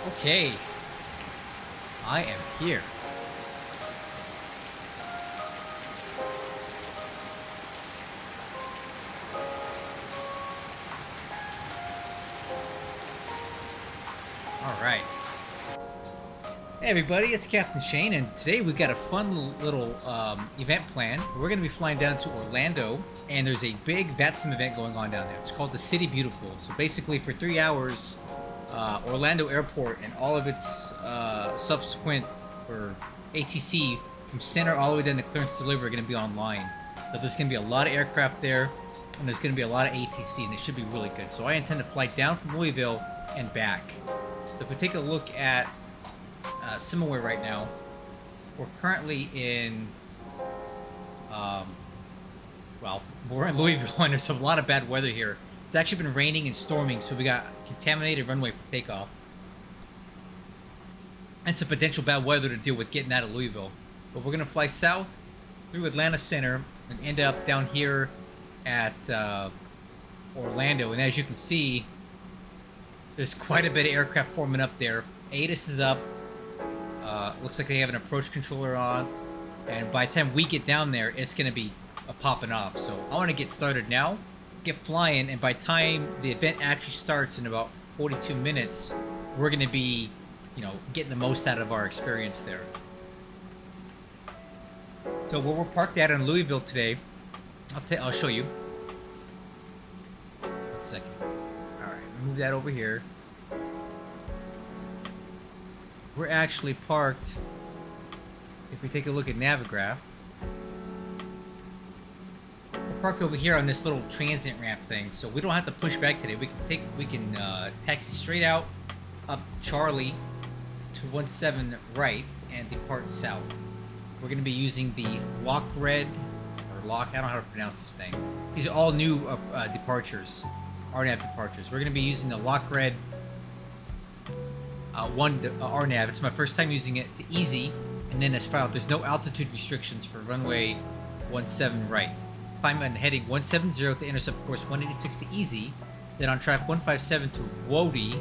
Okay, I am here. All right. Hey everybody, it's Captain Shane, and today we've got a fun little event planned. We're going to be flying down to Orlando, and there's a big VATSIM event going on down there. It's called the City Beautiful. So basically, for 3 hours, Orlando Airport and all of its subsequent or ATC from center all the way down to clearance delivery are going to be online. So there's going to be a lot of aircraft there, and there's going to be a lot of ATC, and it should be really good. So I intend to fly down from Louisville and back. So if we take a look at Similar right now, we're currently in, well, we're in Louisville, and there's a lot of bad weather here. It's actually been raining and storming, so we got contaminated runway for takeoff. And some potential bad weather to deal with getting out of Louisville. But we're going to fly south through Atlanta Center and end up down here at Orlando. And as you can see, there's quite a bit of aircraft forming up there. ATIS is up. Looks like they have an approach controller on. And by the time we get down there, it's going to be popping off. So I want to get started now, get flying, and by the time the event actually starts in about 42 minutes, we're going to be, getting the most out of our experience there. So where we're parked at in Louisville today, I'll show you. 1 second. All right, move that over here. We're actually parked, if we take a look at Navigraph, we're parked over here on this little transit ramp thing, so we don't have to push back today. We can taxi straight out up Charlie to 17 right and depart south. We're going to be using the I don't know how to pronounce this thing. These are all new departures, RNAV departures. We're going to be using the Lockred RNAV. It's my first time using it to easy, and then as filed. There's no altitude restrictions for runway 17 right. Climb on heading 170 to intercept course 186 to easy, then on track 157 to Wody,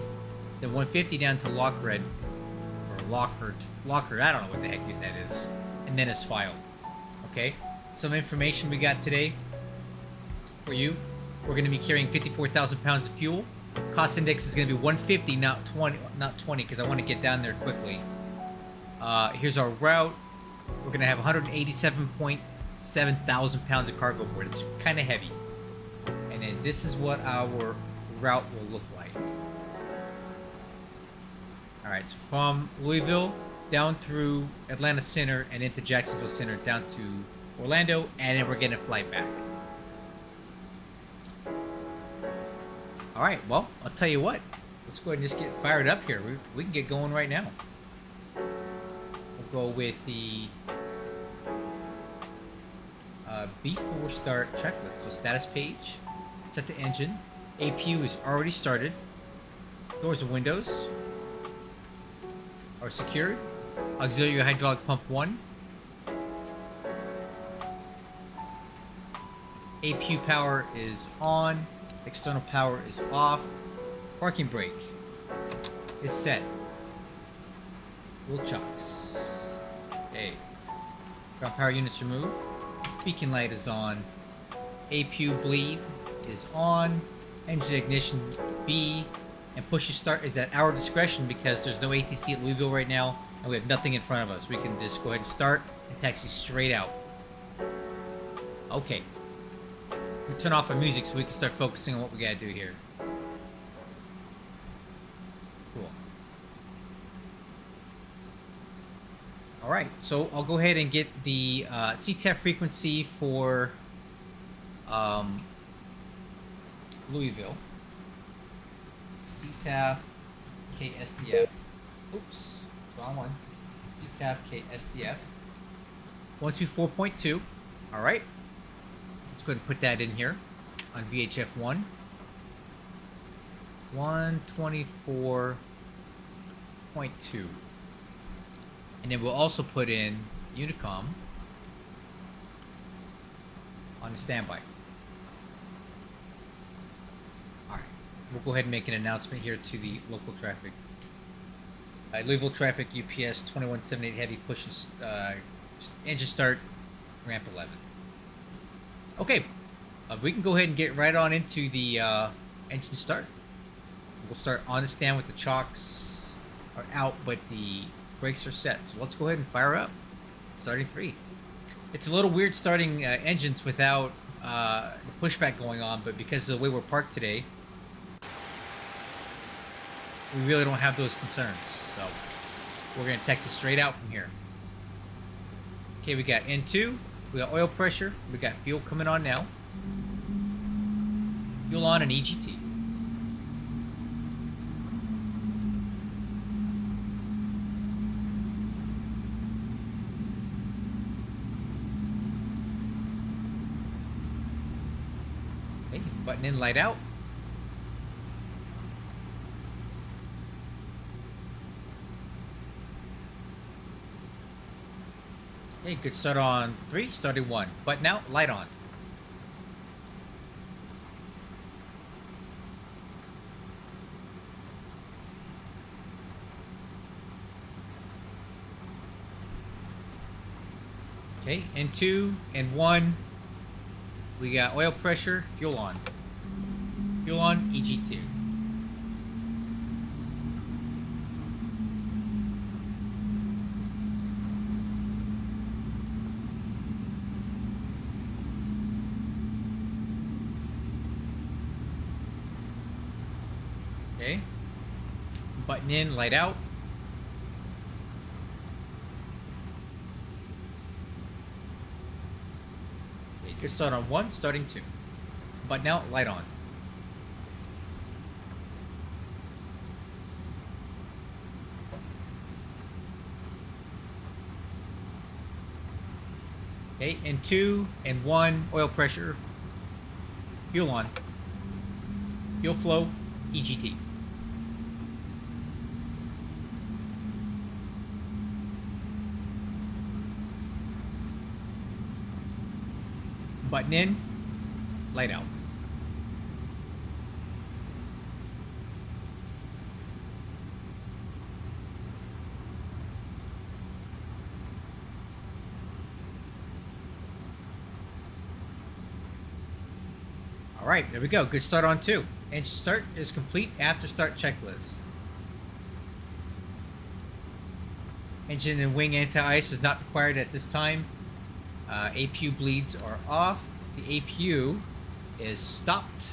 then 150 down to Lockred, or Lockard, I don't know what the heck that is, and then as filed. Okay, some information we got today for you. We're going to be carrying 54,000 pounds of fuel. Cost index is going to be 150, not 20, because I want to get down there quickly. Here's our route. We're going to have 187.7 thousand pounds of cargo aboard. It's kind of heavy. And then this is what our route will look like. Alright, so from Louisville down through Atlanta Center and into Jacksonville Center down to Orlando, and then we're going to fly back. Alright, well, I'll tell you what. Let's go ahead and just get fired up here. We can get going right now. We'll go with the before start checklist. So status page, set the engine. APU is already started. Doors and windows are secured. Auxiliary hydraulic pump 1. APU power is on. External power is off. Parking brake is set. Wheel chocks. Okay. Ground power units removed. Beacon light is on. APU bleed is on. Engine ignition B. And push to start is at our discretion because there's no ATC at Louisville right now and we have nothing in front of us. We can just go ahead and start and taxi straight out. Okay. We turn off our music so we can start focusing on what we gotta do here. Cool. Alright, so I'll go ahead and get the CTAF frequency for Louisville. CTAF KSDF. Oops, wrong one. CTAF KSDF. 124.2. Alright. Let's go ahead and put that in here on VHF 1. 124.2. And then we'll also put in Unicom on the standby. Alright. We'll go ahead and make an announcement here to the local traffic. Louisville traffic, UPS 2178 heavy, pushing engine start, ramp 11. Okay, we can go ahead and get right on into the engine start. We'll start on the stand with the chocks are out, but the brakes are set. So let's go ahead and fire up. Starting 3. It's a little weird starting engines without the pushback going on, but because of the way we're parked today, we really don't have those concerns. So we're going to text it straight out from here. Okay, we got N2, we got oil pressure, we got fuel coming on now. Fuel on and EGT. Okay, button in, light out. Okay, good start on 3, starting 1. Button out, light on. Okay, N2 and 1. We got oil pressure, fuel on. Fuel on, EG2. Okay. Button in, light out. Okay, good start on 1, starting 2. Button out, light on. Okay, and 2 and 1, oil pressure, fuel on. Fuel flow, EGT. Button in, light out. All right, there we go. Good start on 2. Engine start is complete. After start checklist. Engine and wing anti-ice is not required at this time. APU bleeds are off. The APU is stopped.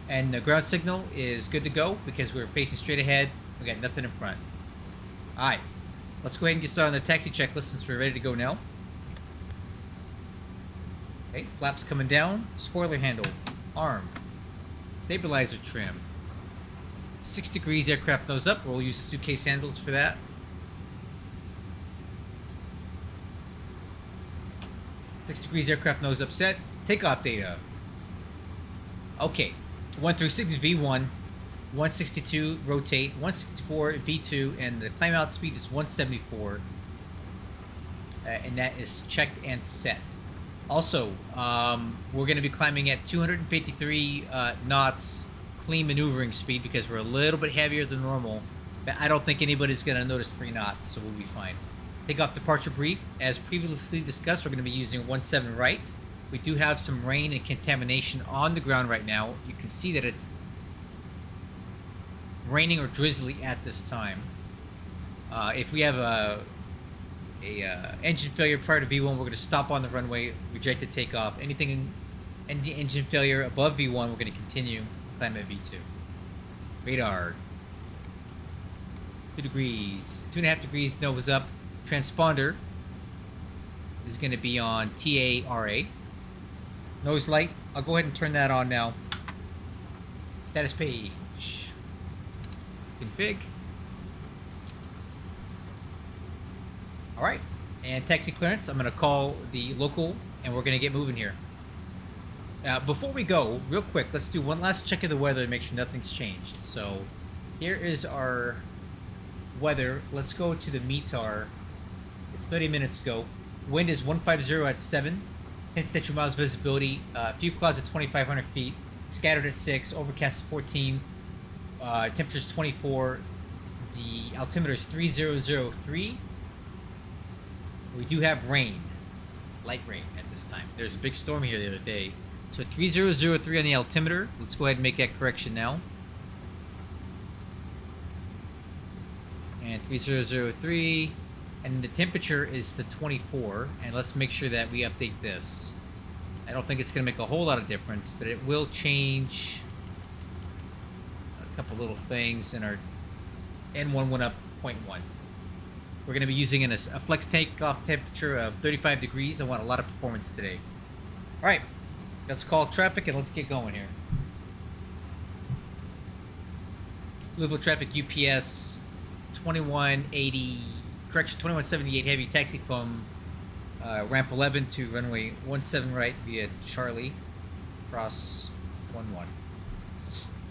And the ground signal is good to go because we're facing straight ahead. We got nothing in front. Alright, let's go ahead and get started on the taxi checklist since we're ready to go now. Okay, flaps coming down. Spoiler handle, arm. Stabilizer trim. 6 degrees aircraft nose up. We'll use the suitcase handles for that. 6 degrees aircraft nose up set. Takeoff data. Okay. 136 V1, 162 rotate, 164 V2, and the climb out speed is 174. And that is checked and set. Also, we're going to be climbing at 253 knots clean maneuvering speed because we're a little bit heavier than normal. But I don't think anybody's going to notice 3 knots, so we'll be fine. Takeoff departure brief. As previously discussed, we're going to be using 17 right. We do have some rain and contamination on the ground right now. You can see that it's raining or drizzly at this time. If we have a engine failure prior to V1, we're going to stop on the runway, reject the takeoff. Any engine failure above V1, we're going to continue climb at V2. Radar. 2 degrees. 2.5 degrees nose up. Transponder is going to be on TARA. Nose light. I'll go ahead and turn that on now. Status page. Config. Alright. And taxi clearance. I'm going to call the local and we're going to get moving here. Before we go, real quick, let's do one last check of the weather to make sure nothing's changed. So, here is our weather. Let's go to the METAR. It's 30 minutes ago. Wind is 150 at 7. 10 statute miles visibility. Few clouds at 2,500 feet. Scattered at 6. Overcast at 14. Temperature's 24. The altimeter is 3003. We do have rain, light rain at this time. There's a big storm here the other day. So 3003 on the altimeter. Let's go ahead and make that correction now. And 3003. And the temperature is to 24. And let's make sure that we update this. I don't think it's going to make a whole lot of difference, but it will change a couple little things. And our N1 went up 0.1. We're going to be using a flex takeoff temperature of 35 degrees. I want a lot of performance today. All right, let's call traffic and let's get going here. Louisville traffic UPS 2180, correction 2178 heavy taxi from ramp 11 to runway 17 right via Charlie, cross 11. All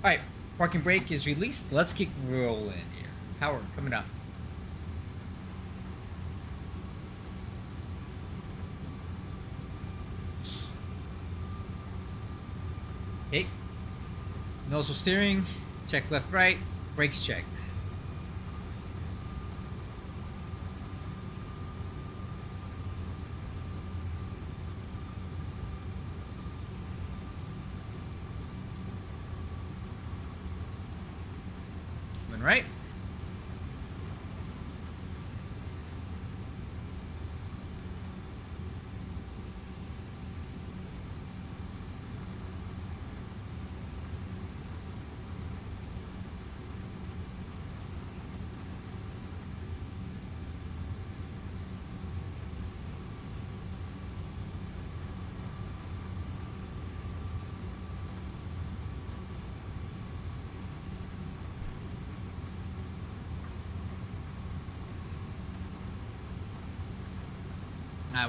right, parking brake is released. Let's get rolling here. Power coming up. Okay, nozzle steering, check left right, brakes checked. Coming right.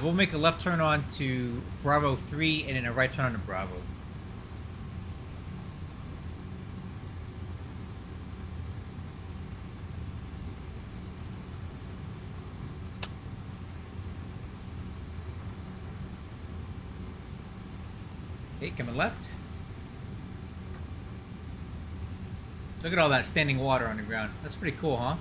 We'll make a left turn on to Bravo 3 and then a right turn on to Bravo. Okay, coming left. Look at all that standing water on the ground. That's pretty cool, huh?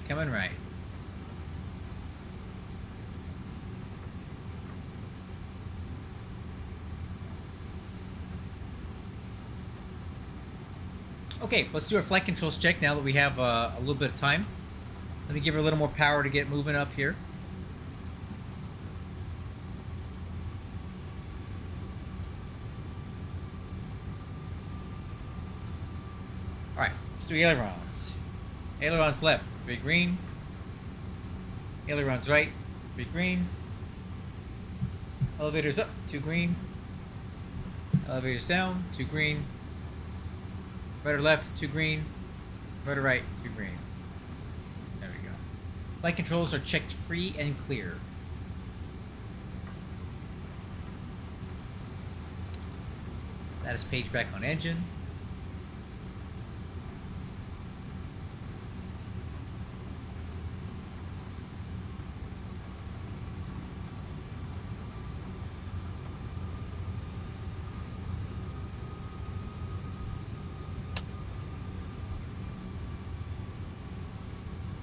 Coming right. Okay, let's do our flight controls check now that we have a little bit of time. Let me give her a little more power to get moving up here. All right, let's do ailerons. Ailerons left, 3 green. Ailerons right, 3 green. Elevators up, 2 green. Elevators down, 2 green. Right or left, 2 green. Right or right, 2 green. There we go. Flight controls are checked free and clear. Status page back on engine.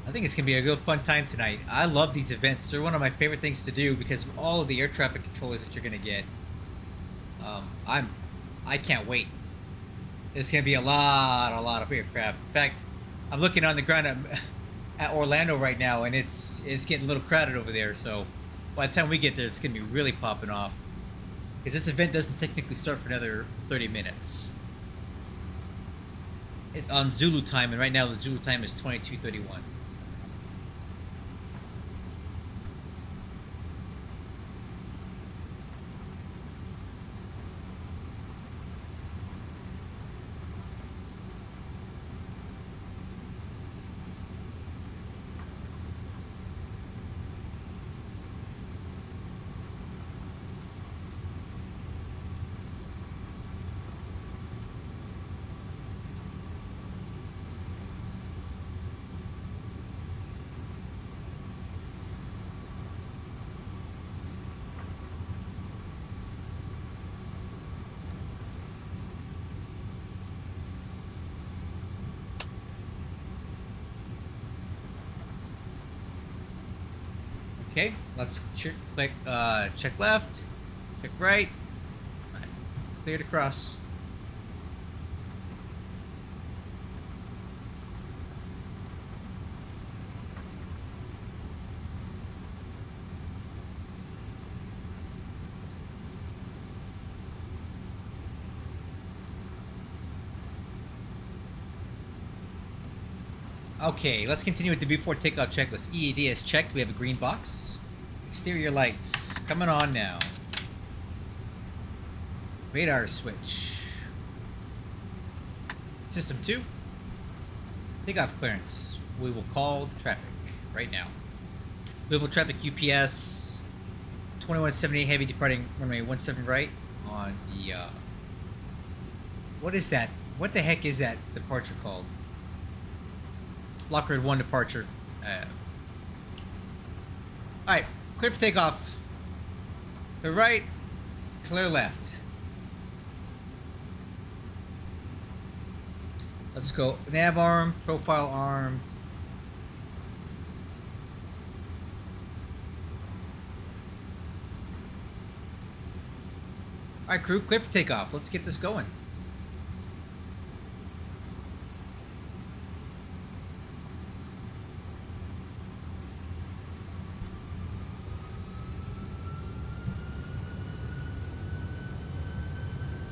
I think it's going to be a real fun time tonight. I love these events. They're one of my favorite things to do because of all of the air traffic controllers that you're going to get. I can't wait. It's going to be a lot of aircraft. In fact, I'm looking on the ground at Orlando right now, and it's getting a little crowded over there. So by the time we get there, it's going to be really popping off. Because this event doesn't technically start for another 30 minutes. It's on Zulu time, and right now the Zulu time is 22:31. Okay, let's click check left, check right. Alright, clear to cross. Okay, let's continue with the before takeoff checklist. EAD is checked. We have a green box. Exterior lights coming on now. Radar switch. System 2. Takeoff clearance. We will call the traffic right now. Louisville traffic UPS 2178 heavy departing runway 17 right on the what is that? What the heck is that departure called? Lockwood 1 departure. Alright, clear for takeoff. Clear right, clear left. Let's go. Nav armed, profile armed. Alright, crew, clear for takeoff. Let's get this going.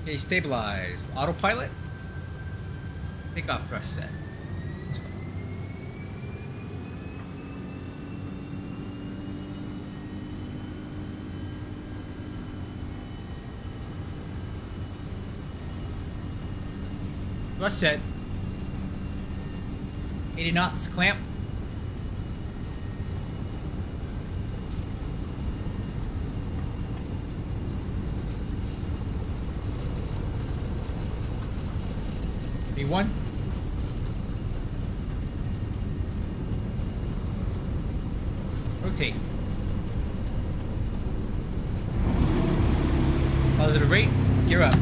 Okay, stabilized. Autopilot. Takeoff thrust set. Let's go. Thrust set. 80 knots. Clamp. V1. Rotate. Positive rate. Gear up.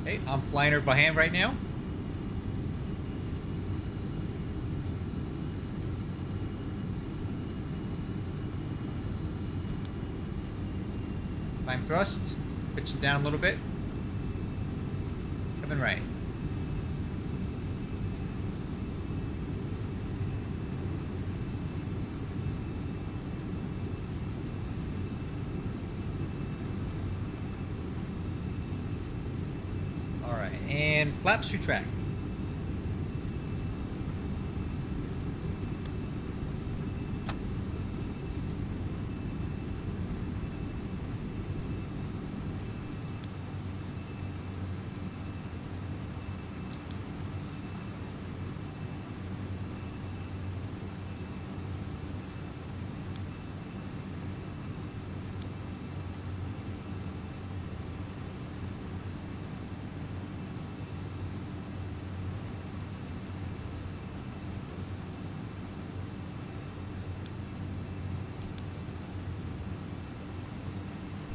Okay, I'm flying her by hand right now. Climb thrust, pitch it down a little bit. Coming right. Alright, and flaps to track.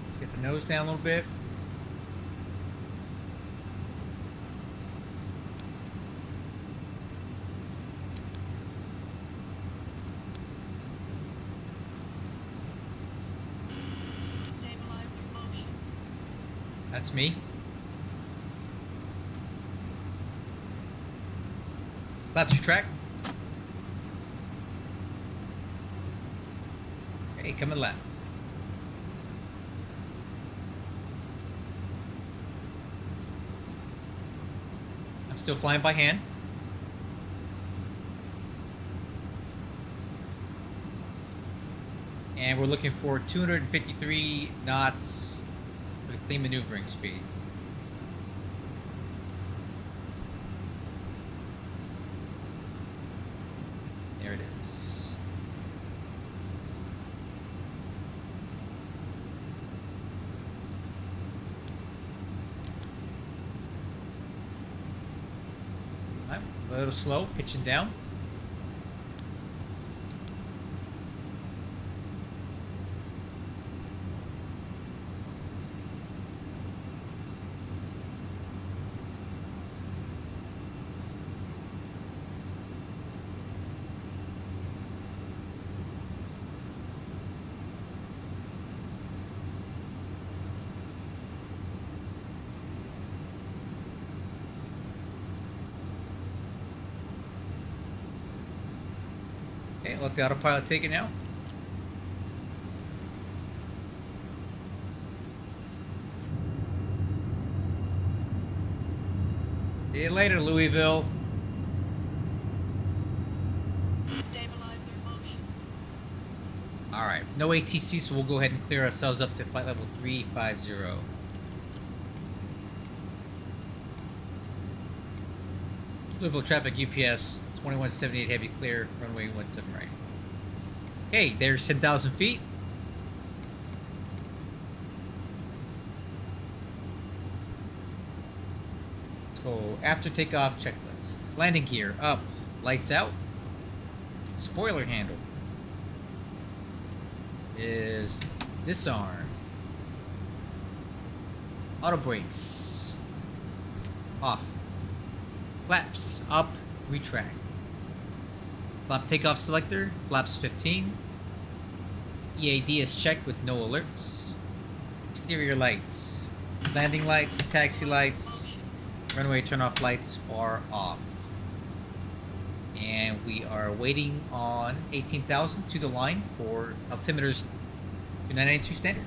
Let's get the nose down a little bit. That's me. Flaps your track. Okay, coming left. I'm still flying by hand. And we're looking for 253 knots for the clean maneuvering speed. There it is. I'm a little slow, pitching down. Okay, let the autopilot take it now. See you later, Louisville. Alright, no ATC, so we'll go ahead and clear ourselves up to flight level 350. Louisville traffic UPS 2178 heavy clear, runway 17 right. Okay, there's 10,000 feet. So after takeoff checklist. Landing gear up, lights out. Spoiler handle is disarm. Auto brakes off. Flaps up, retract. Flap takeoff selector, flaps 15. EAD is checked with no alerts. Exterior lights. Landing lights, taxi lights, runway turn-off lights are off. And we are waiting on 18,000 to the line for altimeters 2992 standard.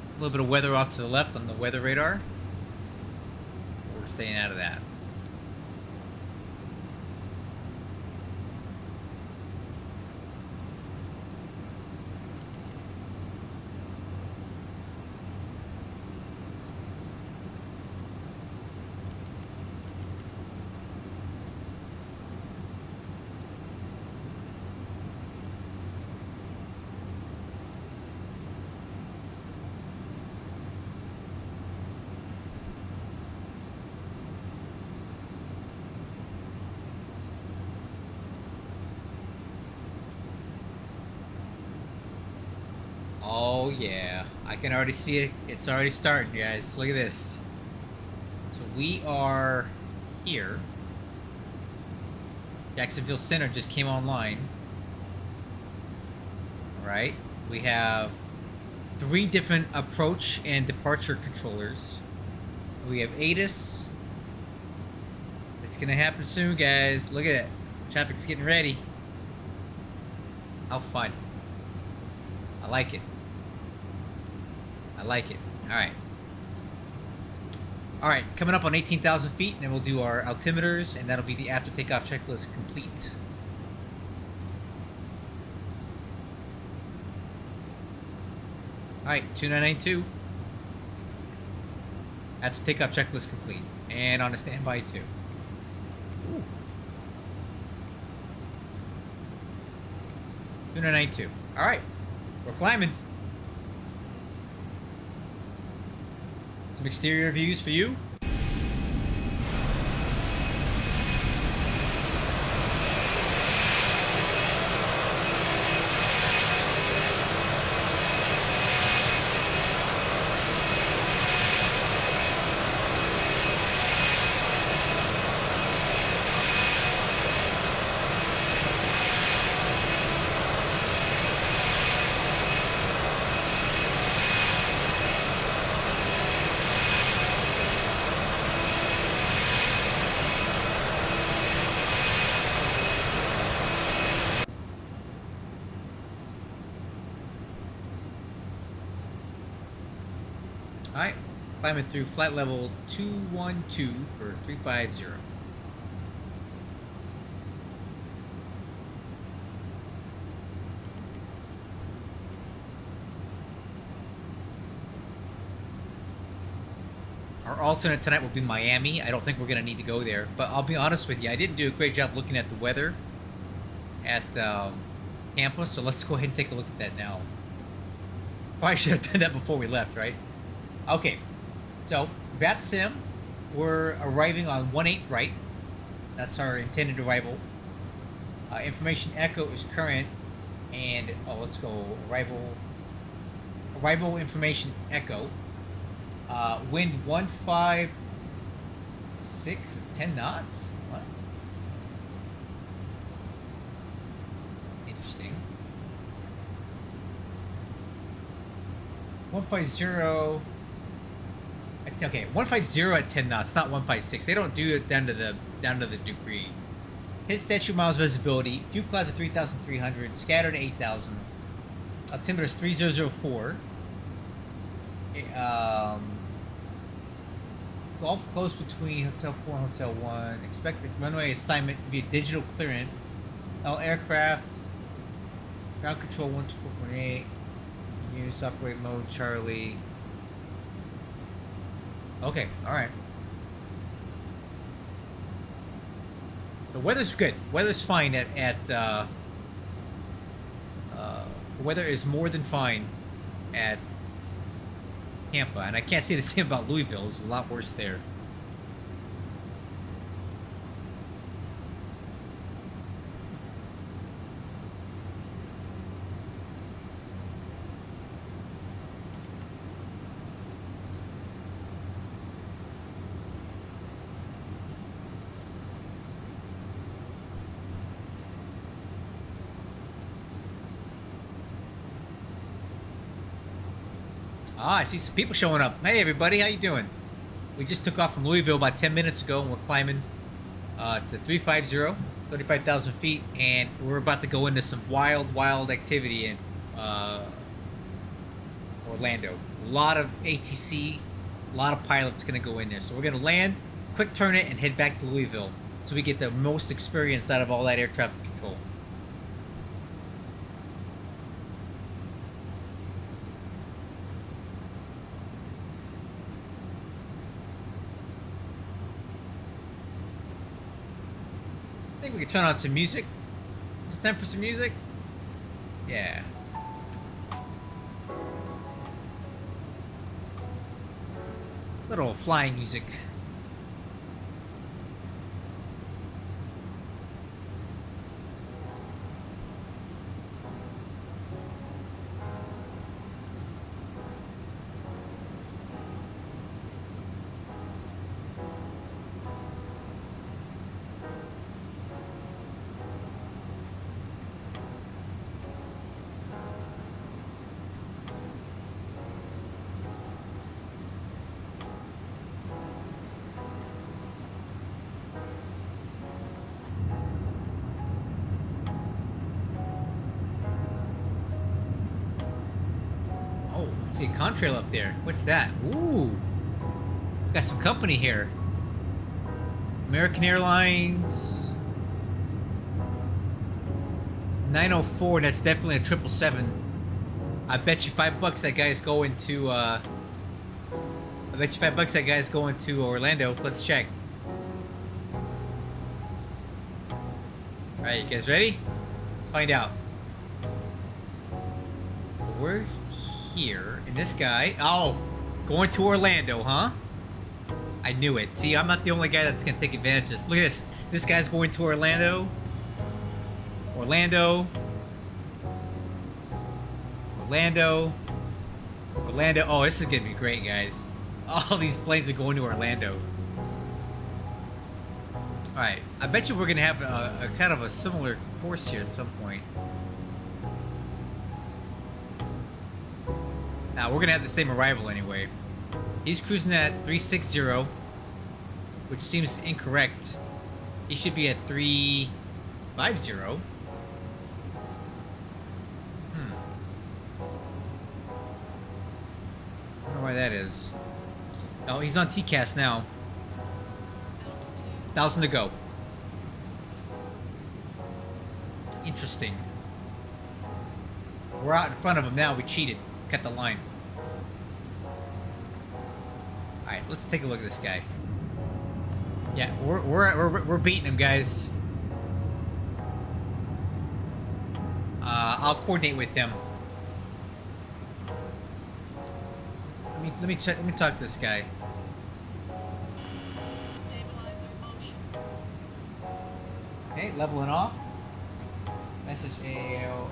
A little bit of weather off to the left on the weather radar. We're staying out of that. Oh yeah, I can already see it. It's already starting, guys. Look at this. So we are here. Jacksonville Center just came online. Alright, we have 3 different approach and departure controllers. We have ATIS. It's gonna happen soon, guys. Look at it. Traffic's getting ready. How fun. I like it. I like it. Alright. Alright, coming up on 18,000 feet, and then we'll do our altimeters, and that'll be the after takeoff checklist complete. Alright, 2992. After takeoff checklist complete. And on a standby too. Ooh. 2992. Alright. We're climbing. Some exterior views for you. Alright, climbing through flight level 212 for 350. Our alternate tonight will be Miami. I don't think we're going to need to go there. But I'll be honest with you, I didn't do a great job looking at the weather at Tampa, so let's go ahead and take a look at that now. Probably should have done that before we left, right? Okay, so VAT Sim, we're arriving on 18 right. That's our intended arrival. Information Echo is current, and let's go arrival information Echo. Wind 156 at 10 knots. What? Interesting. 150. Okay, 150 at 10 knots, not 156. They don't do it down to the degree. Hit statute miles visibility. Few clouds at 3,300. Scattered 8,000. Altimeter is 3004. Golf close between Hotel 4 and Hotel 1. Expected runway assignment via digital clearance. All aircraft. Ground control 124.8. Use operate mode Charlie. Okay, alright. The weather's good. Weather's fine the weather is more than fine at Tampa, and I can't say the same about Louisville. It's a lot worse there. I see some people showing up. Hey, everybody, how you doing? We just took off from Louisville about 10 minutes ago, and we're climbing to 350, 35,000 feet, and we're about to go into some wild activity in Orlando. A lot of ATC, a lot of pilots going to go in there. So we're going to land, quick turn it, and head back to Louisville so we get the most experience out of all that air traffic control. I think we can turn on some music. Is it time for some music? Yeah. Little flying music. See a contrail up there. What's that? Ooh. Got some company here. American Airlines 904, that's definitely a 777. I bet you $5 that guy's going to Orlando. Let's check. Alright, you guys ready? Let's find out. We're here, and this guy, going to Orlando, huh? I knew it. See, I'm not the only guy that's gonna take advantage of this. Look at this. This guy's going to Orlando. Orlando. Oh, this is gonna be great, guys. All these planes are going to Orlando. Alright, I bet you we're gonna have a kind of a similar course here at some point. Now, we're gonna have the same arrival anyway. He's cruising at 360, which seems incorrect. He should be at 350. I don't know why that is. Oh, he's on TCAS now. 1,000 to go. Interesting. We're out in front of him now. We cheated. Cut the line. Alright, let's take a look at this guy. Yeah, we're beating him, guys. I'll coordinate with him. Let me check. Let me talk to this guy. Okay, leveling off. Message AAO.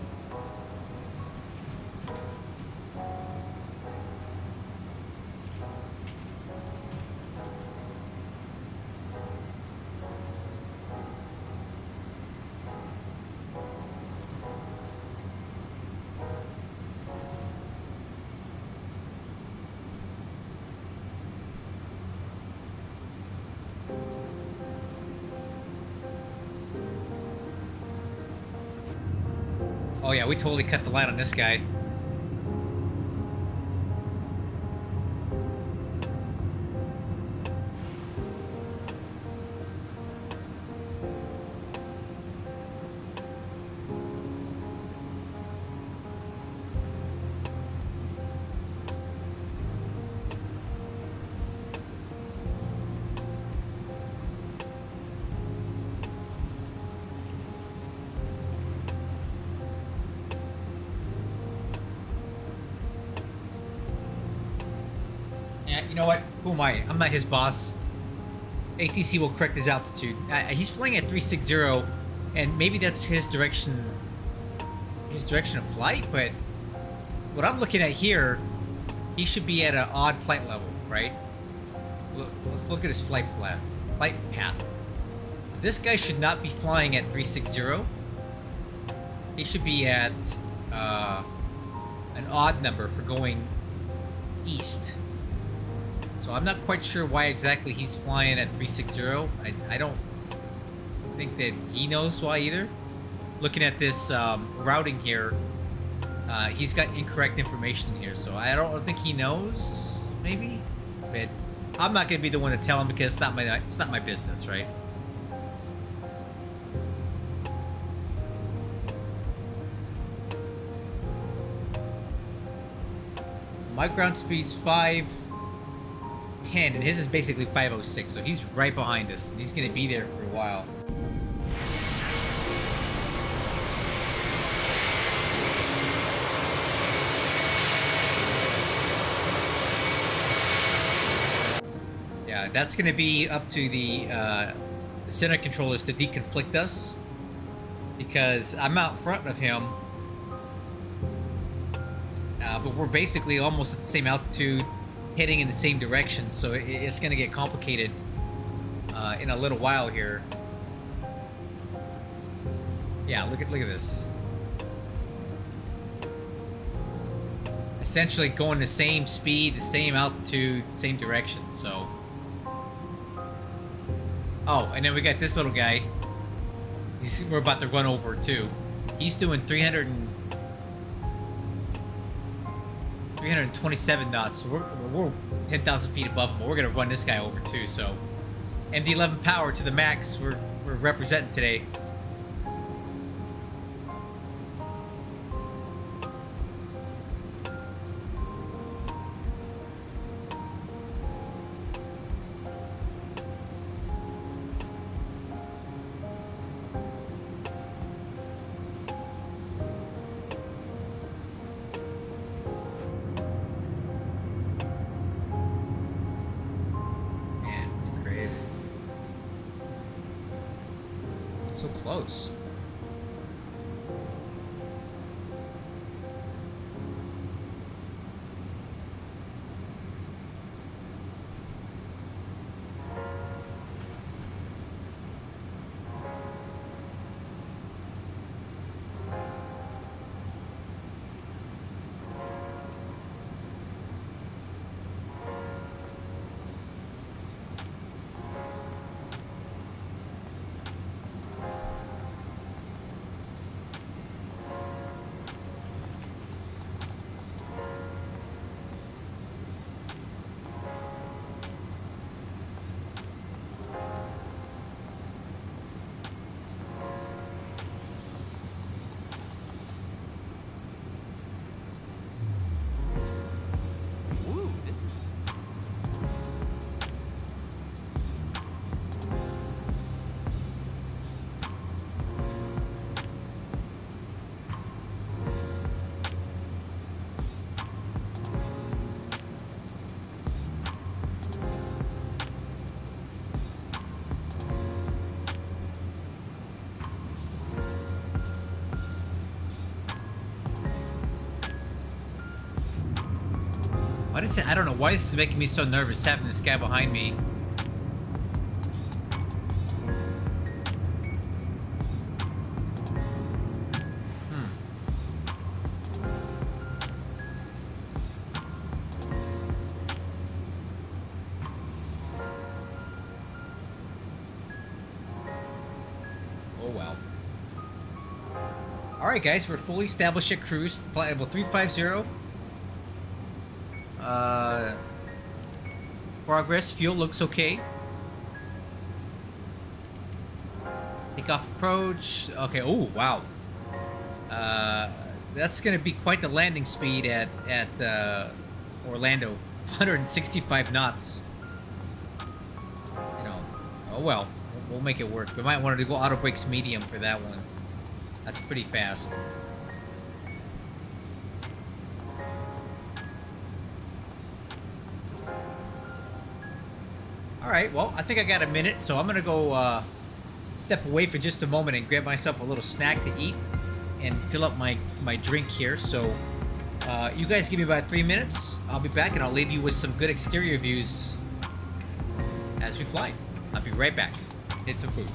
Oh yeah, we totally cut the line on this guy. Yeah, you know what? Who am I? I'm not his boss. ATC will correct his altitude. He's flying at 360, and maybe that's his direction of flight, but what I'm looking at here, he should be at an odd flight level, right? Let's look at his flight path. This guy should not be flying at 360. He should be at an odd number for going east. So I'm not quite sure why exactly he's flying at 360. I don't think that he knows why either. Looking at this routing here, he's got incorrect information here, so I don't think he knows, maybe? But I'm not going to be the one to tell him because it's not my business, right? My ground speed's 510, and his is basically 506, so he's right behind us, and he's going to be there for a while. Yeah, that's going to be up to the center controllers to deconflict us, because I'm out front of him. But we're basically almost at the same altitude, heading in the same direction, so it's going to get complicated in a little while here. Yeah, look at this. Essentially going the same speed, the same altitude, same direction. So, oh, and then we got this little guy. We're about to run over too. He's doing 327 knots, so we're 10,000 feet above him. We're gonna run this guy over too. So, MD-11 power to the max. We're representing today. So close. does it? I don't know why this is making me so nervous having this guy behind me. Oh well. Alright guys, we're fully established at cruise. Flight level 350. Progress, fuel looks okay. Takeoff approach. Okay, oh wow. That's gonna be quite the landing speed at Orlando. 165 knots. You know, oh well. We'll make it work. We might want to go auto brakes medium for that one. That's pretty fast. Alright, well, I think I got a minute, so I'm gonna go step away for just a moment and grab myself a little snack to eat and fill up my drink here. So you guys give me about 3 minutes. I'll be back and I'll leave you with some good exterior views as we fly. I'll be right back. Need some food.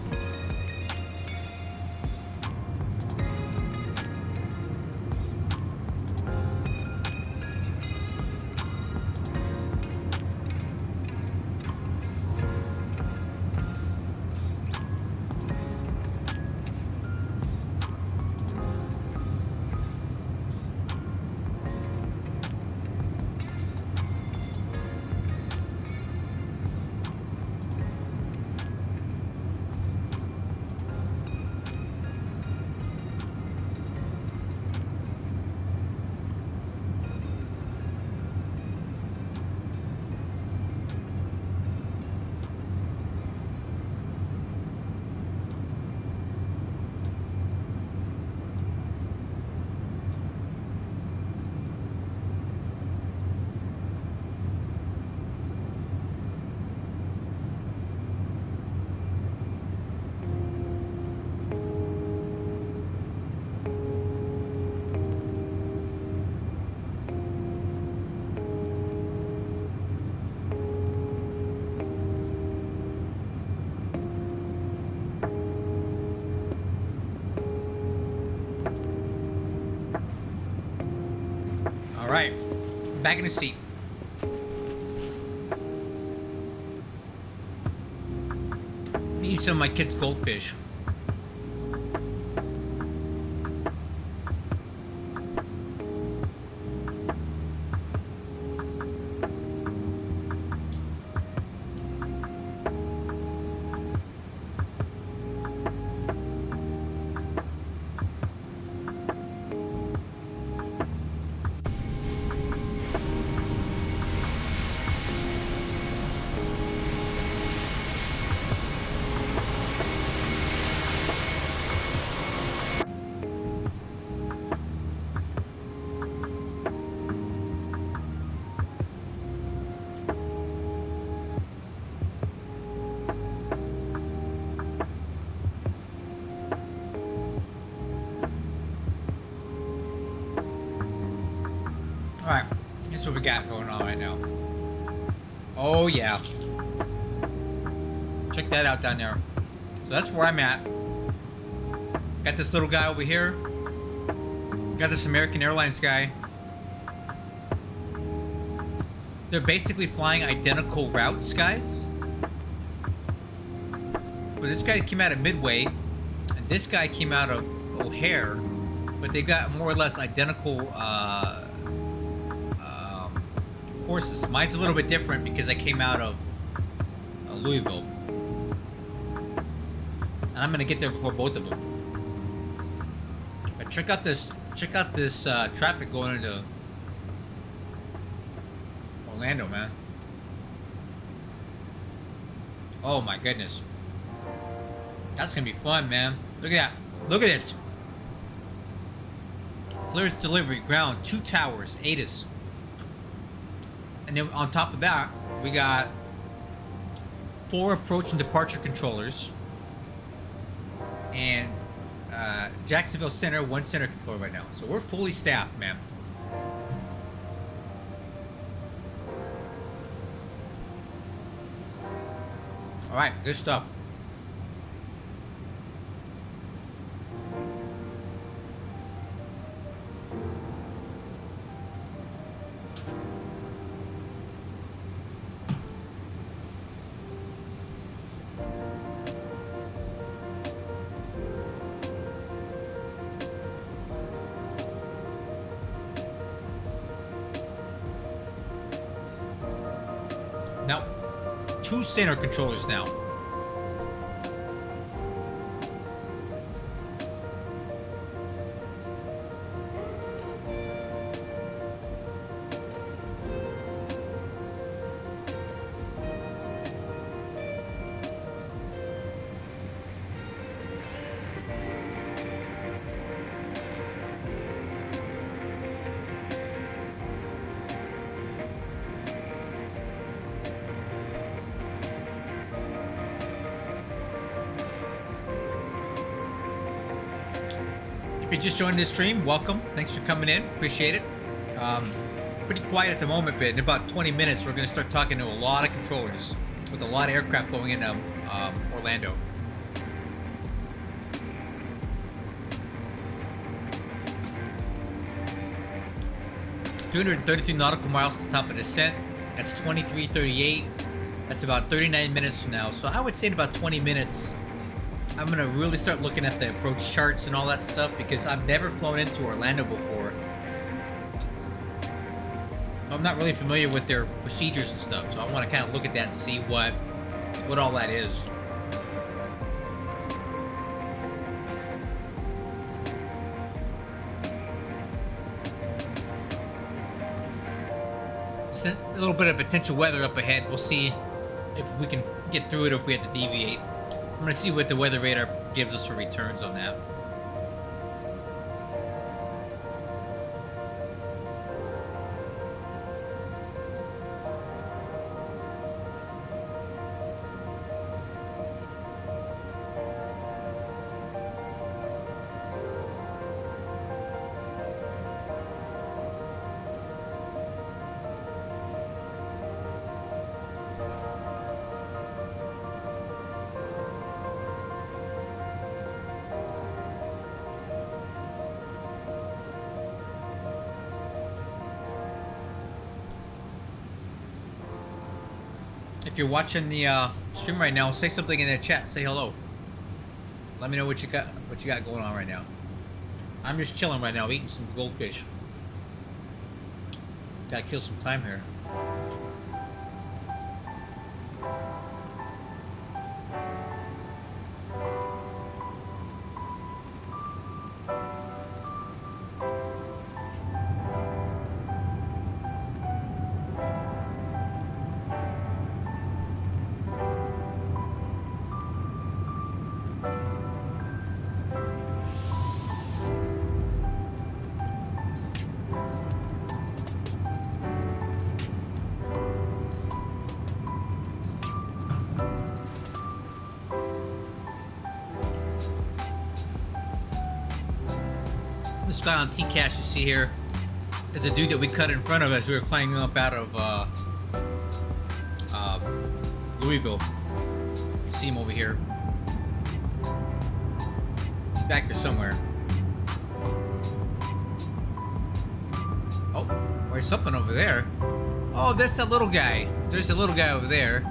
All right, back in the seat. Eat some of my kids' goldfish. Alright, here's what we got going on right now. Oh yeah. Check that out down there. So that's where I'm at. Got this little guy over here. Got this American Airlines guy. They're basically flying identical routes, guys. But this guy came out of Midway, and this guy came out of O'Hare, but they got more or less identical courses. Mine's a little bit different because I came out of Louisville, and I'm gonna get there before both of them. But check out this traffic going into Orlando, man. Oh my goodness, that's gonna be fun, man. Look at that. Look at this. Clearance delivery, ground, 2 towers, ATIS. And then on top of that, we got 4 approach and departure controllers. And Jacksonville Center, 1 center controller right now. So we're fully staffed, man. All right, good stuff. Now, 2 center controllers now. If you're just joining the stream, welcome. Thanks for coming in. Appreciate it. Pretty quiet at the moment, but in about 20 minutes, we're going to start talking to a lot of controllers with a lot of aircraft going into Orlando. $232 nautical miles to the top of descent. That's 23:38. That's about 39 minutes from now. So I would say in about 20 minutes, I'm going to really start looking at the approach charts and all that stuff because I've never flown into Orlando before. I'm not really familiar with their procedures and stuff, so I want to kind of look at that and see what all that is. A little bit of potential weather up ahead. We'll see if we can get through it or if we have to deviate. I'm going to see what the weather radar gives us for returns on that. If you're watching the stream right now, say something in the chat. Say hello. Let me know what you got going on right now. I'm just chilling right now, eating some goldfish. Gotta kill some time here. This guy on T-Cash you see here is a dude that we cut in front of as we were climbing up out of Louisville. You see him over here. He's back there somewhere. Oh, there's something over there. Oh, that's that little guy. There's a little guy over there.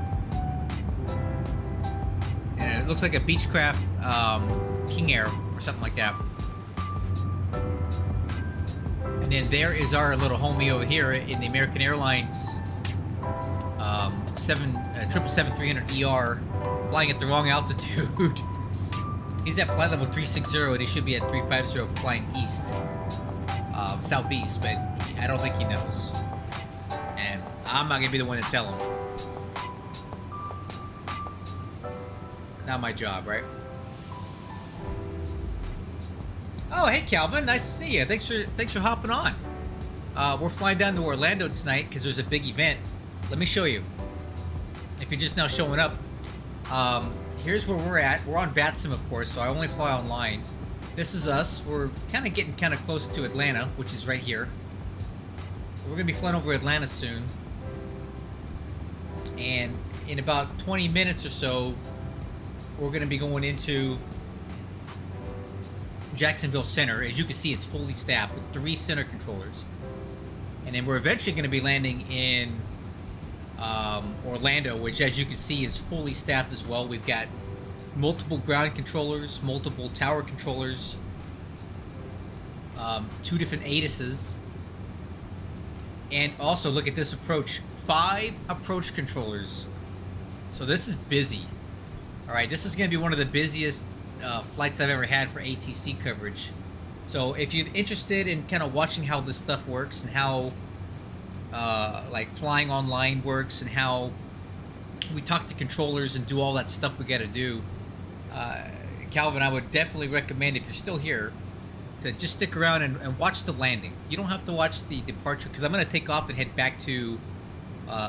And it looks like a Beechcraft King Air or something like that. And then there is our little homie over here in the American Airlines 777-300ER, flying at the wrong altitude. He's at flight level 360 and he should be at 350 flying east, southeast, but I don't think he knows. And I'm not going to be the one to tell him. Not my job, right? Oh, hey Calvin, nice to see you. Thanks for hopping on. We're flying down to Orlando tonight because there's a big event. Let me show you. If you're just now showing up, here's where we're at. We're on VATSIM, of course, so I only fly online. This is us. We're getting kind of close to Atlanta, which is right here. We're gonna be flying over Atlanta soon. And in about 20 minutes or so, we're going to be going into Jacksonville Center. As you can see, it's fully staffed with 3 center controllers. And then we're eventually going to be landing in Orlando, which, as you can see, is fully staffed as well. We've got multiple ground controllers, multiple tower controllers, 2 different ATISes, and also look at this approach, 5 approach controllers. So this is busy. All right, this is going to be one of the busiest flights I've ever had for ATC coverage. So if you're interested in kind of watching how this stuff works and how like flying online works and how we talk to controllers and do all that stuff we got to do, Calvin, I would definitely recommend, if you're still here, to just stick around and watch the landing. You don't have to watch the departure, because I'm going to take off and head back to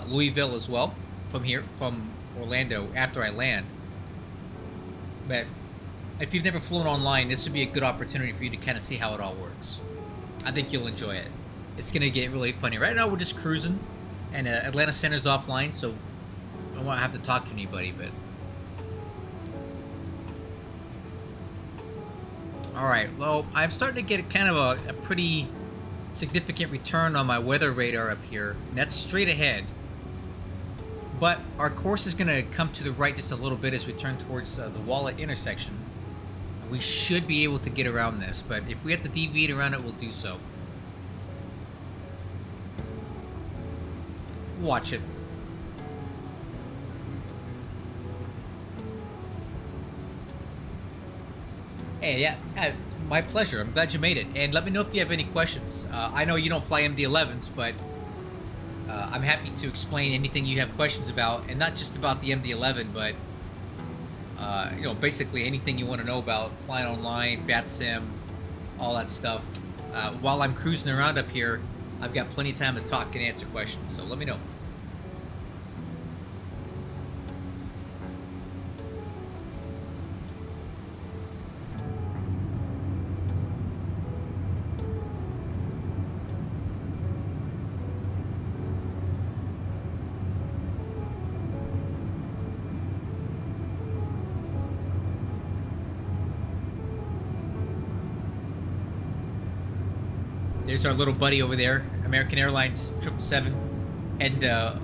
Louisville as well from Orlando after I land. But if you've never flown online, this would be a good opportunity for you to kind of see how it all works. I think you'll enjoy it. It's going to get really funny. Right now we're just cruising, and Atlanta Center's offline, so I don't want to have to talk to anybody, but... Alright, well, I'm starting to get kind of a pretty significant return on my weather radar up here, and that's straight ahead. But our course is going to come to the right just a little bit as we turn towards the Wallet intersection. We should be able to get around this, but if we have to deviate around it, we'll do so. Watch it. Hey, yeah, my pleasure. I'm glad you made it. And let me know if you have any questions. I know you don't fly MD-11s, but I'm happy to explain anything you have questions about, and not just about the MD-11, but you know, basically anything you want to know about flying online, VATSIM, all that stuff. While I'm cruising around up here, I've got plenty of time to talk and answer questions, so let me know. There's our little buddy over there, American Airlines 777, heading to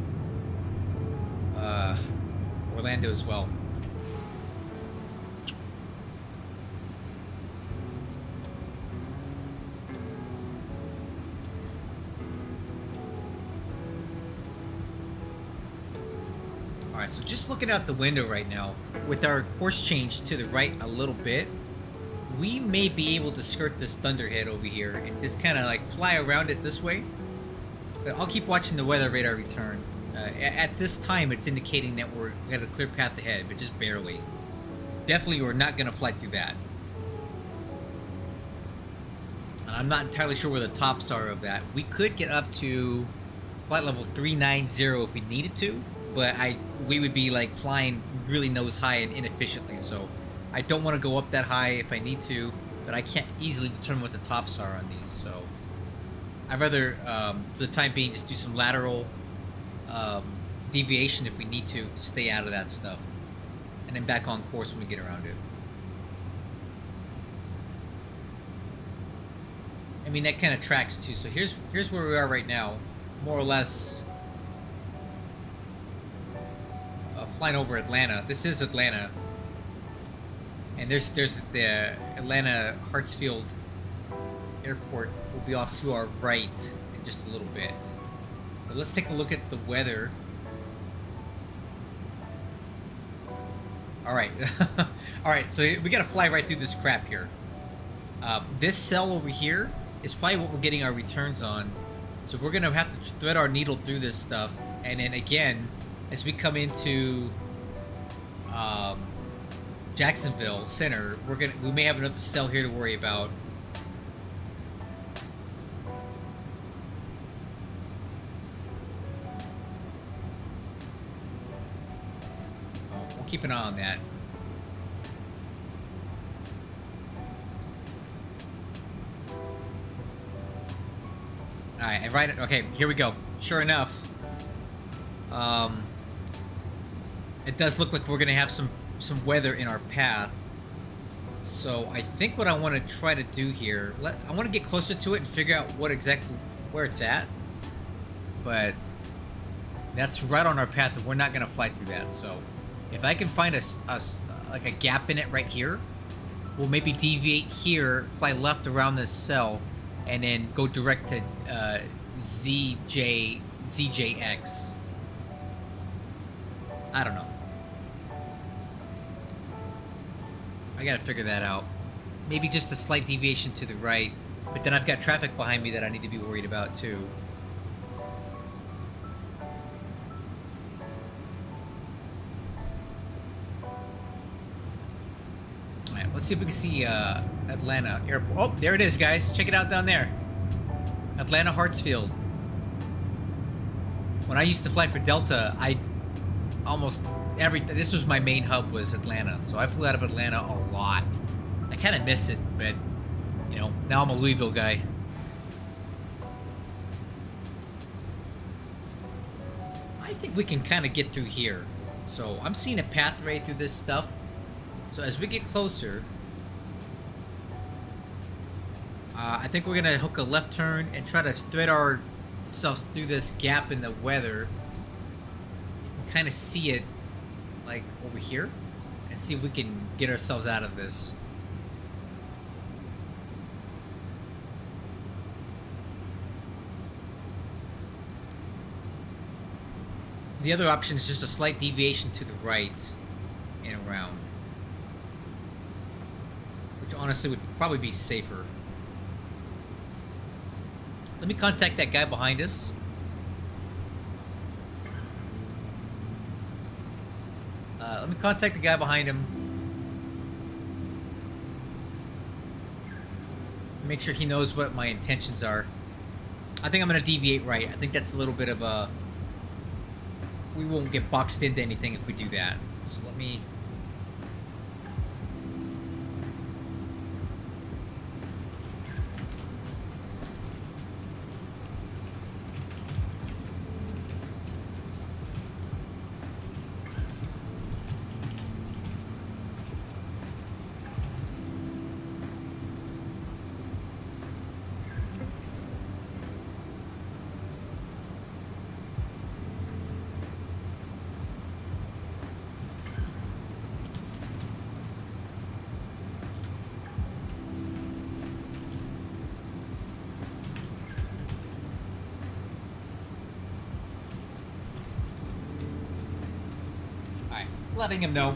Orlando as well. Alright, so just looking out the window right now, with our course change to the right a little bit, we may be able to skirt this thunderhead over here and just kind of like fly around it this way. But I'll keep watching the weather radar return. At this time, it's indicating that we got a clear path ahead, but just barely. Definitely, we're not going to fly through that. And I'm not entirely sure where the tops are of that. We could get up to flight level 390 if we needed to, but we would be like flying really nose high and inefficiently, so I don't want to go up that high if I need to, but I can't easily determine what the tops are on these, so I'd rather, for the time being, just do some lateral deviation if we need to stay out of that stuff, and then back on course when we get around it. I mean, that kind of tracks too, so here's where we are right now, more or less flying over Atlanta. This is Atlanta. And there's the Atlanta Hartsfield Airport will be off to our right in just a little bit. But let's take a look at the weather. All right, all right. So we got to fly right through this crap here. This cell over here is probably what we're getting our returns on. So we're gonna have to thread our needle through this stuff, and then again, as we come into Jacksonville Center, we may have another cell here to worry about. We'll keep an eye on that. All right, okay, here we go. Sure enough, It does look like we're gonna have some weather in our path. So I think what I want to try to do here, I want to get closer to it and figure out where it's at. But that's right on our path, and we're not gonna fly through that. So if I can find like a gap in it right here, we'll maybe deviate here, fly left around this cell, and then go direct to ZJX. I don't know. I gotta figure that out. Maybe just a slight deviation to the right, but then I've got traffic behind me that I need to be worried about too. Alright, let's see if we can see Atlanta Airport. Oh, there it is, guys. Check it out down there. Atlanta Hartsfield. When I used to fly for Delta, this was my main hub, was Atlanta. So I flew out of Atlanta a lot. I kind of miss it, but, you know, now I'm a Louisville guy. I think we can kind of get through here. So I'm seeing a path right through this stuff. So as we get closer, I think we're going to hook a left turn and try to thread ourselves through this gap in the weather. Kind of see it like over here and see if we can get ourselves out of this. The other option is just a slight deviation to the right and around, which honestly would probably be safer. Let me contact that guy behind us. Let me contact the guy behind him. Make sure he knows what my intentions are. I think I'm going to deviate right. I think that's a little bit of a... We won't get boxed into anything if we do that. So let me... letting him know.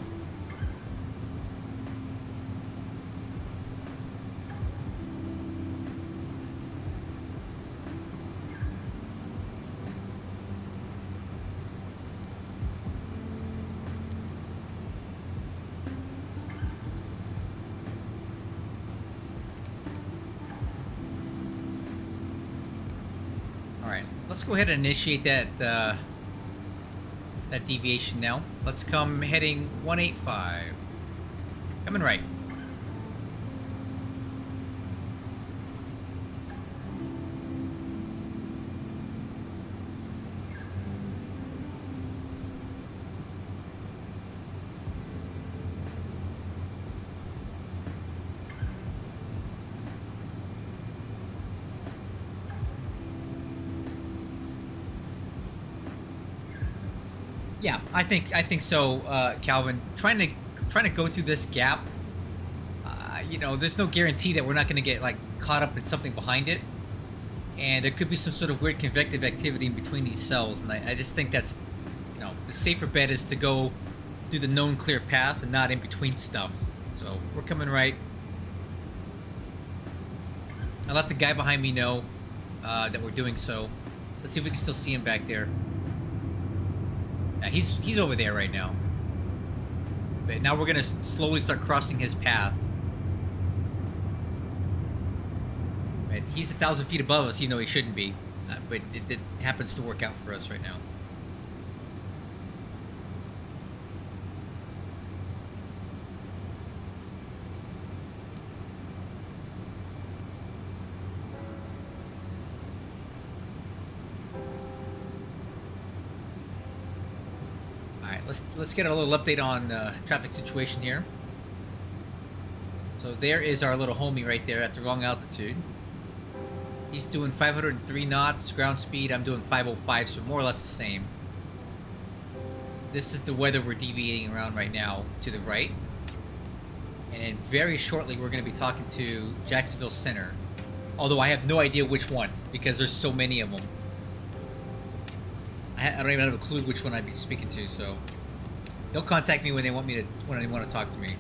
All right, let's go ahead and initiate that deviation now. Let's come heading 185. Coming right. Yeah, I think so, Calvin. Trying to go through this gap. You know, there's no guarantee that we're not going to get like caught up in something behind it, and there could be some sort of weird convective activity in between these cells. And I just think that's, you know, the safer bet is to go through the known clear path and not in between stuff. So we're coming right. I'll let the guy behind me know that we're doing so. Let's see if we can still see him back there. Yeah, he's over there right now. But now we're gonna slowly start crossing his path. But he's 1,000 feet above us, even though he shouldn't be. But it happens to work out for us right now. let's get a little update on traffic situation here. So there is our little homie right there at the wrong altitude. He's doing 503 knots ground speed. I'm doing 505, so more or less the same. This is the weather we're deviating around right now to the right. And very shortly we're going to be talking to Jacksonville Center. Although I have no idea which one, because there's so many of them. I don't even have a clue which one I'd be speaking to, so they'll contact me when they want to talk to me.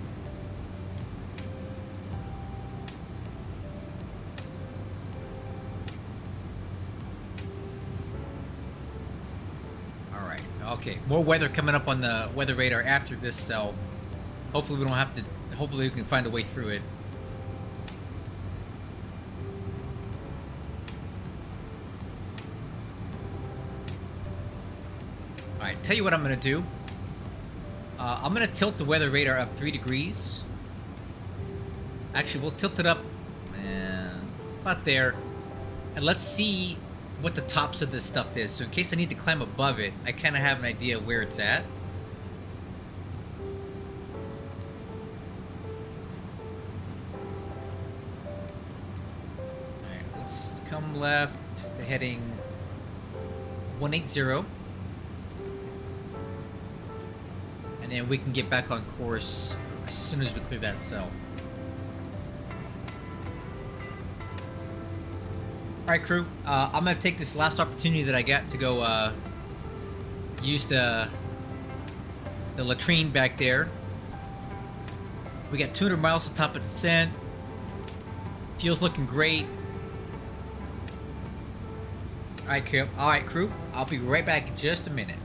All right. Okay. More weather coming up on the weather radar after this cell. Hopefully we don't have to. Hopefully we can find a way through it. Alright, tell you what I'm going to do. I'm going to tilt the weather radar up 3 degrees. Actually, we'll tilt it up about there. And let's see what the tops of this stuff is. So in case I need to climb above it, I kind of have an idea where it's at. Alright, let's come left to heading 180. And then we can get back on course as soon as we clear that cell. Alright, crew. I'm going to take this last opportunity that I got to go use the latrine back there. We got 200 miles to top of descent. Fuel's looking great. Alright, crew. I'll be right back in just a minute.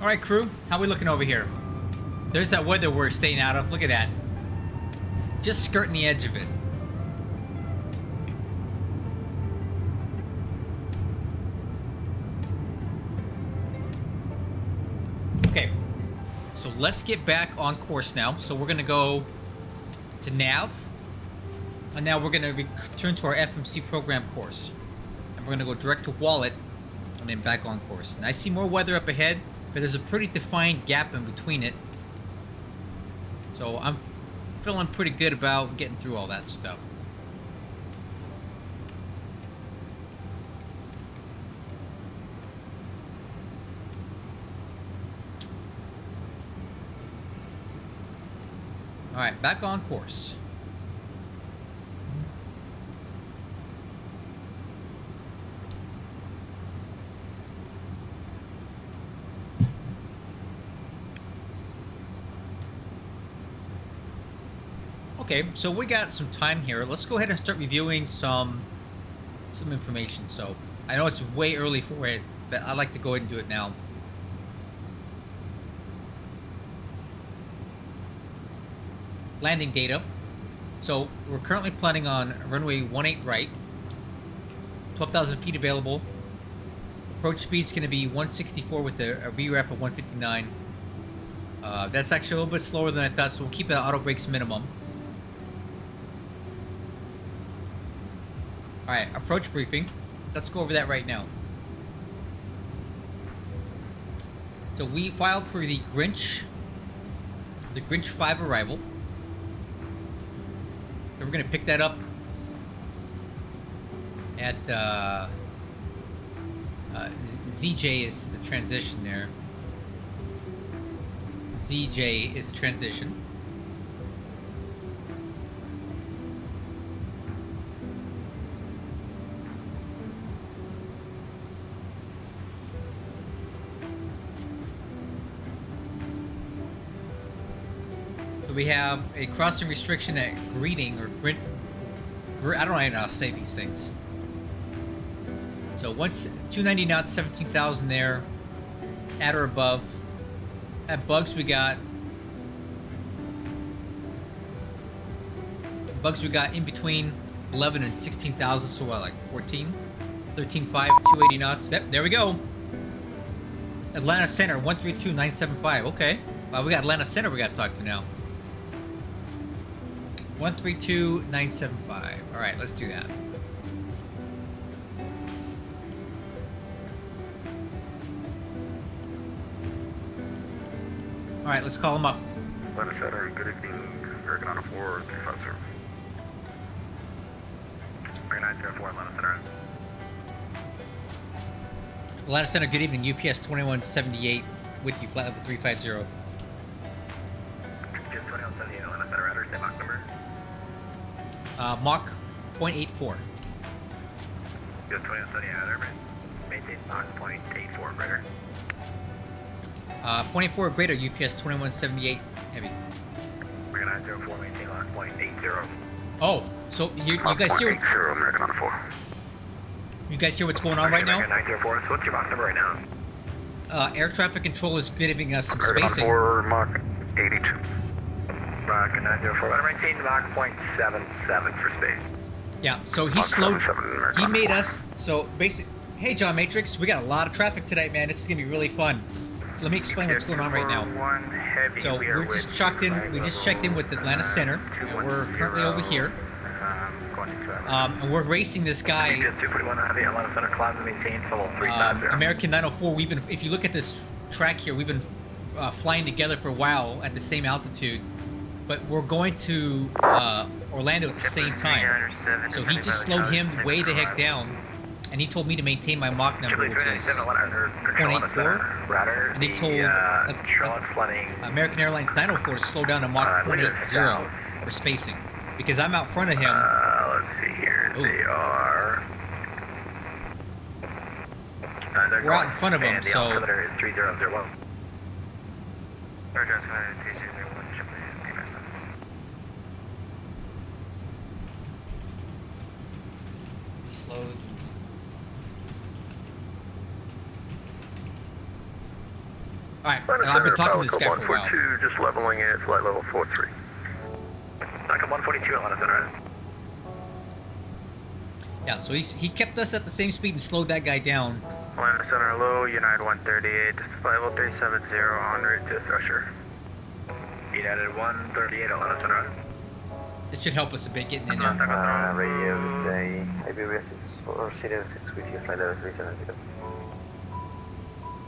Alright, crew. How we looking over here? There's that weather we're staying out of. Look at that. Just skirting the edge of it. Okay. So let's get back on course now. So we're going to go to nav. And now we're going to return to our FMC program course. And we're going to go direct to wallet. And then back on course. And I see more weather up ahead. But there's a pretty defined gap in between it. So I'm feeling pretty good about getting through all that stuff. Alright, back on course. Okay, so we got some time here. Let's go ahead and start reviewing some information. So I know it's way early for it, but I like to go ahead and do it now. Landing data. So we're currently planning on runway 18 right. 12,000 feet available. Approach speed's going to be 164 with a VREF of 159. That's actually a little bit slower than I thought, so we'll keep the auto brakes minimum. Alright, approach briefing. Let's go over that right now. So we filed for the Grinch 5 arrival. So we're going to pick that up at ZJ is the transition there. ZJ is the transition. So we have a crossing restriction at Greeting or Grint. I don't even know how to say these things. So once 290 knots, 17,000 there, at or above. At Bugs we got in between 11 and 16,000, so what, like 14, 13.5, 280 knots. Yep, there we go. Atlanta Center 132,975. Okay, we got Atlanta Center we got to talk to now. 132,975. All right, let's do that. All right, let's call him up. Atlanta Center, good evening. American on a 4, 350. American 904, Atlanta Center. Atlanta Center, good evening. UPS 2178 with you, flight level 350. UPS 2178, Atlanta Center, radar, say Mach number. Mach 0.84. UPS 2178, radar, maintain Mach 0.84, radar. 0.84 or greater, UPS 2178 heavy. American 904, maintain Mach 0.80. Oh, so you guys hear? 0.80, American on a 4. You guys hear what's going on right now? American 904, so what's your Mach number right now? Air traffic control is giving us some American spacing. on 4, Mach 82. Mach 904, but maintain Mach 0.77 for space. Yeah, so he Mach slowed. 77, American He on made 4. us. So basically, hey John Matrix, we got a lot of traffic tonight, man. This is gonna be really fun. Let me explain what's going on right now. Heavy, So we're just checked in. We just checked in with Atlanta Center, and we're currently over here. And we're racing this guy. American 904. We've been. If you look at this track here, we've been flying together for a while at the same altitude, but we're going to Orlando at the same time. So he just slowed him way the heck down. And he told me to maintain my Mach number, which is 0.84. And he told American Airlines 904 to slow down to Mach 0.80 for spacing. Because I'm out front of him. Let's see here. Ooh. They are. We're out in front of him, the so. altimeter is 3001. Slowed. Alright, I've been talking to this guy for a while. Just leveling it, flight level 43. Knockup 142, Atlanta Center. Yeah, so he kept us at the same speed and slowed that guy down. Atlanta Center low, United 138, flight level 370, en route to Thresher. United 138, Atlanta Center. It should help us a bit getting in there. Radio today, ABS 6 or CDO 6 with you, flight level 370.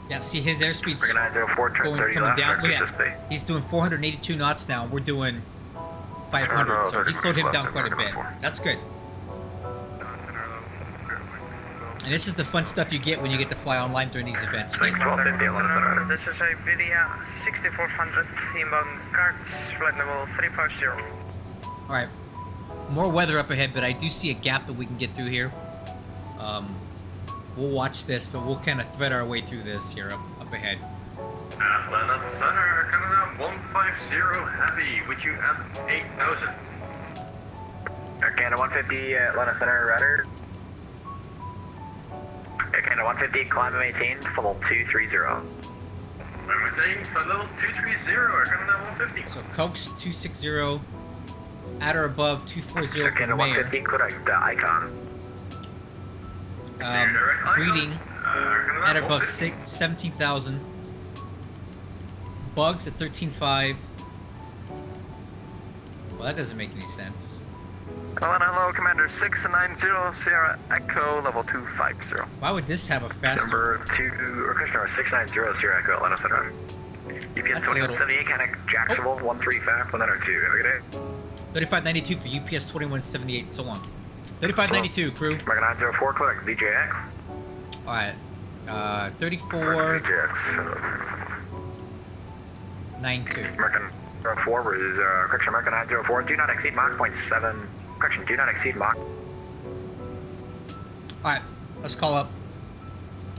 Yeah, see his airspeed's American 904, turn going 30 coming left, down. Look exit at space. he's doing 482 knots now. We're doing 500, so he slowed him down quite a bit. That's good. And this is the fun stuff you get when you get to fly online during these events. This is a video 6400 inbound cards, flight level 350. All right, more weather up ahead, but I do see a gap that we can get through here. We'll watch this, but we'll kind of thread our way through this here up ahead. Atlanta Center, Canada 150 heavy, with you at 8,000. Canada 150, Atlanta Center, rudder. Canada 150, climb and maintain, level 230. Maintain, flight level 230, or Canada 150. So Coax 260, at or above 240 for Canada Mayor. 150, correct, icon. Reading at or above 17,000. Bugs at 13.5. Well, that doesn't make any sense. Atlanta, hello, Commander 690, Sierra Echo, level 250. Why would this have a faster? Number 2, or question number 690, Sierra Echo, Atlanta Center. UPS That's a little- 2178, Canic, Jacksonville, 135, 102. Have a good day. 3592 for UPS 2178, so long. 3592, crew. American 904, correct, ZJX. Alright. 3492. American 04 is, correction, American 904, do not exceed Mach .7, correction, do not exceed Mach. Alright, let's call up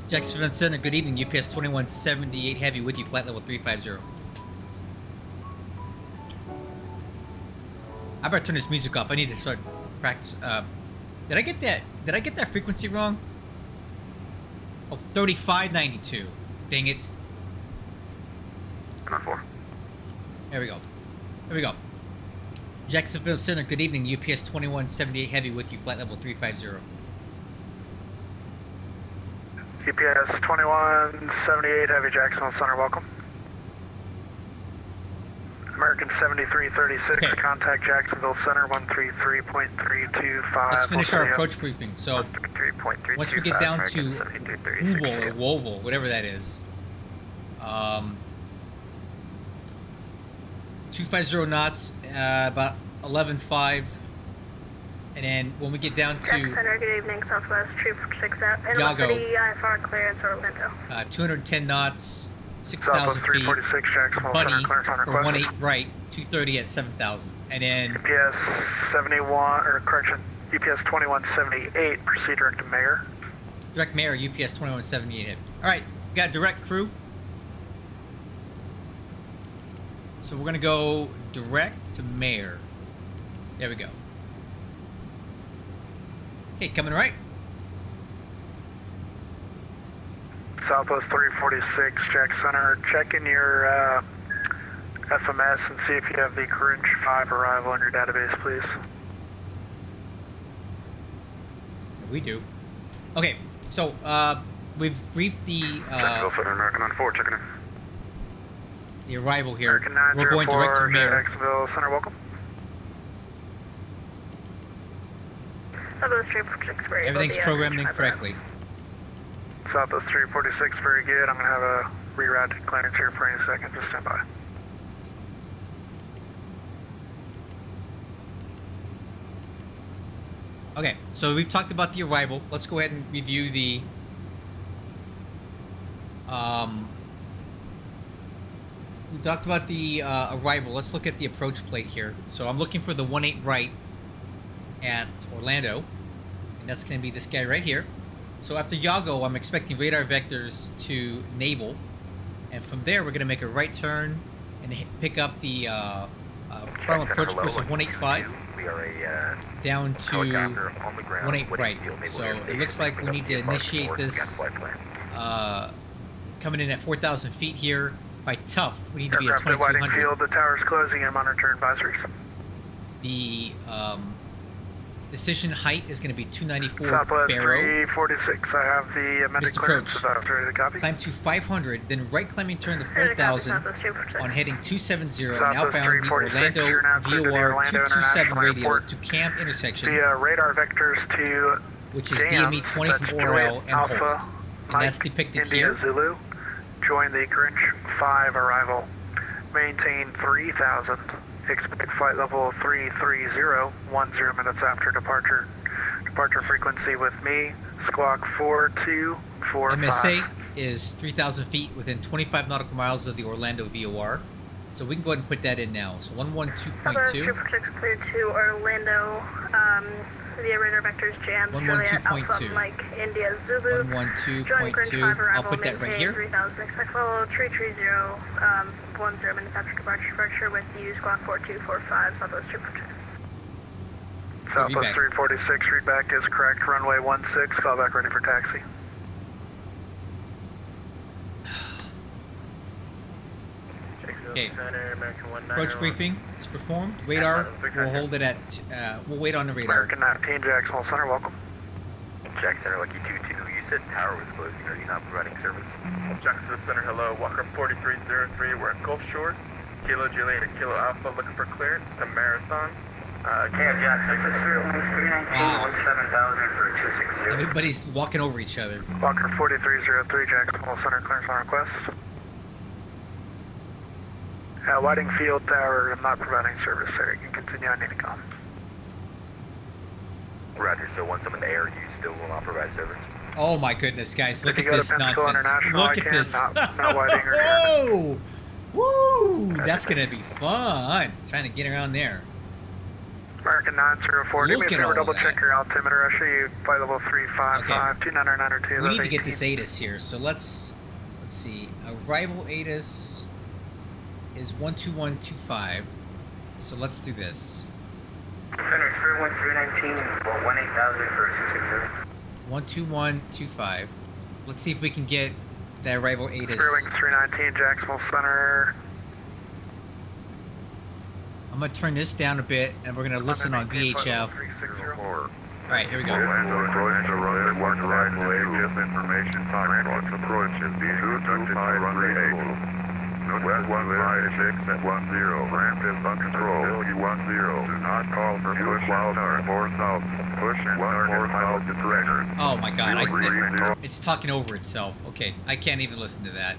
Jacksonville Center. Good evening, UPS 2178 Heavy with you, flight level 350. I better turn this music off. I need to start practice. Did I get that frequency wrong? Oh, 3592. Dang it. 904. There we go. There we go. Jacksonville Center, good evening. UPS 2178 Heavy with you, flight level 350. UPS 2178, Heavy Jacksonville Center, welcome. American 7336, Okay. contact Jacksonville Center 133.325. Let's finish our approach briefing. So, 133.325, once we get down to American 7336. Woovel or Wovel, whatever that is, 250 knots, about 11.5, and then when we get down Jack to Center, good evening, Southwest Troop 6 out. Yago. City, IFR clearance, Orlando. 210 knots, 6,000 Southwest feet, 346, Jacksonville Bunny, Center, clearance on or request. 18 right, 230 at 7,000, and then UPS 71, or correction, UPS 2178, proceed direct to Mayor. direct Mayor, UPS 2178 Heavy. All right, we got direct crew. So we're gonna go direct to Mayor. There we go. Okay, coming right. Southwest 346, Jack Center, check in your FMS and see if you have the Grinch 5 arrival in your database, please. We do. Okay, so we've briefed the Jacksonville Center, American 94, checking in. the arrival here. American We're going direct to 904, Mayor. Jacksonville Center, welcome. Southwest Troop 6, very Everything's programmed incorrectly. Southwest 346, very good. I'm going to have a rerouted clearance here for any second. Just stand by. Okay, so we've talked about the arrival. Let's go ahead and review the we talked about the arrival. Let's look at the approach plate here. So I'm looking for the 18 right at Orlando, and that's going to be this guy right here. So after Yago, I'm expecting radar vectors to naval, and from there we're going to make a right turn and pick up the final approach course of 185 We are a down to helicopter on the ground. 18 right. So it looks like we need to initiate this coming in at 4,000 feet here. By tough, we need to be at Aircraft at Whiting 2,200. Field, the tower's closing and monitor advisories. The decision height is going to be 294 Southwest barrow. 346, I have the amended Missed clearance. approach. If I was ready to copy. Climb to 500, then right climbing turn to Clear to copy, 4,000 Southwest Troop 6. on heading 270 and Southwest outbound the 346, Orlando you're now clear to the VOR Orlando 227 International radio Airport. to camp intersection, The radar vectors to which is jams, DME 20 that's from Orel Juliet and Alpha, Holt. And that's Mike, depicted India here. Zulu. Join the Grinch 5 arrival. Maintain 3,000. Expect flight level 330, 10 minutes after departure. Departure frequency with me, squawk 4245. MSA is 3,000 feet within 25 nautical miles of the Orlando VOR. So we can go ahead and put that in now. So Southwest 112.2. Troop 6 cleared to Orlando, via radar vectors, jam, Juliet 112.2. Alpha, Mike, India Zulu. Join Grinch 5 112.2. arrival, I'll put that right maintain here. 3,000. Expect follow 330, 10 minutes after departure with you, squawk 4245, Southwest Troop 6. Southwest 346, readback is correct. Runway 16, callback ready for taxi. Okay. Approach briefing is performed. Radar, we'll hold it at, we'll wait on the radar. American 19, Jacksonville Center, welcome. Jack Center, Lucky 2-2. You said tower was closing. Are you not providing service? Jacksonville Center, hello. Walker 4303, we're at Gulf Shores. Kilo Juliet, Kilo Alpha, looking for clearance to Marathon. Jack, this is 319, 17,000 for 260. Everybody's walking over each other. Walker 4303, Jacksonville Center, clearance on request. Whiting Field Tower, I'm not providing service there. You can continue on Unicom. Roger, so once I'm in the air, you still will not provide service? Oh my goodness, guys, look If at you go this to Pensacola nonsense. International, Look I at can, this. not Whiting or Whoa! Woo! That's gonna be fun. Trying to get around there. American 904, do me a Look at favor, all double that. check your altimeter. I'll show you flight level 355, 29902. We need to get this ATIS here, so let's see. Arrival ATIS is 12125. So let's do this. Center 31319, 18,000 for 260. 12125. Let's see if we can get that arrival ATIS. Wings 319, Jacksonville Center. I'm gonna turn this down a bit, and we're gonna listen on VHF. All right, here we go. Approach to runway 1 right ATIS information time. Approach is being conducted to runway 8. West 156 at 10. Ramp is on control. U10. Do not call for push while turn 4 south. Push and target south to direction. Oh my god, it's talking over itself. Okay, I can't even listen to that.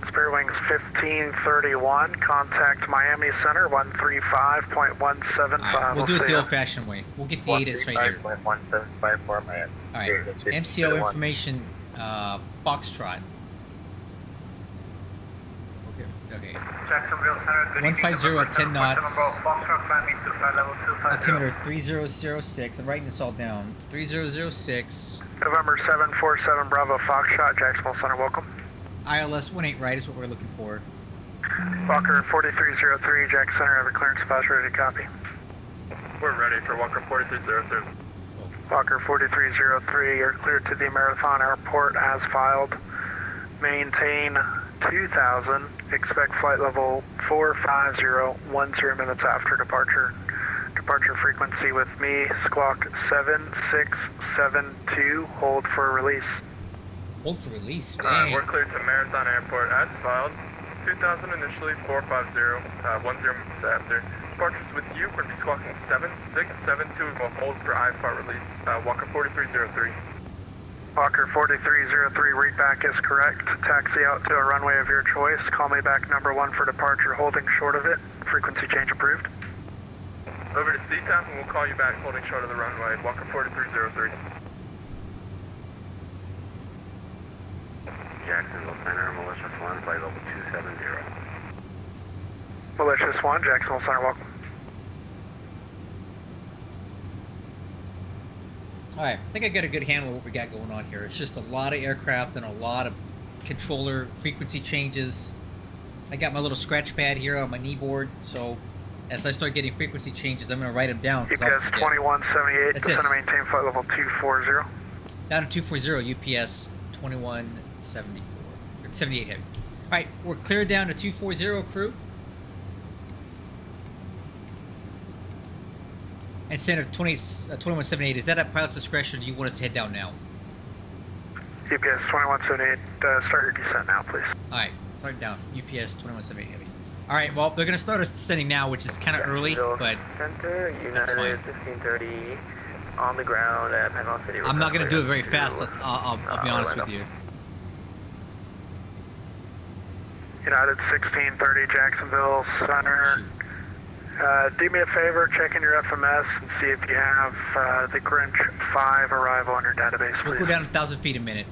Spirit Wings 1531, contact Miami Center 135.175. All right, we'll do it the old-fashioned way. We'll get the ATIS right here. 135.175 Miami. All right, MCO information, Foxtrot. Okay. Jacksonville Center, good 150 at 10 knots. Foxtrot, climb me to flight level 250. Altimeter 3006. I'm writing this all down. 3006. November 747, Bravo Foxtrot, Jacksonville Center, welcome. ILS 18 right is what we're looking for. Walker 4303, Jack Center, have a clearance spots ready to copy. We're ready for Walker 4303. Walker 4303, you're cleared to the Marathon Airport as filed. Maintain 2000, expect flight level 450, 10 minutes after departure. Departure frequency with me, squawk 7672, hold for release. Hold for release. We're cleared to Marathon Airport as filed. 2000 initially, 450, 10 minutes after. Departures with you, we're going to be squawking 7672, we'll hold for IFAR release. Walker 4303. Walker 4303, readback is correct. Taxi out to a runway of your choice. Call me back number 1 for departure, holding short of it. Frequency change approved. Over to CTAP and we'll call you back holding short of the runway. Walker 4303. Jacksonville Center, Malicious 1, flight level 270. Malicious 1, Jacksonville Center, welcome. Alright, I think I got a good handle of what we got going on here. It's just a lot of aircraft and a lot of controller frequency changes. I got my little scratch pad here on my knee board, so as I start getting frequency changes, I'm going to write them down. UPS 2178, That's it. center maintain flight level 240. Down to 240, UPS 2174. 78 heavy. Alright, we're cleared down to 240, crew. And center 2178, is that at pilot's discretion, or do you want us to head down now? UPS 2178, start your descent now, please. Alright, start down. UPS 2178 heavy. Alright, well, they're going to start us descending now, which is kind of early, but Center, that's fine. United 1530, on the ground at Panama City. I'm not going to do it very fast, I'll be honest with you. United 1630, Jacksonville Center. Shoot. Do me a favor, check in your FMS and see if you have the Grinch 5 arrival on your database, please. We'll go down 1,000 feet a minute.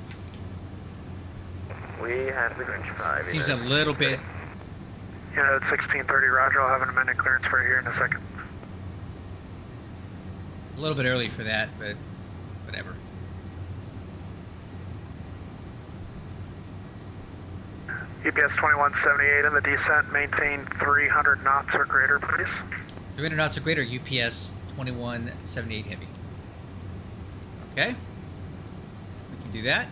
We have the Grinch 5. Seems a little bit... United 1630, roger, I'll have an amended clearance for you here in a second. A little bit early for that, but whatever. UPS 2178 in the descent, maintain 300 knots or greater, please. 300 knots or greater, UPS 2178 heavy. Okay. We can do that.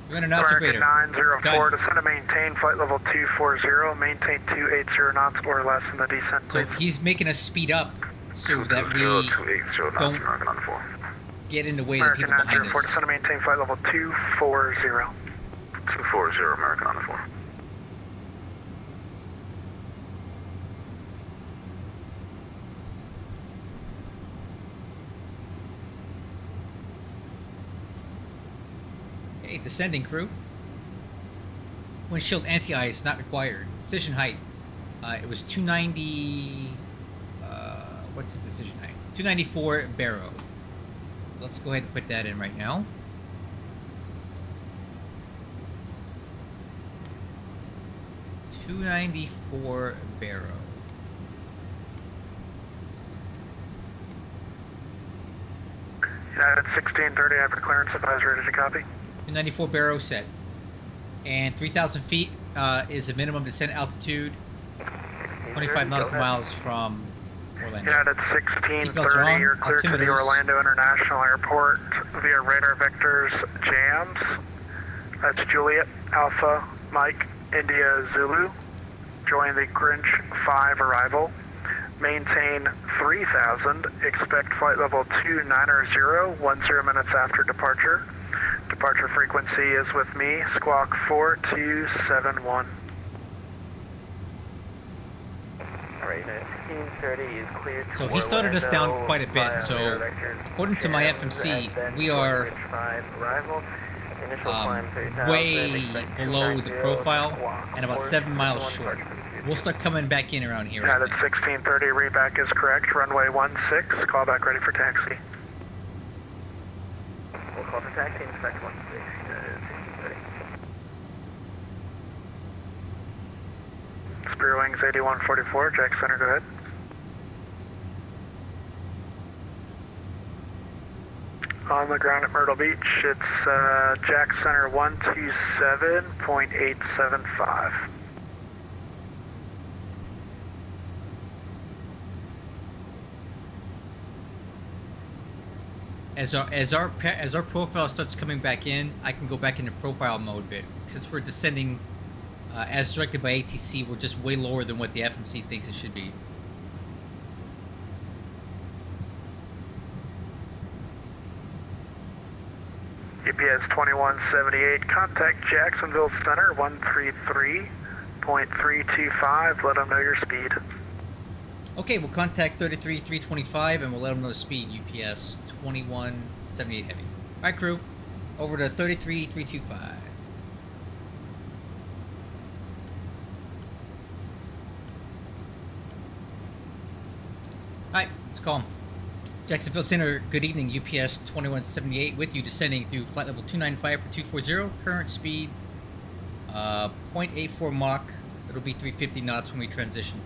We're going to announce a American grader. 904, Done. descend to maintain flight level 240, maintain 280 knots or less in the descent, So please. he's making us speed up so that we 280 knots, don't American 94. get in the way of the American people behind 904, us. descend to maintain flight level 240. 240, American 94. Okay, descending crew. Windshield anti-ice not required. Decision height. It was 290. What's the decision height? 294 barrow. Let's go ahead and put that in right now. .294 barrow. United 1630, after clearance, advisory, ready to copy. 294 barrow set. And 3,000 feet is the minimum descent altitude. 25 nautical miles from Orlando. United Seatbelts are 1630, on. you're cleared to the Altimeters. Orlando International Airport via radar vectors jams. That's Juliet, Alpha, Mike, India, Zulu. Join the Grinch 5 arrival. Maintain 3000. Expect flight level 290, 10 minutes after departure. Departure frequency is with me, squawk 4271. Alright, 1630 is cleared. So he started us down quite a bit. So according to my FMC, we are way below the profile and about 7 miles short. We'll start coming back in around here. United 1630, readback is correct. Runway 16, callback ready for taxi. We'll call for taxi, inspect 16, United 1630. Spear Wings 8144, Jack Center, go ahead. On the ground at Myrtle Beach, it's Jack Center 127.875. As our profile starts coming back in, I can go back into profile mode bit. Since we're descending as directed by ATC, we're just way lower than what the FMC thinks it should be. UPS 2178, contact Jacksonville Center 133.325, let them know your speed. Okay, we'll contact 33325 and we'll let them know the speed. UPS 2178 heavy. All right, crew, over to 33325. Hi, let's call him. Jacksonville Center, good evening. UPS 2178 with you, descending through flight level 295 for 240. Current speed 0.84 Mach. It'll be 350 knots when we transition.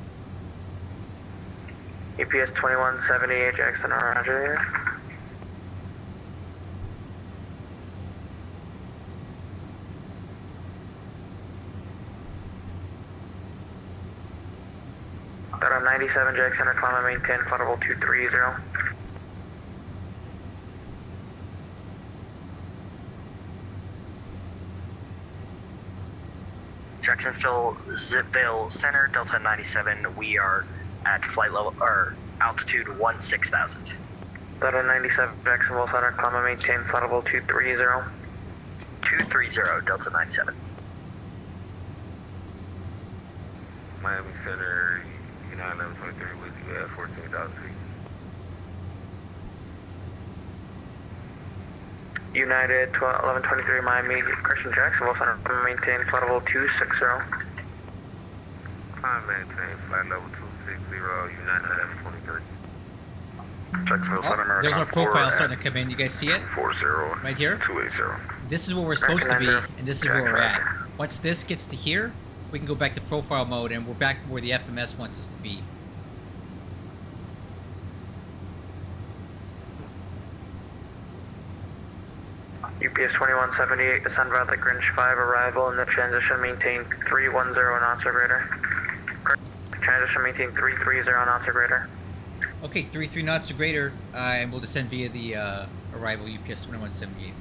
UPS 2178, Jackson, roger. Got 97, Jackson, climb and maintain flight level 230. Jacksonville Zitville Center, Delta 97. We are at flight level or altitude 16,000. Delta 97, Jacksonville Center, climb and maintain flight level 230. 230, Delta 97. Miami Center, United 1123 with you at 14,000 feet. United 1123 Miami, Christian Jacksonville Center, maintain flight level 260. Climb maintain flight level 260, United 1123. Jacksonville Oh, Center, American there's our 4 profile at starting to come in. You guys see it? 40, Right here? 280. This is where we're supposed to be, and this is where we're at. Once this gets to here, we can go back to profile mode, and we're back to where the FMS wants us to be. UPS 2178, descend by the Grinch 5 arrival in the transition, maintain 310 knots or greater. Transition maintain 330 knots or greater. Okay, 33 knots or greater, and we'll descend via the arrival UPS 2178.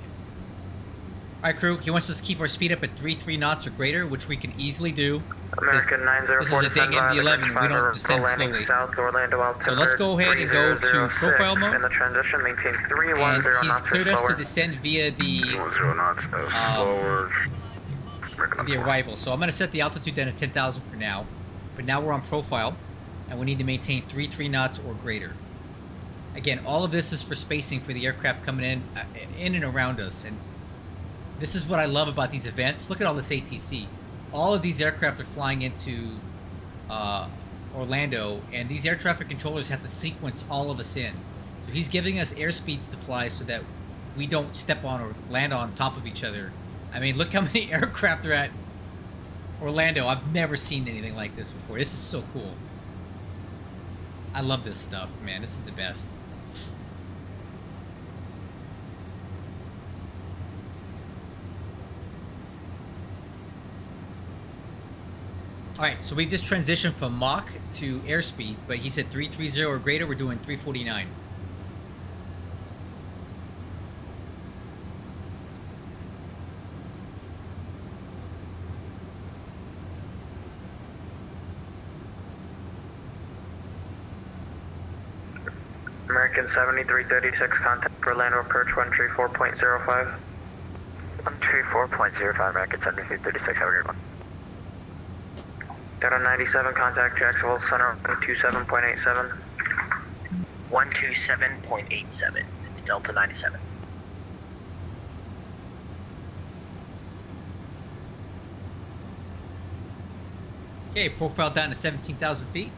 Alright, crew, he wants us to keep our speed up at 33 knots or greater, which we can easily do. American 904. This is a big MD-11, we don't descend slowly. South Orlando, So let's go ahead and go to profile mode. In the transition, maintain 310 And he's knots cleared or us to slower. descend via the 210 knots, slower. arrival. So I'm going to set the altitude down at 10,000 for now. But now we're on profile, and we need to maintain 33 knots or greater. Again, all of this is for spacing for the aircraft coming in and around us. And this is what I love about these events. Look at all this ATC. All of these aircraft are flying into Orlando, and these air traffic controllers have to sequence all of us in. So he's giving us airspeeds to fly so that we don't step on or land on top of each other. I mean, look how many aircraft are at Orlando. I've never seen anything like this before. This is so cool. I love this stuff, man. This is the best. Alright, so we just transitioned from Mach to airspeed, but he said 330 or greater, we're doing 349. American 7336, contact for Orlando approach 134.05. 134.05, American 7336, have a good one. Delta 97, contact Jacksonville Center 127.87. 127.87, Delta 97. Okay, profile down to 17,000 feet.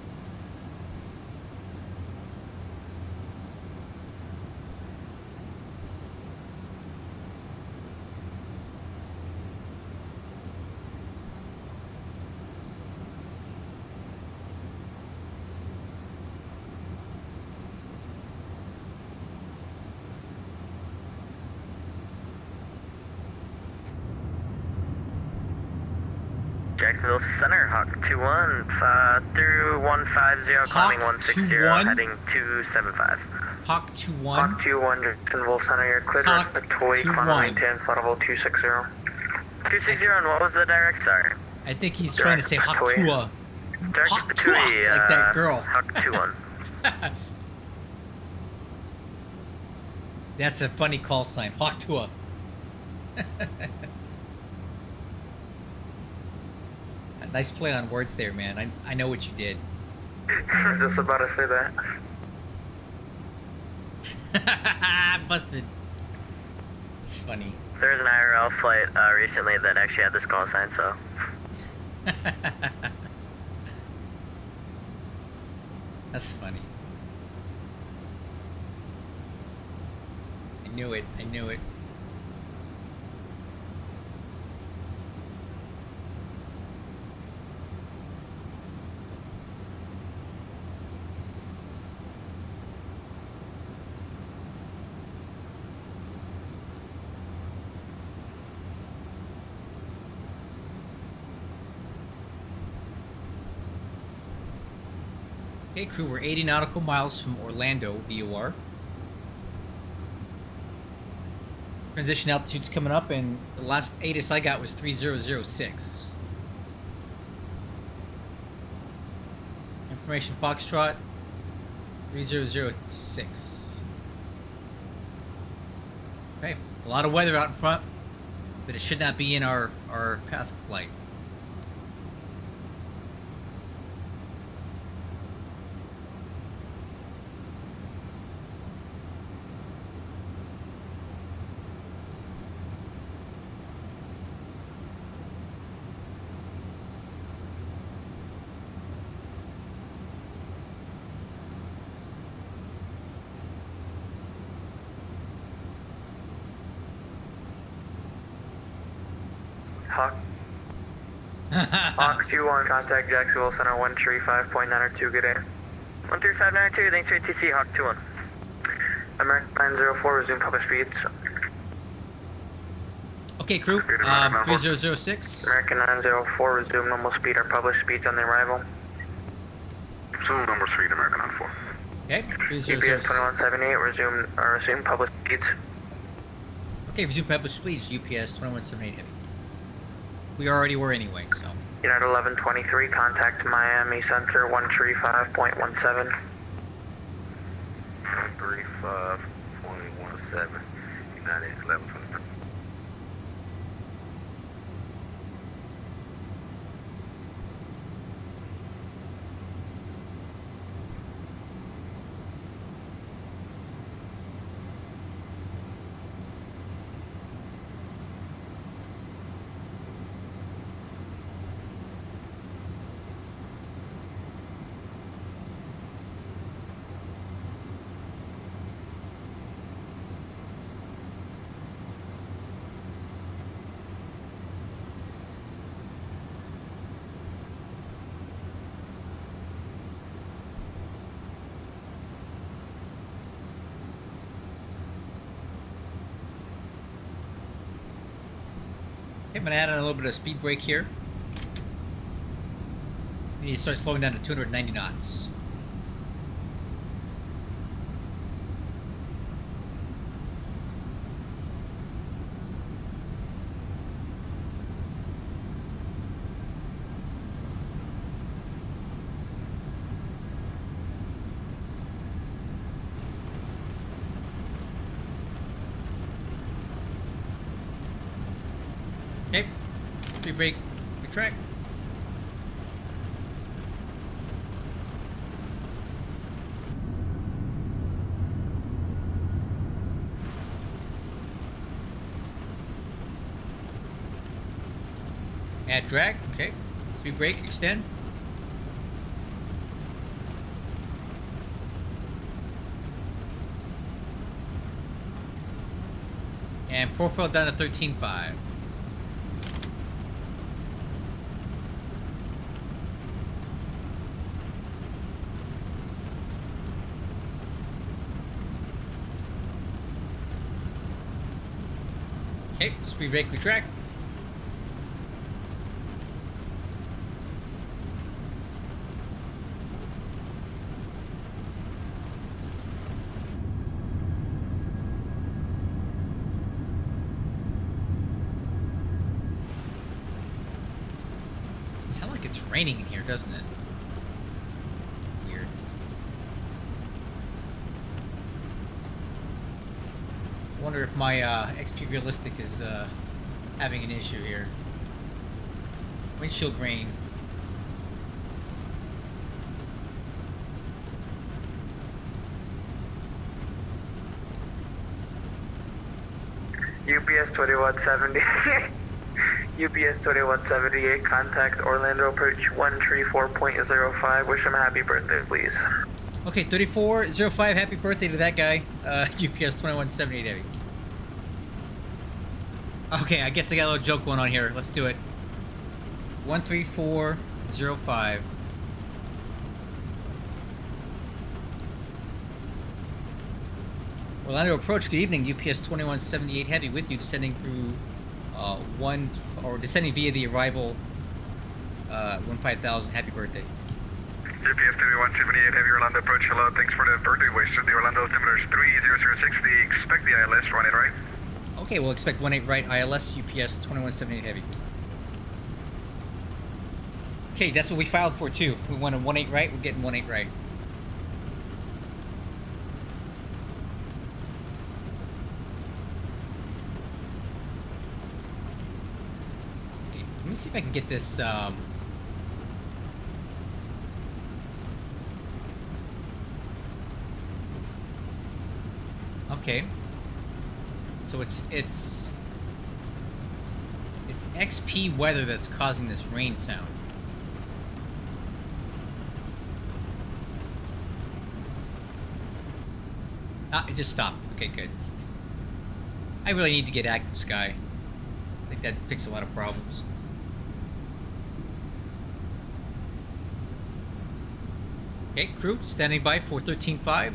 Jacksonville Center, Hawk 21, through 150, climbing 160, 21? heading 275. Hawk 2-1. Hawk 21, Jacksonville Center, you're clear Hawk to toy, 2-1. climbing 10, flight level 260. 260, and what was the direct, sorry? I think he's trying to say Hawk Direct Tua. Direct Hawk Patui, Tua, like that girl. Hawk 21. That's a funny call sign. Hawk Tua. Nice play on words there, man. I know what you did. Just about to say that. Busted. It's funny. There's an IRL flight recently that actually had this call sign, so. That's funny. I knew it. I knew it. Okay, crew, we're 80 nautical miles from Orlando, VOR. Transition altitude's coming up, and the last ATIS I got was 3006. Information Foxtrot, 3006. Okay, a lot of weather out in front, but it should not be in our path of flight. Hawk 21, contact Jacksonville Center 135.902, good day. 135.902, thanks for ATC, Hawk 21. American 904, resume public speeds. Okay, crew, 3006. American 904, resume normal speed or published speeds on the arrival. Zulu number 3 to American on 4. Okay, UPS 3006. 2178, resume public speeds. Okay, resume published speeds, UPS 2178 heavy. We already were anyway, so. United 1123, contact Miami Center 135.17. 135.17, United 1123. Okay, I'm gonna add on a little bit of speed brake here. We need to start slowing down to 290 knots. Okay, speed brake, retract. Add drag, okay. Speed brake, extend. And profile down to 13.5. Okay, speed brake, retract. Sounds like it's raining in here, doesn't it? Weird. I wonder if my XP Realistic is having an issue here. Windshield rain. UPS 2170. UPS 2178, contact Orlando approach 134.05. Wish him a happy birthday, please. Okay, 3405, happy birthday to that guy. UPS 2178 heavy. Okay, I guess I got a little joke going on here. Let's do it. 13405. Orlando approach, good evening. UPS 2178 heavy with you, descending through descending via the arrival 15000. Happy birthday. UPS 2178 Heavy Orlando approach, hello, thanks for the birthday wish. The Orlando altimeter is 3060, expect the ILS, run it right. Okay, we'll expect 18 right ILS, UPS 2178 heavy. Okay, that's what we filed for too. We want a 18 right, we're getting 18 right. Okay, let me see if I can get this okay. So it's XP weather that's causing this rain sound. Ah, it just stopped. Okay, good. I really need to get active sky. I think that'd fix a lot of problems. Okay, crew, standing by for 13.5.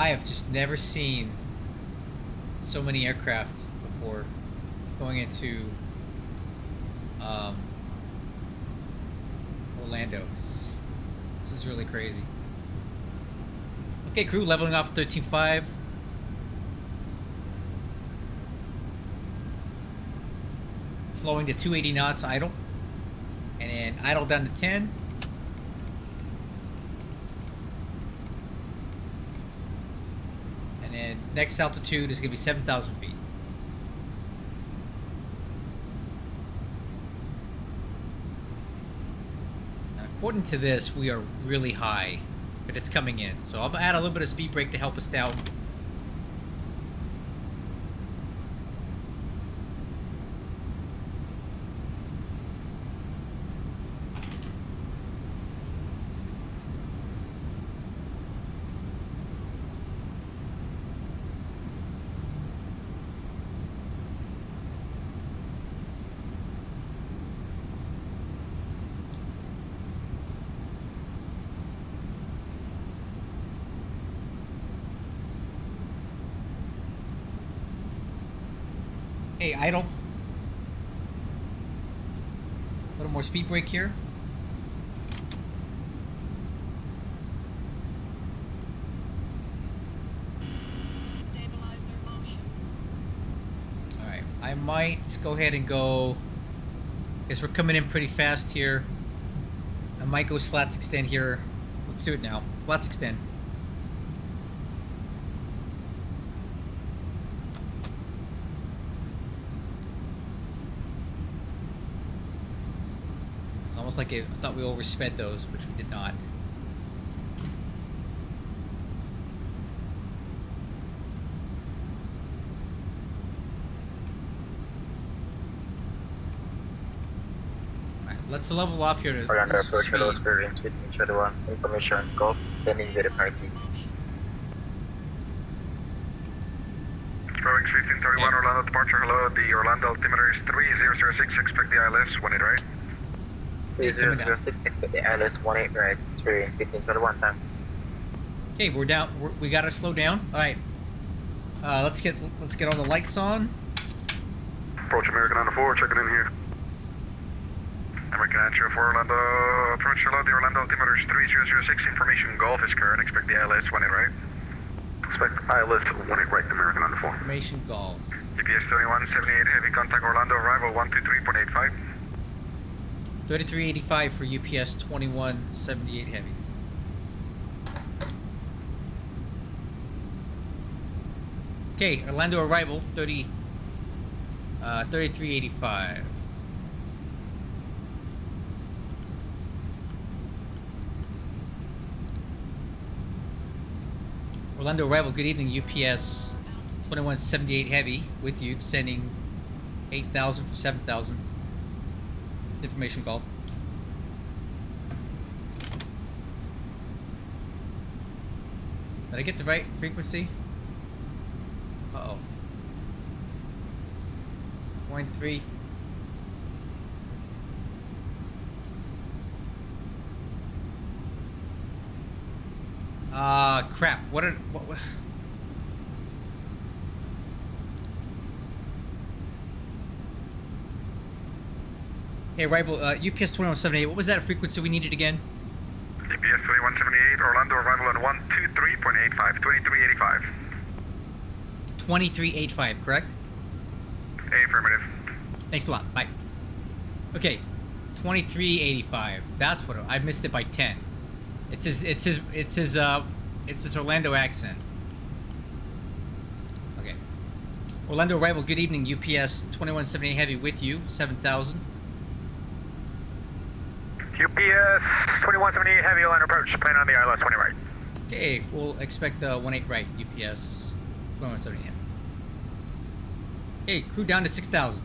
I have just never seen so many aircraft before going into Orlando. This is really crazy. Okay, crew, leveling off 13.5. Slowing to 280 knots idle. And then idle down to 10. And then next altitude is going to be 7,000 feet. Now, according to this, we are really high, but it's coming in. So I'll add a little bit of speed brake to help us down. Hey, idle. A little more speed brake here. Alright, I might go ahead and go. Guess we're coming in pretty fast here. I might go slats extend here. Let's do it now. Slats extend. Almost like I thought we oversped those, which we did not. Alright, let's level off here to Orlando boost approach speed. hello experience with 21. Information go. Sending verified. Growing 1531 Orlando departure, hello. The Orlando altimeter is 3006, expect the ILS, 18 right. 3006, expect the ILS 18 right. Experience 1521 time. Okay, we're down. We gotta slow down. All right. Let's get all the lights on. Approach American 94, checking in here. American Answer for Orlando, approach hello. The Orlando altimeter is 3006, information Golf is current, expect the ILS, 18 right. Expect ILS 18 right, American 94. Information golf. GPS 3178 heavy, contact Orlando, arrival 123.85. 3385 for UPS 2178 heavy. Okay, Orlando arrival 3385. Orlando arrival, good evening, UPS 2178 heavy with you, sending 8,000 for 7,000. Information golf. Did I get the right frequency? Uh-oh. 0.3. Crap. What? Hey, arrival, UPS 2178, what was that frequency we needed again? GPS 2178, Orlando arrival on 123.85, 2385. 2385, correct? Affirmative. Thanks a lot. Bye. Okay, 2385. That's what I missed it by 10. It's his Orlando accent. Okay. Orlando arrival. Good evening. UPS 2178 heavy with you. 7,000. UPS 2178 heavy line approach, plan on the ILS 20 right. Okay, we'll expect the 18 right. UPS 2178 heavy. Okay, crew down to 6,000.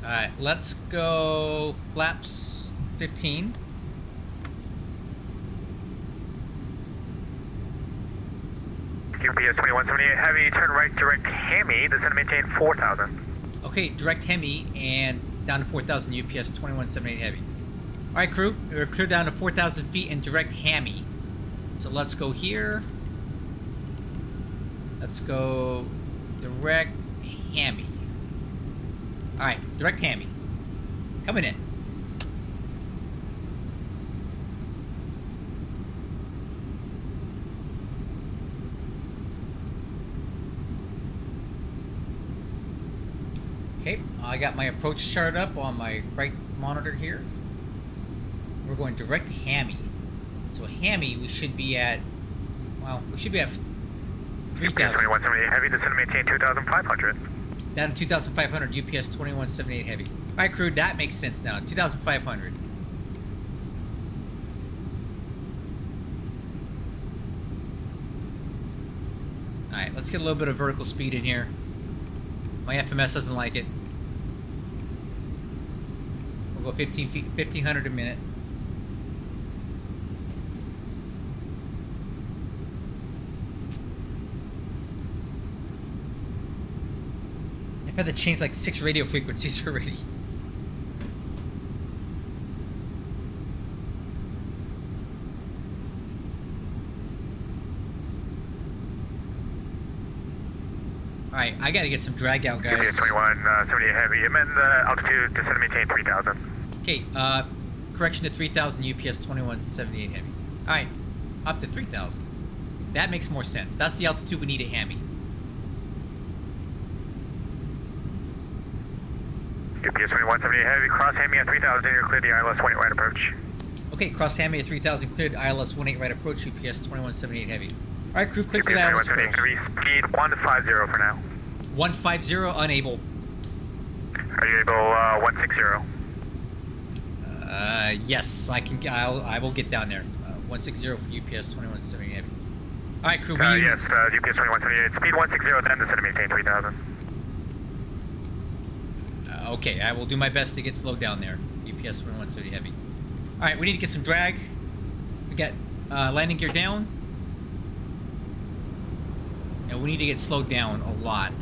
Alright, let's go flaps 15. UPS 2178 heavy, turn right direct Hemi, descend and maintain 4,000. Okay, direct Hemi and down to 4,000 UPS 2178 heavy. Alright, crew. We're clear down to 4,000 feet and direct Hammy. So let's go here. Let's go direct Hammy. Alright, direct Hammy. Coming in. Okay, I got my approach chart up on my right monitor here. We're going direct Hammy. So Hammy, we should be at, well, we should be at 3,000. 2178 heavy, descend and maintain 2,500. Down to 2,500, UPS 2178 heavy. Alright, crew, that makes sense now. 2,500. Alright, let's get a little bit of vertical speed in here. My FMS doesn't like it. We'll go 15 feet, 1,500 a minute. I've had to change like 6 radio frequencies already. Alright, I gotta get some drag out, guys. UPS 2178 heavy, amend the altitude, descend and maintain 3,000. Okay, correction to 3,000 UPS 2178 heavy. Alright, up to 3,000. That makes more sense. That's the altitude we need at Hammy. UPS 2178 heavy, cross Hammy at 3,000, you're clear the ILS 18 right approach. Okay, cross Hammy at 3,000, cleared ILS 18 right approach, UPS 2178 heavy. Alright, crew, clear for UPS the ILS 2178 approach. heavy, speed 150 for now. 150, unable. Are you able 160? Yes, I will get down there. 160 for UPS 2178 heavy. Alright, crew, we need Yes, UPS 2178, speed 160, then descend and maintain 3,000. Okay, I will do my best to get slowed down there. UPS 2170 heavy. Alright, we need to get some drag. We got landing gear down. And we need to get slowed down a lot.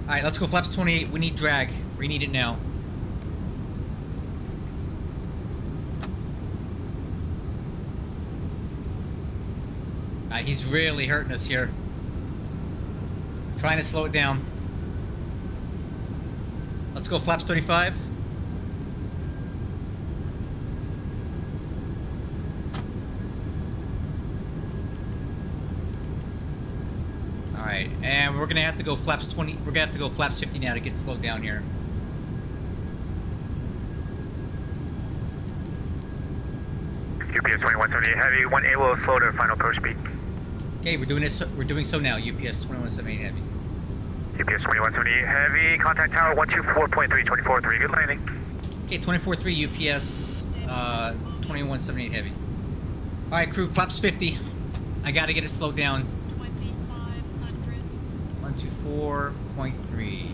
Alright, let's go flaps 28. We need drag. We need it now. He's really hurting us here. Trying to slow it down. Let's go flaps 35. Alright, and we're gonna have to go flaps 20. We're gonna have to go flaps 50 now to get slowed down here. UPS 2178 heavy, 1 able slow to final approach speed. Okay, we're doing this. We're doing so now. UPS 2178 heavy. UPS 2178 heavy, contact tower 124.3, 24.3, good landing. Okay, 24.3 UPS 2178 heavy. All right, crew, flaps 50. I gotta get it slowed down. 124.3.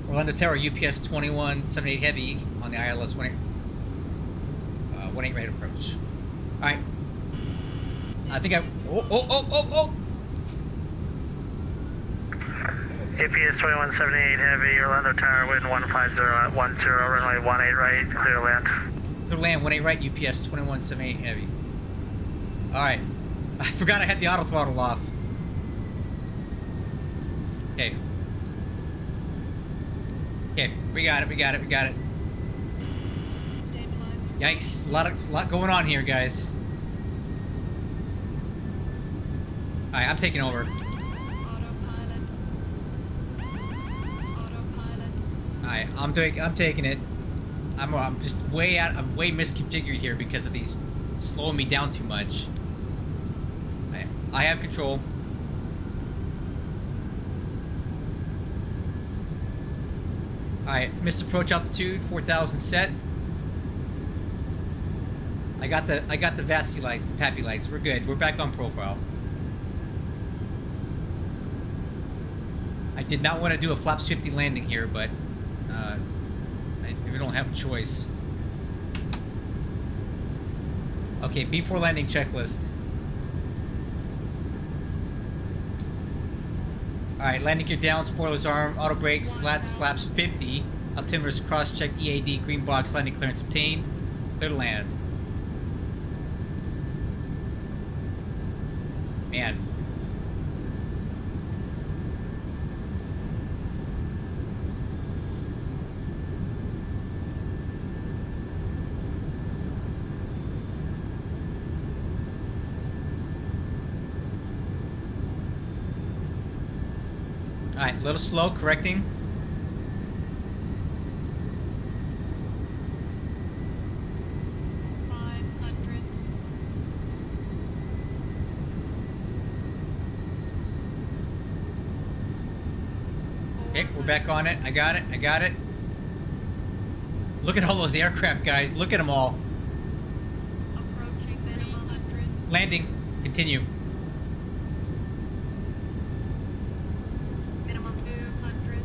Orlando Tower, UPS 2178 heavy on the ILS 18 right approach. All right. I think I. Oh! UPS 2178 heavy, Orlando Tower, wind 150 at 10, runway 18 right, clear to land. Clear land 18 right, UPS 2178 heavy. All right. I forgot I had the auto throttle off. Okay. Okay, we got it. Yikes! A lot going on here, guys. All right, I'm taking over. Alright, I'm taking it. I'm just way out. I'm way misconfigured here because of these slowing me down too much. I have control. Alright, missed approach altitude 4,000 set. I got the VASI lights, the PAPI lights. We're good. We're back on profile. I did not want to do a flaps 50 landing here, but we don't have a choice. Okay, before landing checklist. Alright, landing gear down, spoilers arm, auto brakes, slats, flaps 50. Altimeter's cross-checked, EAD, green box, landing clearance obtained. Clear to land. Man. Alright, a little slow, correcting. Okay, we're back on it. I got it. I got it. Look at all those aircraft, guys. Look at them all. Approaching minimum 100. Landing. Continue. Minimum 200.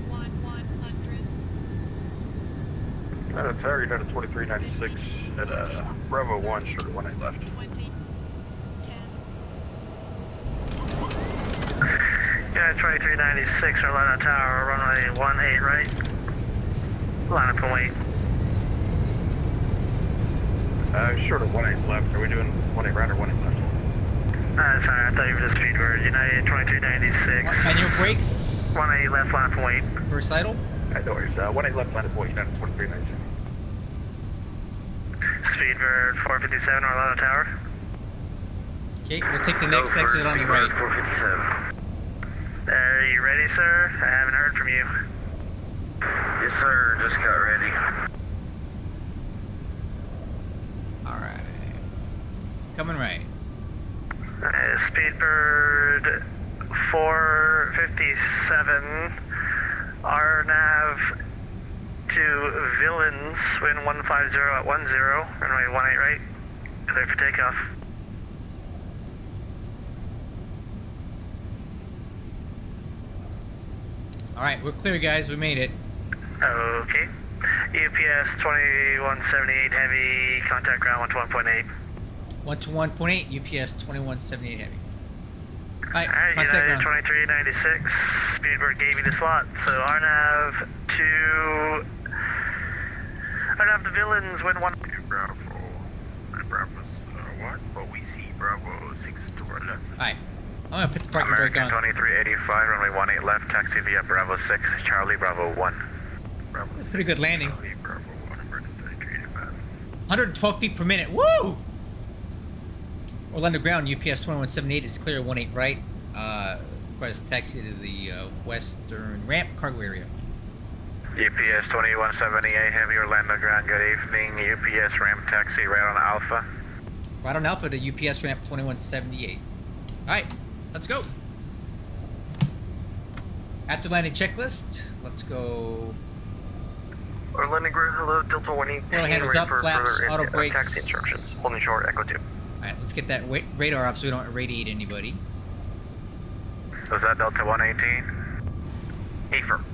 One 100. Tower, you're at 2396 at Bravo 1, short of 18 left. 20. 10. Yeah, 2396, our line on tower, runway 18 right. Line up and wait. Short of 18 left. Are we doing 18 right or 18 left? Sorry, I thought you were just speed bird. United 2396. Manual brakes. 18 left, line up and wait. Reverse idle. No worries. 18 left, line of point, United 2396. Speedbird 457, our line on tower. Okay, we'll take the next exit on the right. 457. Are you ready, sir? I haven't heard from you. Yes, sir. Just got ready. Alright. Coming right. Speedbird 457. RNAV to Villains, wind 150 at 10, runway 18 right. Clear for takeoff. Alright, we're clear, guys. We made it. Okay. UPS 2178 heavy, contact ground 121.8. 121.8, UPS 2178 heavy. Alright, Alright, contact United ground. 2396, Speedbird gave you the slot, so RNAV to Villains, wind 1. Bravo. Bravo's 1, but we see Bravo 6 to our left. Alright. I'm gonna put the parking brake American on. 2385, runway 18 left, taxi via Bravo 6, Charlie Bravo 1. Bravo Pretty good landing. Charlie, Bravo 1, emergency 2385. 112 feet per minute. Woo! Orlando ground, UPS 2178 is clear, 18 right. Requires taxi to the western ramp cargo area. UPS 2178, heavy Orlando ground, good evening. UPS ramp taxi right on Alpha. Right on Alpha to UPS ramp 2178. Alright, let's go. After landing checklist, let's go. Orlando ground, hello, Delta 118. Well, handles up, flaps, auto brakes. Taxi instructions, holding short, Echo 2. Alright, let's get that radar off so we don't irradiate anybody. Was that Delta 118? Affirm.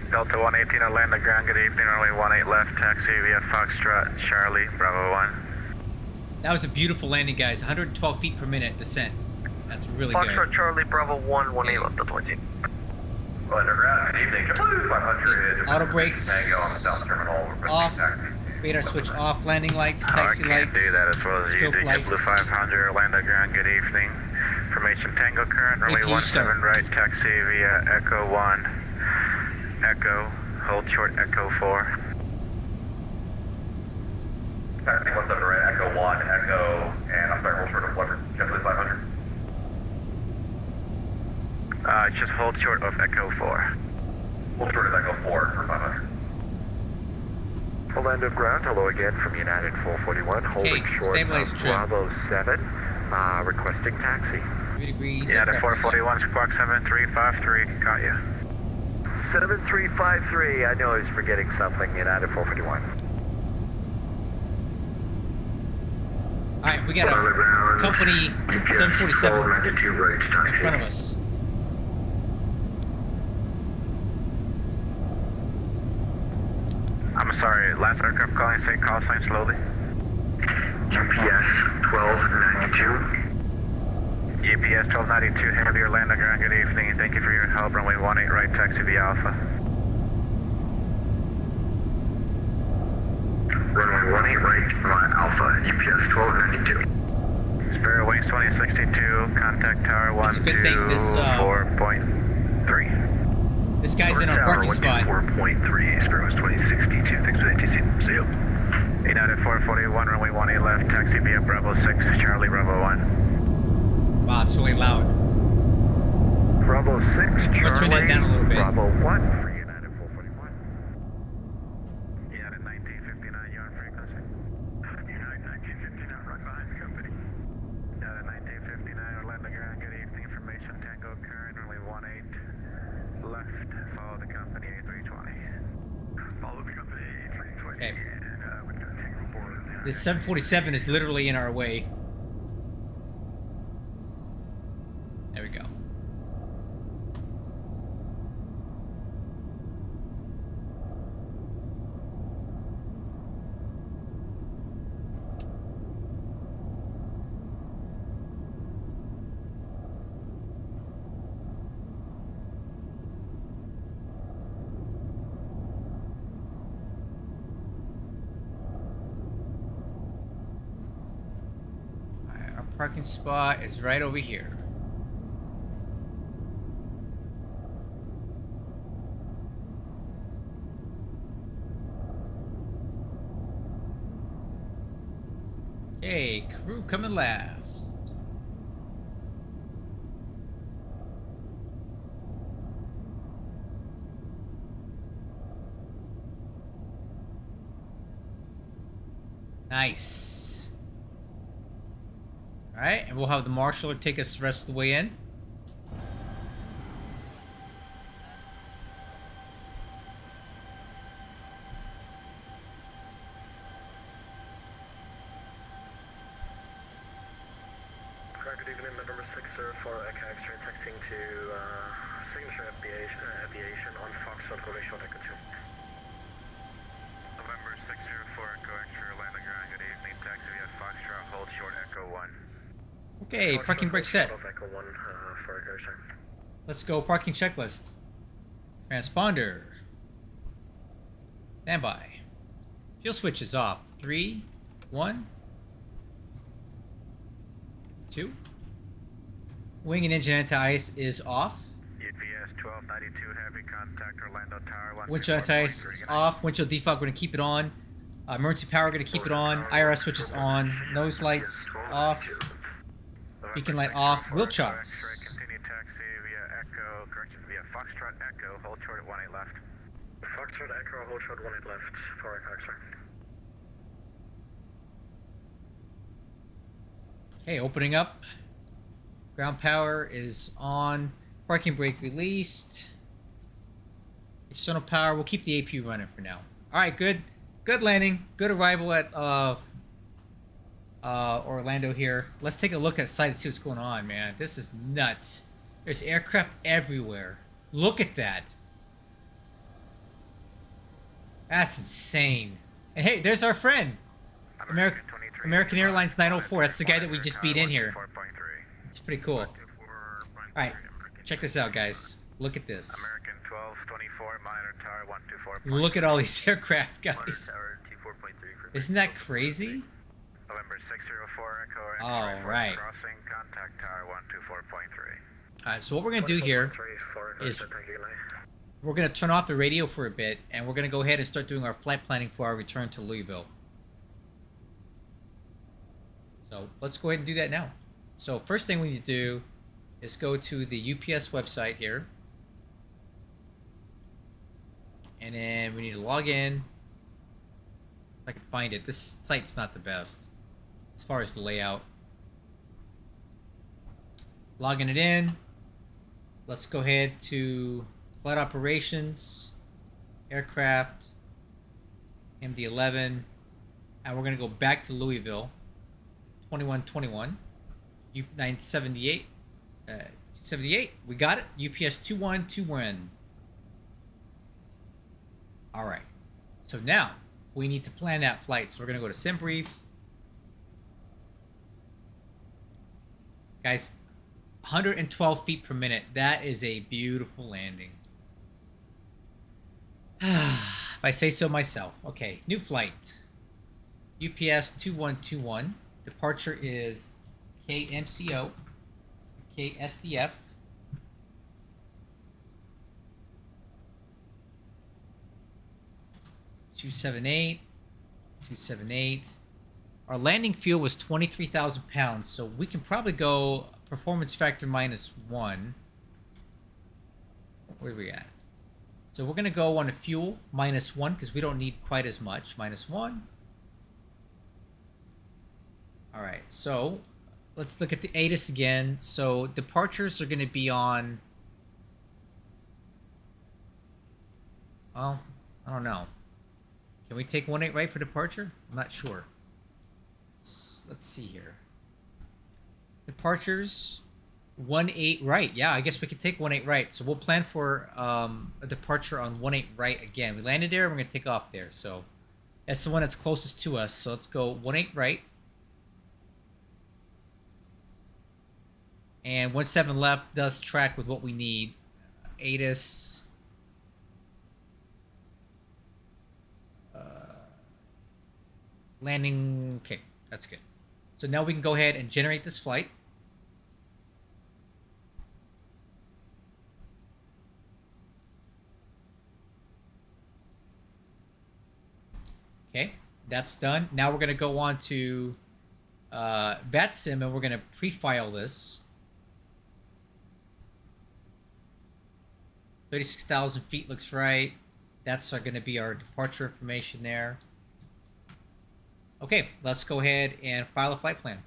Delta 118, Orlando ground, good evening, runway 18 left, taxi via Foxtrot, Charlie, Bravo 1. That was a beautiful landing, guys. 112 feet per minute descent. That's really good. Foxtrot, Charlie, Bravo 1, 18 left, Delta 118. Orlando ground, good evening. 500. Auto brakes Tango on the south terminal. off. Radar switch off. Landing lights, taxi I lights. can't do that as well as you strobe do. lights. Blue 500, Orlando ground, good evening. Formation Tango current, runway APU 17 start. right, taxi via Echo 1. Echo, hold short, Echo 4. Taxi 17 right, Echo 1, Echo, and I'm sorry, hold short of what? JetBlue 500. Just hold short of Echo 4. Hold short of Echo 4 for 500. Orlando ground, hello again from United 441, holding short stabilize of trim. Bravo 7, requesting taxi. 3 degrees. United aircraft 441, squawk 7353, got you. 7353, I know I was forgetting something, United 441. Alright, we got a company 747 in front of us. Alright, last aircraft calling, say call sign slowly. UPS 1292. UPS 1292, heavy Orlando ground, good evening. Thank you for your help. Runway 18 right, taxi via Alpha. Runway 18 right, Alpha, UPS 1292. Spirit Wings 2062, contact tower It's a good thing this, 124.3. This guy's in our parking spot. 4.3, Spirit Wings 2062, thanks for the ATC. See you. United 441, runway 18 left, taxi via Bravo 6, Charlie Bravo 1. Wow, it's really loud. Bravo 6, Charlie. I'll turn that down a little bit. Bravo 1 for United 441. United 1959, you're on frequency. United 1959, right behind the company. United 1959, Orlando ground, good evening. Information Tango current, runway 18 left. Follow the company A320. Follow the company A320. Okay. And we're going to take report. This 747 is literally in our way. There we go. Alright, our parking spot is right over here. Hey, crew coming left. Nice. Alright, and we'll have the marshaller take us the rest of the way in. Good evening, November 604, Echo Extra, texting to Signature Aviation on Foxtrot, Golden Short Echo 2. November 604, Echo Extra, Orlando ground, good evening, taxi via Foxtrot, hold short Echo 1. Okay, parking brake set. Echo 1 for Echo Extra. Let's go parking checklist. Transponder. Standby. Fuel switch is off. 3, 1, 2. Wing and engine anti-ice is off. UPS 1292, heavy contact, Orlando Tower 1. Windshield anti-ice is off. Windshield defog, we're going to keep it on. Emergency power, going to keep it on. IRS switch is on. Nose lights off. Beacon light off. Wheel chocks. Continue taxi via Echo, correction via Foxtrot Echo, hold short at 18 left. Foxtrot Echo, hold short 18 left for Echo Extra. Okay, opening up. Ground power is on. Parking brake released. External power. We'll keep the AP running for now. All right, good. Good landing. Good arrival at Orlando here. Let's take a look at site and see what's going on, man. This is nuts. There's aircraft everywhere. Look at that. That's insane. And hey, there's our friend. American Airlines 904. That's the guy that we just beat in here. It's pretty cool. Alright, check this out, guys. Look at this. American 1224, minor tower 124. Look at all these aircraft, guys. Isn't that crazy? November 604, Echo. Alright. Crossing contact tower 124.3. Alright, so what we're going to do here is we're going to turn off the radio for a bit, and we're going to go ahead and start doing our flight planning for our return to Louisville. So let's go ahead and do that now. So first thing we need to do is go to the UPS website here. And then we need to log in. If I can find it. This site's not the best as far as the layout. Logging it in. Let's go ahead to flight operations, aircraft, MD-11, and we're going to go back to Louisville. 2121, U978, 278, we got it, UPS 2121. Alright, so now, we need to plan that flight. So we're going to go to sim brief. Guys, 112 feet per minute. That is a beautiful landing. If I say so myself. Okay, new flight. UPS 2121. Departure is KMCO, KSDF. $278. Our landing fuel was 23,000 pounds, so we can probably go performance factor -1. Where are we at? So we're going to go on a fuel -1 because we don't need quite as much. -1. All right, so let's look at the ATIS again. So departures are going to be on... Well, I don't know. Can we take 18 right for departure? I'm not sure. Let's see here. Departures, 18 right. Yeah, I guess we could take 18 right. So we'll plan for a departure on 18 right again. We landed there, we're going to take off there. So that's the one that's closest to us. So let's go 18 right. And 17 left does track with what we need. ATIS. Landing. Okay, that's good. So now we can go ahead and generate this flight. Okay, that's done. Now we're going to go on to VATSIM and we're going to pre-file this. 36,000 feet looks right. That's going to be our departure information there. Okay, let's go ahead and file a flight plan.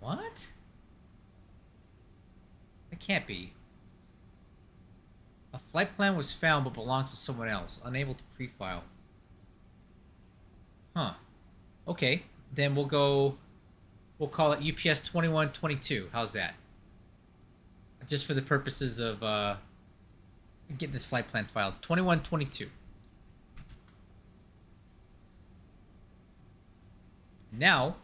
What? It can't be. A flight plan was found but belongs to someone else. Unable to pre-file. Huh. Okay, then we'll go... We'll call it UPS 2122. How's that? Just for the purposes of getting this flight plan filed. 2122. Now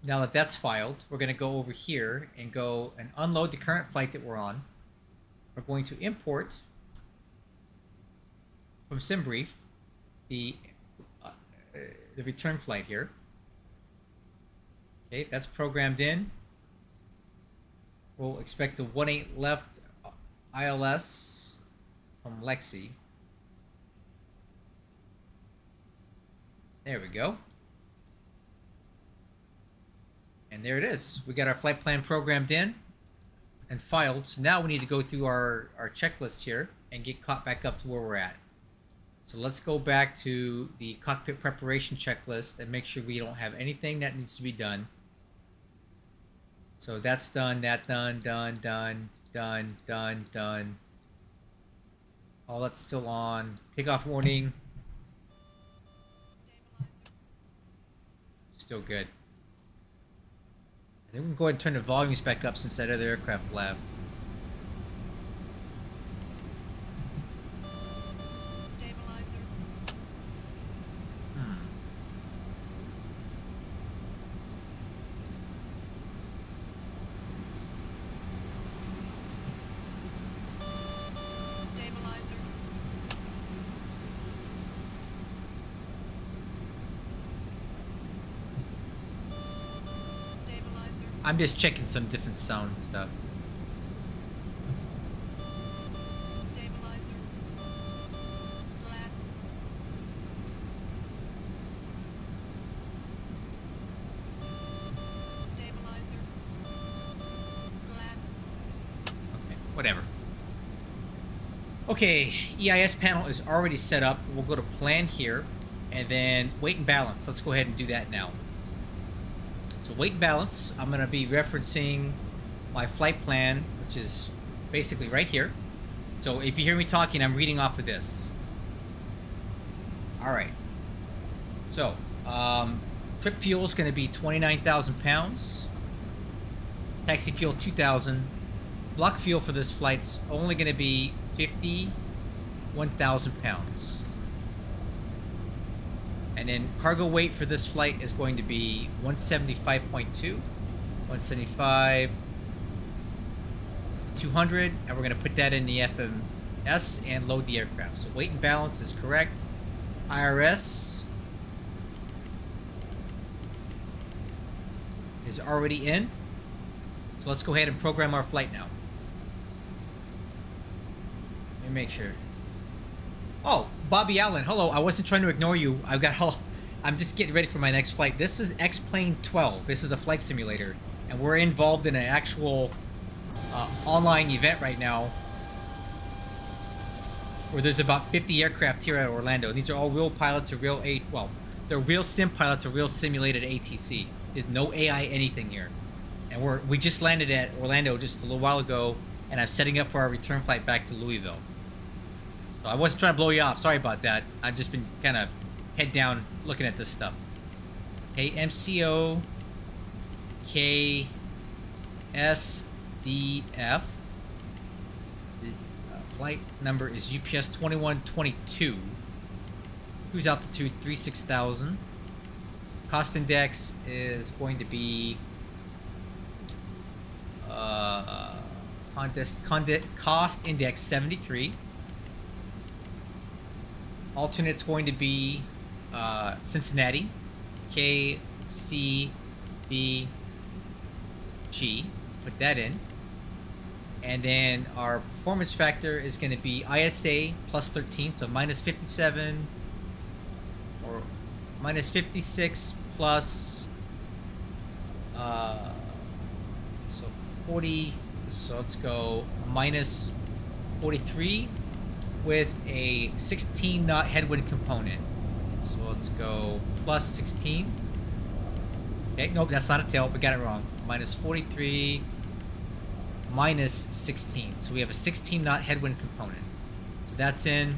that that's filed, we're going to go over here and go and unload the current flight that we're on. We're going to import from SimBrief the return flight here. Okay, that's programmed in. We'll expect the 18 left ILS from Lexi. There we go. And there it is. We got our flight plan programmed in and filed. So now we need to go through our checklist here and get caught back up to where we're at. So let's go back to the cockpit preparation checklist and make sure we don't have anything that needs to be done. So that's done, that done. All that's still on. Takeoff warning. Still good. I think we can go ahead and turn the volumes back up since that other aircraft left. I'm just checking some different sound stuff. Okay, whatever. Okay, EIS panel is already set up. We'll go to plan here, and then weight and balance. Let's go ahead and do that now. So weight and balance, I'm going to be referencing my flight plan, which is basically right here. So if you hear me talking, I'm reading off of this. All right. So trip fuel is going to be 29,000 pounds. Taxi fuel 2,000. Block fuel for this flight's only going to be 51,000 pounds. And then cargo weight for this flight is going to be 175.2, 175, 200, and we're going to put that in the FMS and load the aircraft. So weight and balance is correct. IRS is already in. So let's go ahead and program our flight now. Let me make sure. Oh, Bobby Allen, hello. I wasn't trying to ignore you. I'm just getting ready for my next flight. This is X-Plane 12. This is a flight simulator, and we're involved in an actual online event right now where there's about 50 aircraft here at Orlando. These are all real pilots or real they're real sim pilots or real simulated ATC. There's no AI anything here. And we just landed at Orlando just a little while ago, and I'm setting up for our return flight back to Louisville. So I wasn't trying to blow you off. Sorry about that. I've just been kind of head down looking at this stuff. Okay, MCO KSDF. The flight number is UPS 2122. Cruise altitude 36,000. Cost index is going to be cost index 73. Alternate's going to be Cincinnati, KCBG. Put that in. And then our performance factor is going to be ISA plus 13, so minus 57 or minus 56 plus so 40. So let's go minus 43 with a 16 knot headwind component. So let's go plus 16. Okay, nope, that's not a tail. We got it wrong. Minus 43 minus 16. So we have a 16 knot headwind component. So that's in.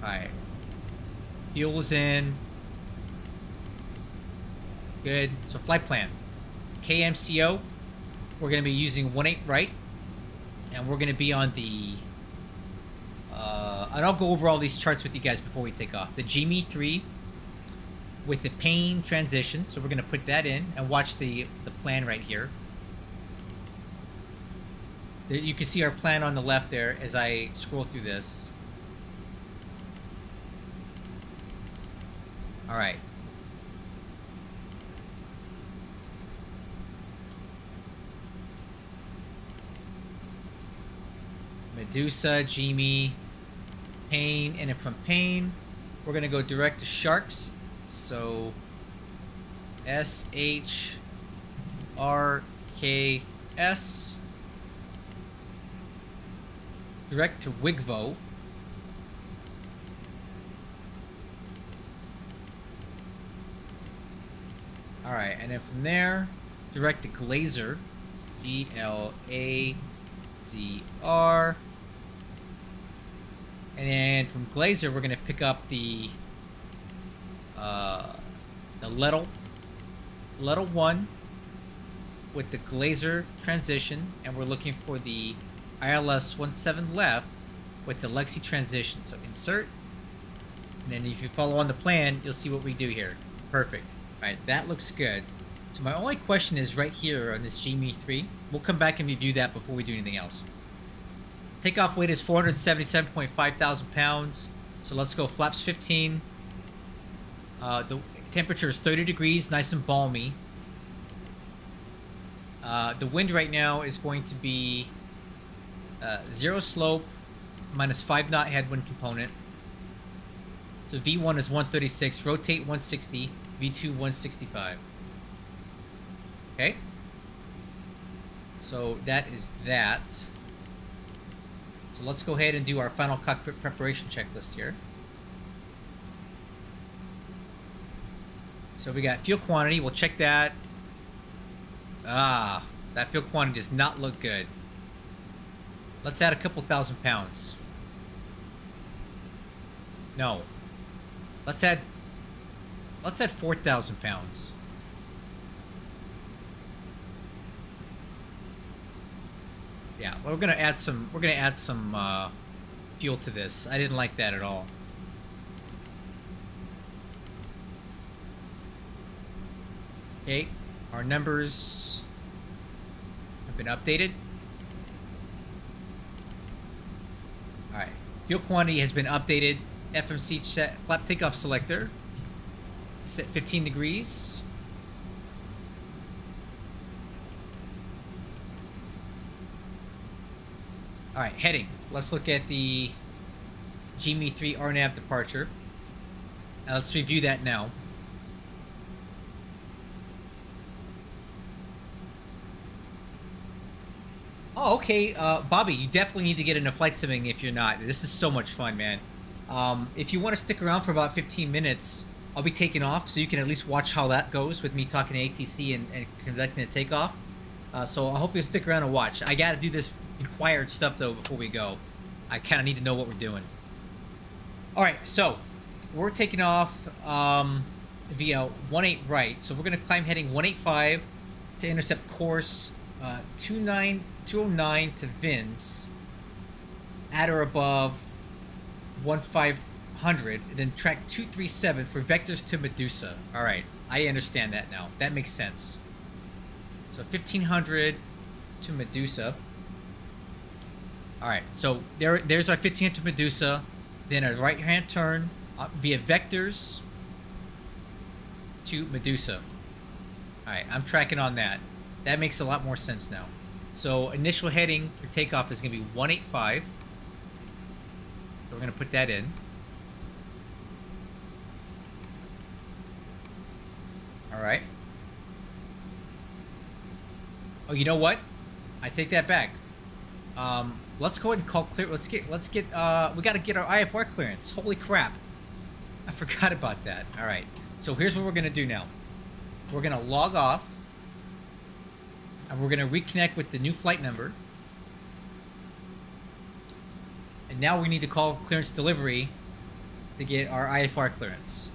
Alright. Fuel's in. Good. So flight plan. KMCO. We're going to be using 18 right. And we're going to be on the... and I'll go over all these charts with you guys before we take off. The GME 3 with the pane transition. So we're going to put that in and watch the plan right here. You can see our plan on the left there as I scroll through this. Alright. Medusa, Jimmy, Pain, and then from Pain, we're gonna go direct to Sharks. So SHRKS. Direct to Wigvo. Alright, and then from there, direct to Glazer. GLAZR. And then from Glazer, we're going to pick up the Lettle 1 with the Glazer transition, and we're looking for the ILS 17 left with the Lexi transition. So insert, and then if you follow on the plan, you'll see what we do here. Perfect. Alright, that looks good. So my only question is right here on this GME 3. We'll come back and review that before we do anything else. Takeoff weight is 477.5 thousand pounds. So let's go flaps 15. The temperature is 30 degrees, nice and balmy. The wind right now is going to be 0 slope, minus 5 knot headwind component. So V1 is 136, rotate 160, V2 165. Okay. So that is that. So let's go ahead and do our final cockpit preparation checklist here. So we got fuel quantity. We'll check that. Ah, that fuel quantity does not look good. Let's add a couple thousand pounds. No. Let's add 4,000 pounds. Yeah, well, we're gonna add some feel to this. I didn't like that at all. Okay, our numbers have been updated. Alright, fuel quantity has been updated. FMC set, flap takeoff selector set 15 degrees. Alright, heading. Let's look at the GME-3 RNAV departure. Now let's review that now. Oh, okay, Bobby, you definitely need to get into flight simming if you're not. This is so much fun, man. If you want to stick around for about 15 minutes, I'll be taking off, so you can at least watch how that goes with me talking to ATC and conducting a takeoff. So I hope you'll stick around and watch. I gotta do this required stuff, though, before we go. I kind of need to know what we're doing. Alright, so we're taking off via 18 right. So we're going to climb heading 185 to intercept course 209 to Vince at or above 1500, and then track 237 for vectors to Medusa. Alright, I understand that now. That makes sense. So 1500 to Medusa. Alright, so there's our 1500 to Medusa. Then a right-hand turn via vectors to Medusa. Alright, I'm tracking on that. That makes a lot more sense now. So initial heading for takeoff is going to be 185. So we're going to put that in. Alright. Oh, you know what? I take that back. Let's go ahead and call clear. Let's get, we got to get our IFR clearance. Holy crap. I forgot about that. Alright. So here's what we're going to do now. We're going to log off. And we're going to reconnect with the new flight number. And now we need to call clearance delivery to get our IFR clearance.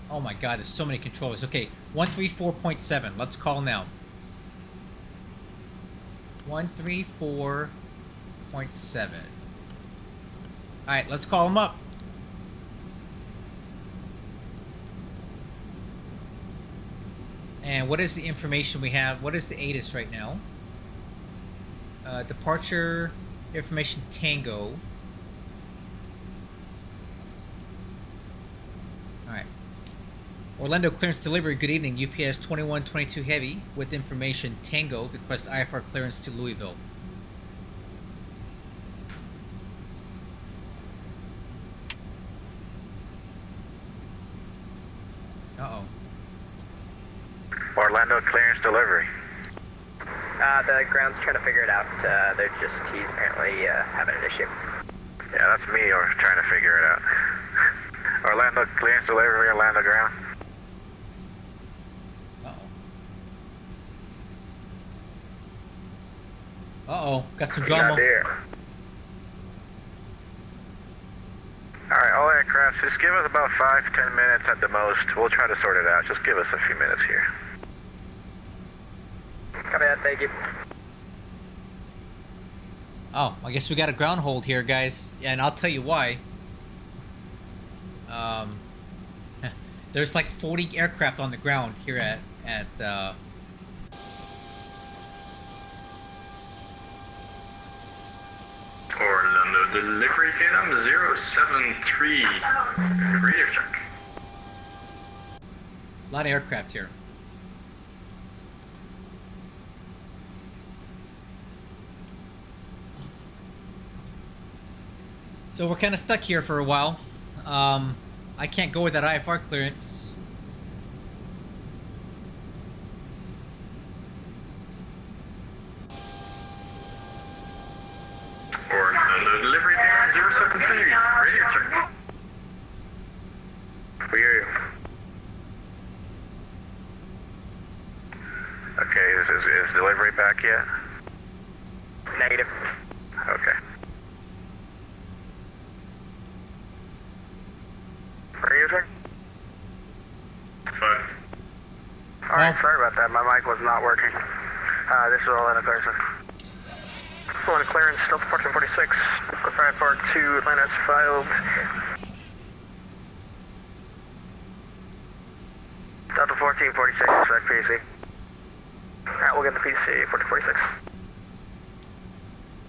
Oh my god, there's so many controllers. Okay, 134.7. Let's call now. 134.7. Alright, let's call them up. And what is the information we have? What is the ATIS right now? Departure information Tango. Alright. Orlando clearance delivery. Good evening. UPS 2122 Heavy with information Tango. Request IFR clearance to Louisville. Uh-oh. Orlando clearance delivery. The ground's trying to figure it out. He's apparently having an issue. Yeah, that's me or trying to figure it out. Orlando clearance delivery, Orlando ground. Uh-oh, got some drama. Alright, all aircraft, just give us about 5 to 10 minutes at the most. We'll try to sort it out. Just give us a few minutes here. Copy that, thank you. Oh, I guess we got a ground hold here, guys. And I'll tell you why. There's like 40 aircraft on the ground here at Orlando delivery datum 073. Radio check. a lot of aircraft here. So we're kind of stuck here for a while. I can't go with that IFR clearance. Orlando delivery datum 073. Radio check. We hear you. Okay, is delivery back yet? Negative. Okay. Radio check? Fine. Alright, Well- sorry about that. My mic was not working. This is Orlando Carson. Orlando clearance, still departure 46. Clarify for 2, Atlanta's filed. Delta 1446, expect PC. Alright, we'll get the PC, 1446.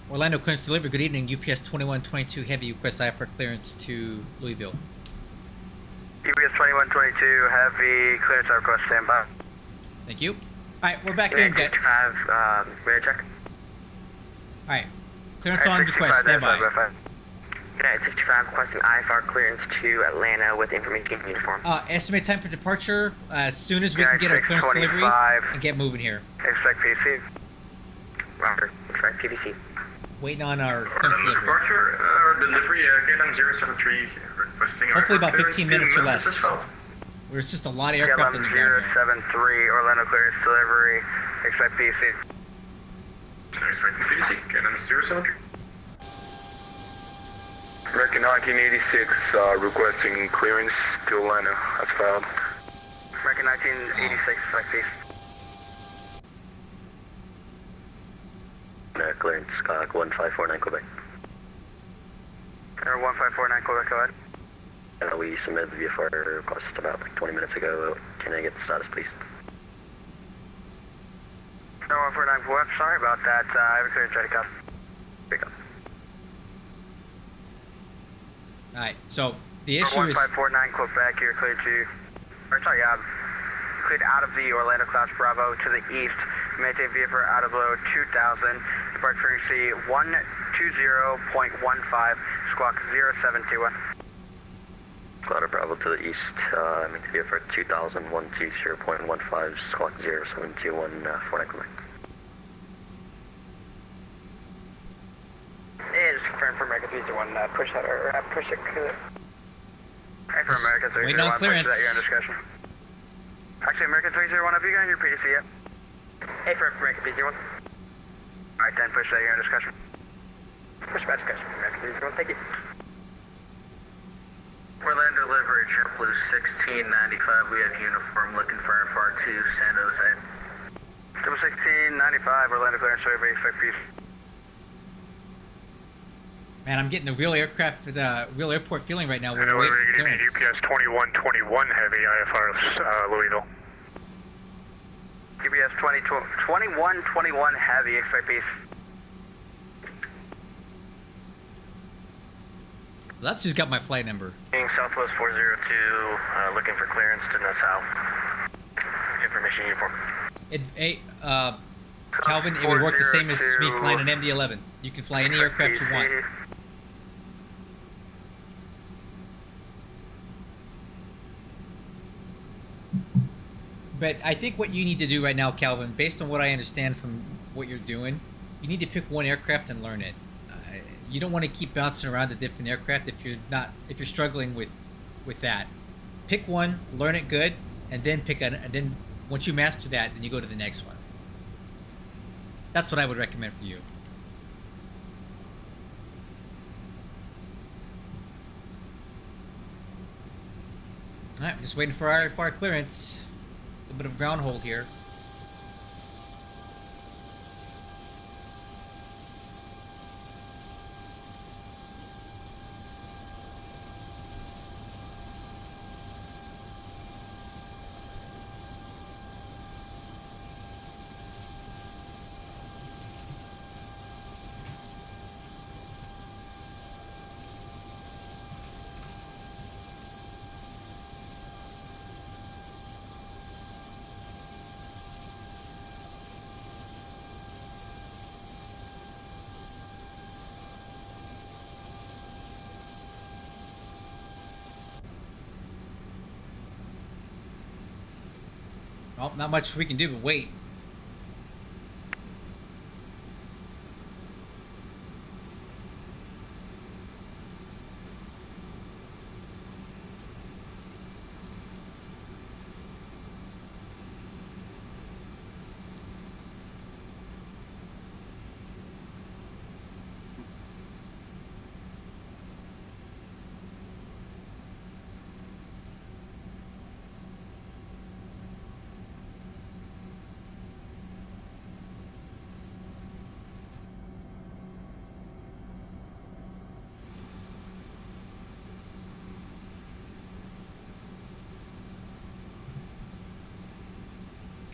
Orlando clearance delivery. Good evening. UPS 2122 Heavy request IFR clearance to Louisville. UPS 2122, heavy clearance request, standby. Thank you. Alright, we're back in, guys. 65, ready to check. Alright. Clearance on request. Stand by. United 65 requesting IFR clearance to Atlanta with information uniform. Estimate time for departure as soon as we can get our clearance delivery 625. and get moving here. Expect PC. Roger. Expect PVC. Waiting on our clearance delivery. Departure, delivery, K9 073, requesting Hopefully about clearance 15 to minutes or Memphis less. as well. There's just a lot of aircraft in the ground here. 073, Orlando clearance delivery. Expect PC. Expecting PVC, K9 073. American 1986, requesting clearance to Atlanta. That's filed. American 1986, expect PC. Clearance, 1549 Quebec. Air 1549, Quebec, go ahead. We submitted the VFR request about 20 minutes ago. Can I get the status, please? Air 149 Quebec, sorry about that. I have a clearance ready, copy. Pick up. Alright, so the issue is 1549 Quebec, you're cleared to, or sorry, cleared out of the Orlando class Bravo to the east. Maintain VFR out of low 2000. Departure frequency 120.15, squawk 0721. Cloud Bravo to the east, maintain VFR 2000, 120.15, squawk 0721, 49 Quebec. It is confirmed for America 301, push that, or push it. Hey, for America 301, waiting on clearance. push that, you're on discussion. Actually, America 301, have you gotten your PDC yet? Hey, for America 301. Alright, then push that, you're on discussion. Push back discussion for America 301, thank you. Orlando delivery, JetBlue 1695, we have uniform looking for FR2 San Jose. 1695, Orlando clearance survey, expect peace. man, I'm getting the real aircraft, the real airport feeling right now. We're Hello, waiting for good evening. clearance. UPS 2121 heavy IFR Louisville. UPS 2121 heavy, expect peace. That's who's got my flight number. Southwest 402, looking for clearance to Nassau. Information uniform. Calvin, it would work the same as me flying an MD-11. You can fly any aircraft you want. But I think what you need to do right now, Calvin, based on what I understand from what you're doing, you need to pick one aircraft and learn it. You don't want to keep bouncing around the different aircraft if you're struggling with that. Pick one, learn it good, and then and then once you master that, then you go to the next one. That's what I would recommend for you. All right, just waiting for our clearance. A bit of ground hold here. Well, not much we can do but wait.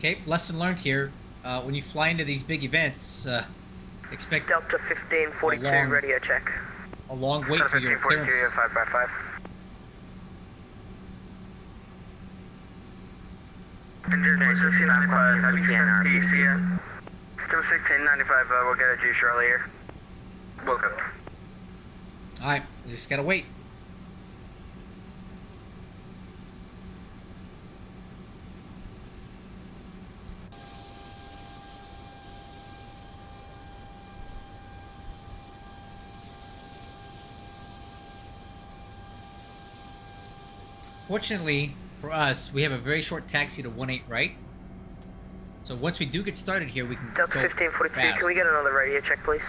Okay, lesson learned here. When you fly into these big events, expect Delta 1542, long- radio check. a long wait for your 1542, clearance. 555. Engine 1695, have you sent PC yet? Still 1695, we'll get it to you shortly here. Welcome. Alright, we just gotta wait. Fortunately for us, we have a very short taxi to 18 right. So once we do get started here, we can Delta go 1542, fast. can we get another radio check, please?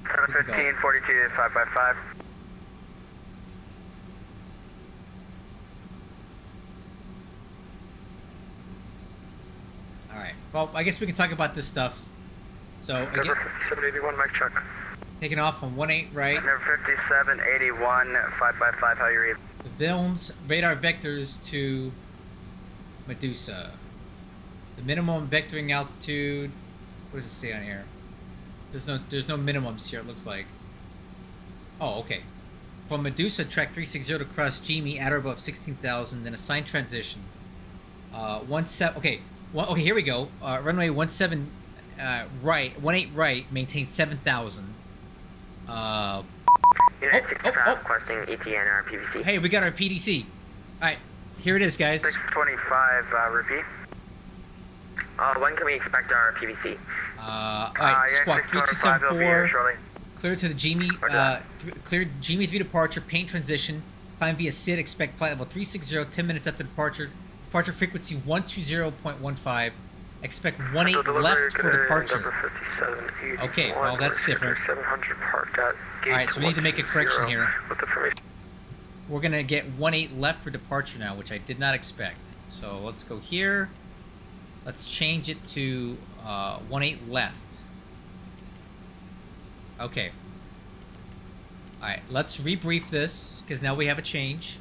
Delta 1542, 555. Alright, well, I guess we can talk about this stuff. So, again, Number 5781, mic check. taking off on 18 right. Number 5781, 555, how you read? The Vilnes radar vectors to Medusa. The minimum vectoring altitude. What does it say on here? There's no minimums here. It looks like. Oh, okay. From Medusa, track 360 to cross Jimmy at or above 16,000, then assigned transition. 17. Okay. Well, okay. Here we go. Runway 17 right, 18 right, maintain 7,000. United 65 requesting ETN or PVC. Hey, we got our PDC. All right, here it is, guys. 625, repeat. When can we expect our PVC? All right, squawk 3274. Clear to the Jimmy. Clear Jimmy 3 departure. Paint transition. Climb via SID. Expect flight level 360. 10 minutes after departure. Departure frequency 120.15. Expect 18 left for departure. Okay, well that's different. 700 parked at gate. All right, so we need to make a correction here. With information. We're gonna get 18 left for departure now, which I did not expect. So let's go here. Let's change it to 18 left. Okay. Alright, let's rebrief this, because now we have a change.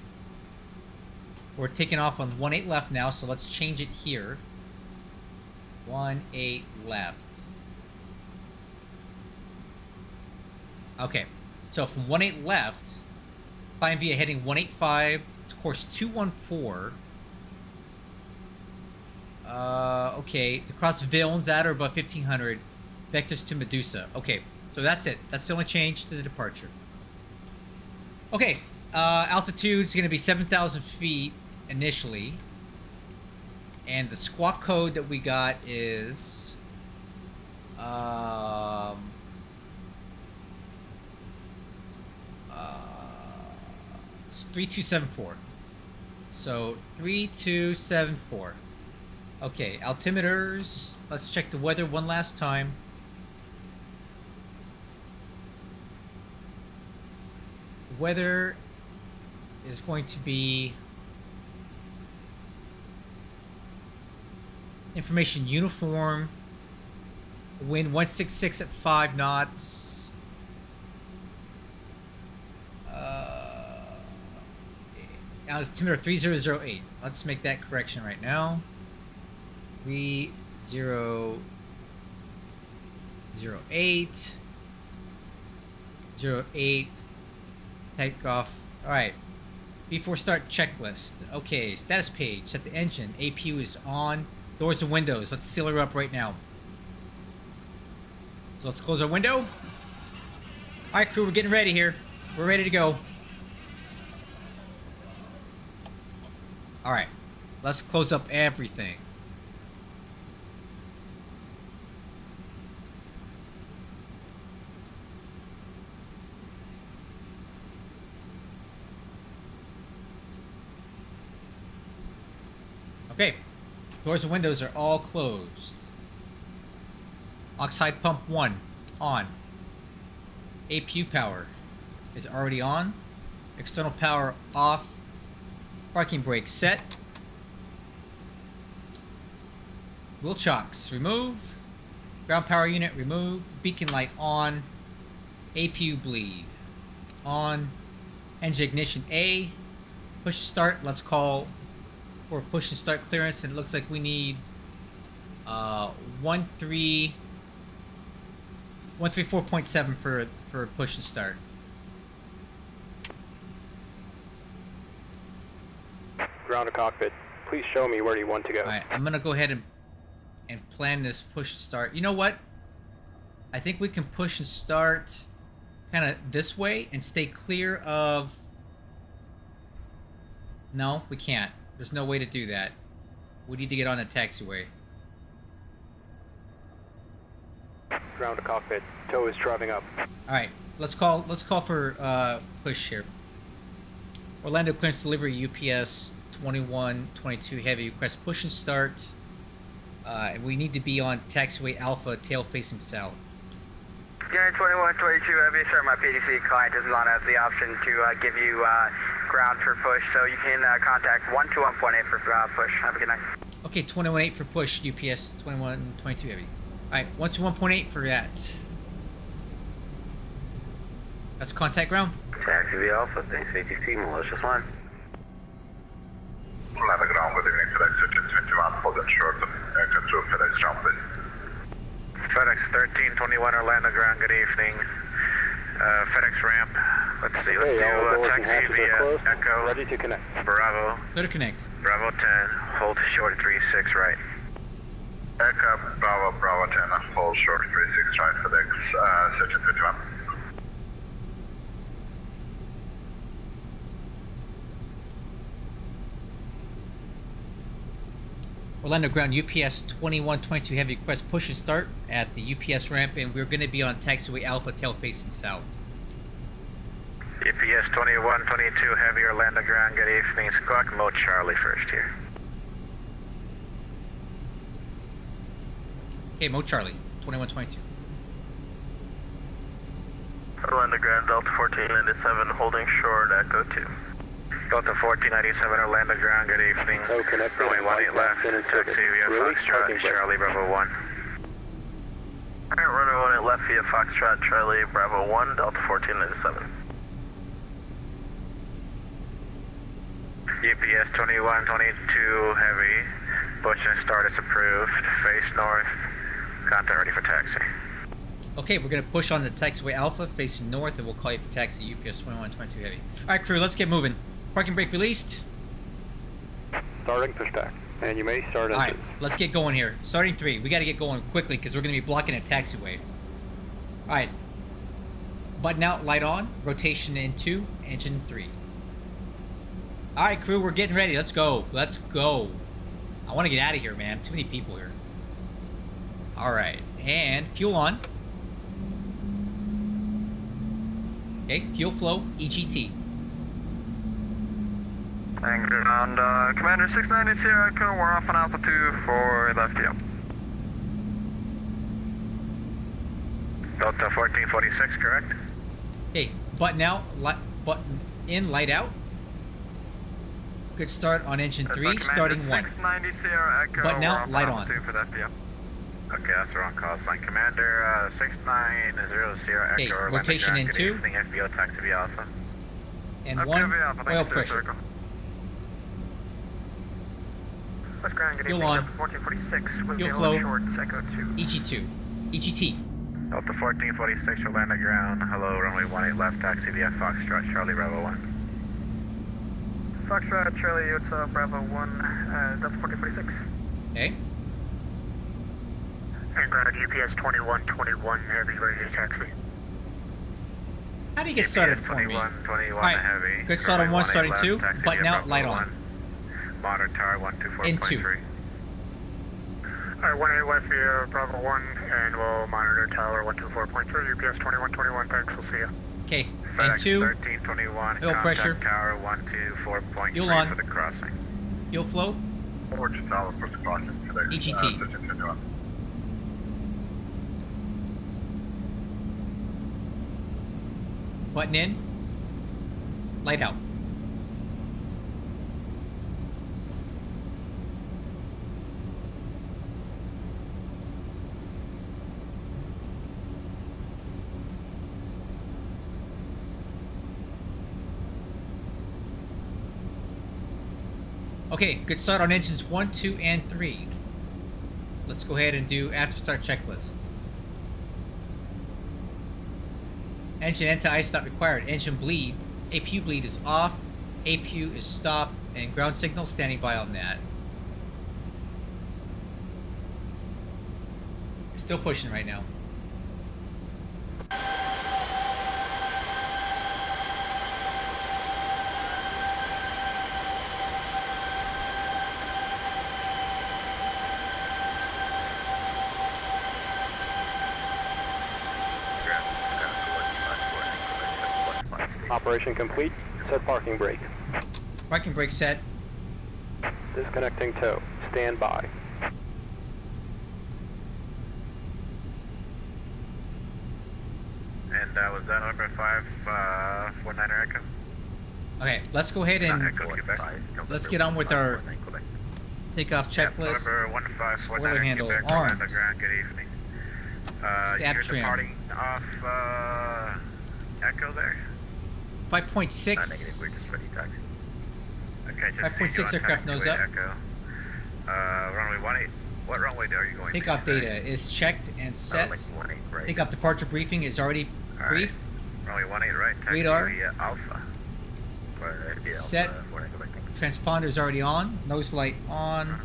We're taking off on 18 left now, so let's change it here. 18 left. Okay, so from 18 left, climb via heading 185 to course 214. Okay, to cross Vilnes at or above 1500, vectors to Medusa. Okay, so that's it. That's the only change to the departure. Okay, altitude's gonna be 7,000 feet initially. And the squawk code that we got is... 3274. So 3274. Okay, altimeters. Let's check the weather one last time. Weather is going to be information uniform. Wind 166 at 5 knots. Altimeter 3008. Let's make that correction right now. 3008. 08. Take off. Alright. Before start checklist. Okay, status page. Set the engine. APU is on. Doors and windows. Let's seal her up right now. So let's close our window. Alright, crew, we're getting ready here. We're ready to go. Alright. Let's close up everything. Okay. Doors and windows are all closed. Oxide pump 1 on. APU power is already on. External power off. Parking brake set. Wheel chocks removed. Ground power unit removed. Beacon light on. APU bleed on. Engine ignition A. Push start. Let's call for push and start clearance, and it looks like we need 134.7 for push and start. Ground to cockpit. Please show me where you want to go. All right, I'm gonna go ahead and plan this push and start. You know what? I think we can push and start kind of this way and stay clear of. No, we can't. There's no way to do that. We need to get on a taxiway. Ground to cockpit. Tow is driving up. All right, let's call for push here. Orlando clearance delivery UPS 2122 heavy request push and start. And we need to be on taxiway Alpha, tail facing south. Unit 2122 heavy, sir, my PDC client does not have the option to give you ground for push, so you can contact 121.8 for push. Have a good night. Okay, 21.8 for push, UPS 2122 heavy. Alright, 121.8 for that. That's contact ground. Taxi via Alpha, thanks ATC, malicious line. Land ground with evening FedEx 1321, hold in short of engine to FedEx ground, please. FedEx 1321 Orlando ground, good evening. FedEx ramp, let's see, let's Hey, all do doors and taxi hatches are via closed. Echo, Ready to connect. Bravo, Clear to connect. Bravo 10, hold short 36 right. Echo, Bravo 10, hold short 36 right, FedEx 1321. Orlando ground UPS 2122 heavy request push and start at the UPS ramp, and we're going to be on taxiway Alpha, tail facing south. UPS 2122 heavy Orlando ground, good evening. Squawk mode Charlie first here. Okay, Mo Charlie 2122. Orlando ground, Delta 1497, holding short, Echo 2. Delta 1497 Orlando ground, good evening. Tow connect. Runway 18 left, taxi via Release Foxtrot, parking brake. Charlie Bravo 1. Alright, runway 18 left via Foxtrot, Charlie Bravo 1, Delta 1497. UPS 2122 heavy, push and start is approved. Face north, contact ready for taxi. Okay, we're going to push on the taxiway Alpha facing north, and we'll call you for taxi UPS 2122 heavy. Alright, crew, let's get moving. Parking brake released. Starting pushback. And you may start Alright, engines. let's get going here. Starting 3. We got to get going quickly because we're going to be blocking a taxiway. Alright. Button out, light on. Rotation in 2, engine 3. Alright, crew, we're getting ready. Let's go. Let's go. I want to get out of here, man. Too many people here. Alright, and fuel on. Okay, fuel flow, EGT. And ground, Commander 690 Sierra Echo, we're off on Alpha 2 for left here. Delta 1446, correct? Okay, button out, button in, light out. Good start on engine 3, starting 1. 690 Sierra Echo, Button we're out, off light Alpha on. 2 for left here. Okay, that's the wrong call sign. Commander 690 Sierra Okay, Echo, Orlando rotation ground, in good 2. evening, FBO taxi via Alpha. And FBO 1, via Alpha, thank oil you, Sierra pressure. Echo. West ground, good Fuel evening. on. Delta 1446 with Fuel the flow. short, Echo 2. EG2. EGT. Delta 1446 Orlando ground, hello, runway 18 left, taxi via Foxtrot, Charlie Bravo 1. Foxtrot, Charlie, it's Bravo 1, Delta 1446. Okay. And ground UPS 2121 heavy ready to taxi. How do you get started for me? 21 Alright, heavy. good start on runway 1, starting 18 2. left, taxi Button via out, Bravo light 1. on. Monitor tower 124.3. In 2. Alright, 18 left via Bravo 1, and we'll monitor tower 124.3, UPS 2121, thanks, we'll see you. Okay, FedEx and 2, 1321, oil contact pressure. tower 124.3 Fuel on. for the crossing. fuel flow, Fortune Tower, first crossing, FedEx EGT. 1321. button in, light out. Okay, good start on engines 1, 2, and 3. let's go ahead and do after start checklist. Engine anti-ice not required. Engine bleed. APU bleed is off. APU is stopped. And ground signal standing by on that. Still pushing right now. Operation complete. Set parking brake. Parking brake set. Disconnecting tow. Stand by. And was that number 519 Echo? Okay, let's go ahead and Echo, Quebec. let's get on with our takeoff checklist. Number 1549 Spoiler handle Quebec, armed. Orlando Ground, good evening. Stab You're trim. departing off Echo there? 5.6. Negative, we're just ready taxi. Okay, just 5.6 see you on aircraft nose up. Echo. Runway 18. What runway are you going to? Takeoff data is checked and set. Right. Takeoff departure briefing is already All right. briefed. Runway 18 right. Taxi Radar. via Alpha. Set. Transponder is already on. Nose light on.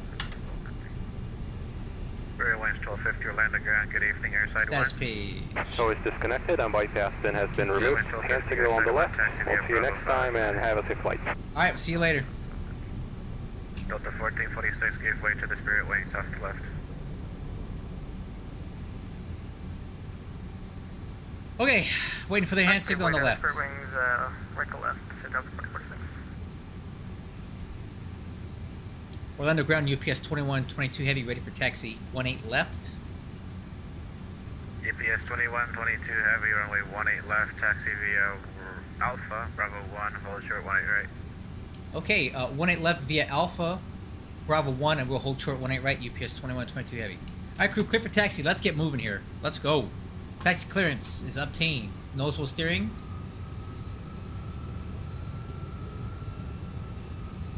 Very Wings 1250 Orlando Ground, good evening, airside Status 1. page. Tow is disconnected and bypass pin has been removed. Hand signal on the left. We'll see you next time and have a safe flight. Alright, see you later. Delta 1446, give way to the Spirit Wings off the left. Okay, waiting for the hand signal on the left. Spirit Wings, right to left. Sit down to 46. Orlando Ground UPS 2122 Heavy ready for taxi. 18 left. EPS 2122 Heavy, runway 18 left, taxi via Alpha, Bravo 1, hold short 18 right. Okay, 18 left via Alpha, Bravo 1, and we'll hold short 18 right, UPS 2122 Heavy. Alright, crew, clear for taxi. Let's get moving here. Let's go. Taxi clearance is obtained. Noticeable steering.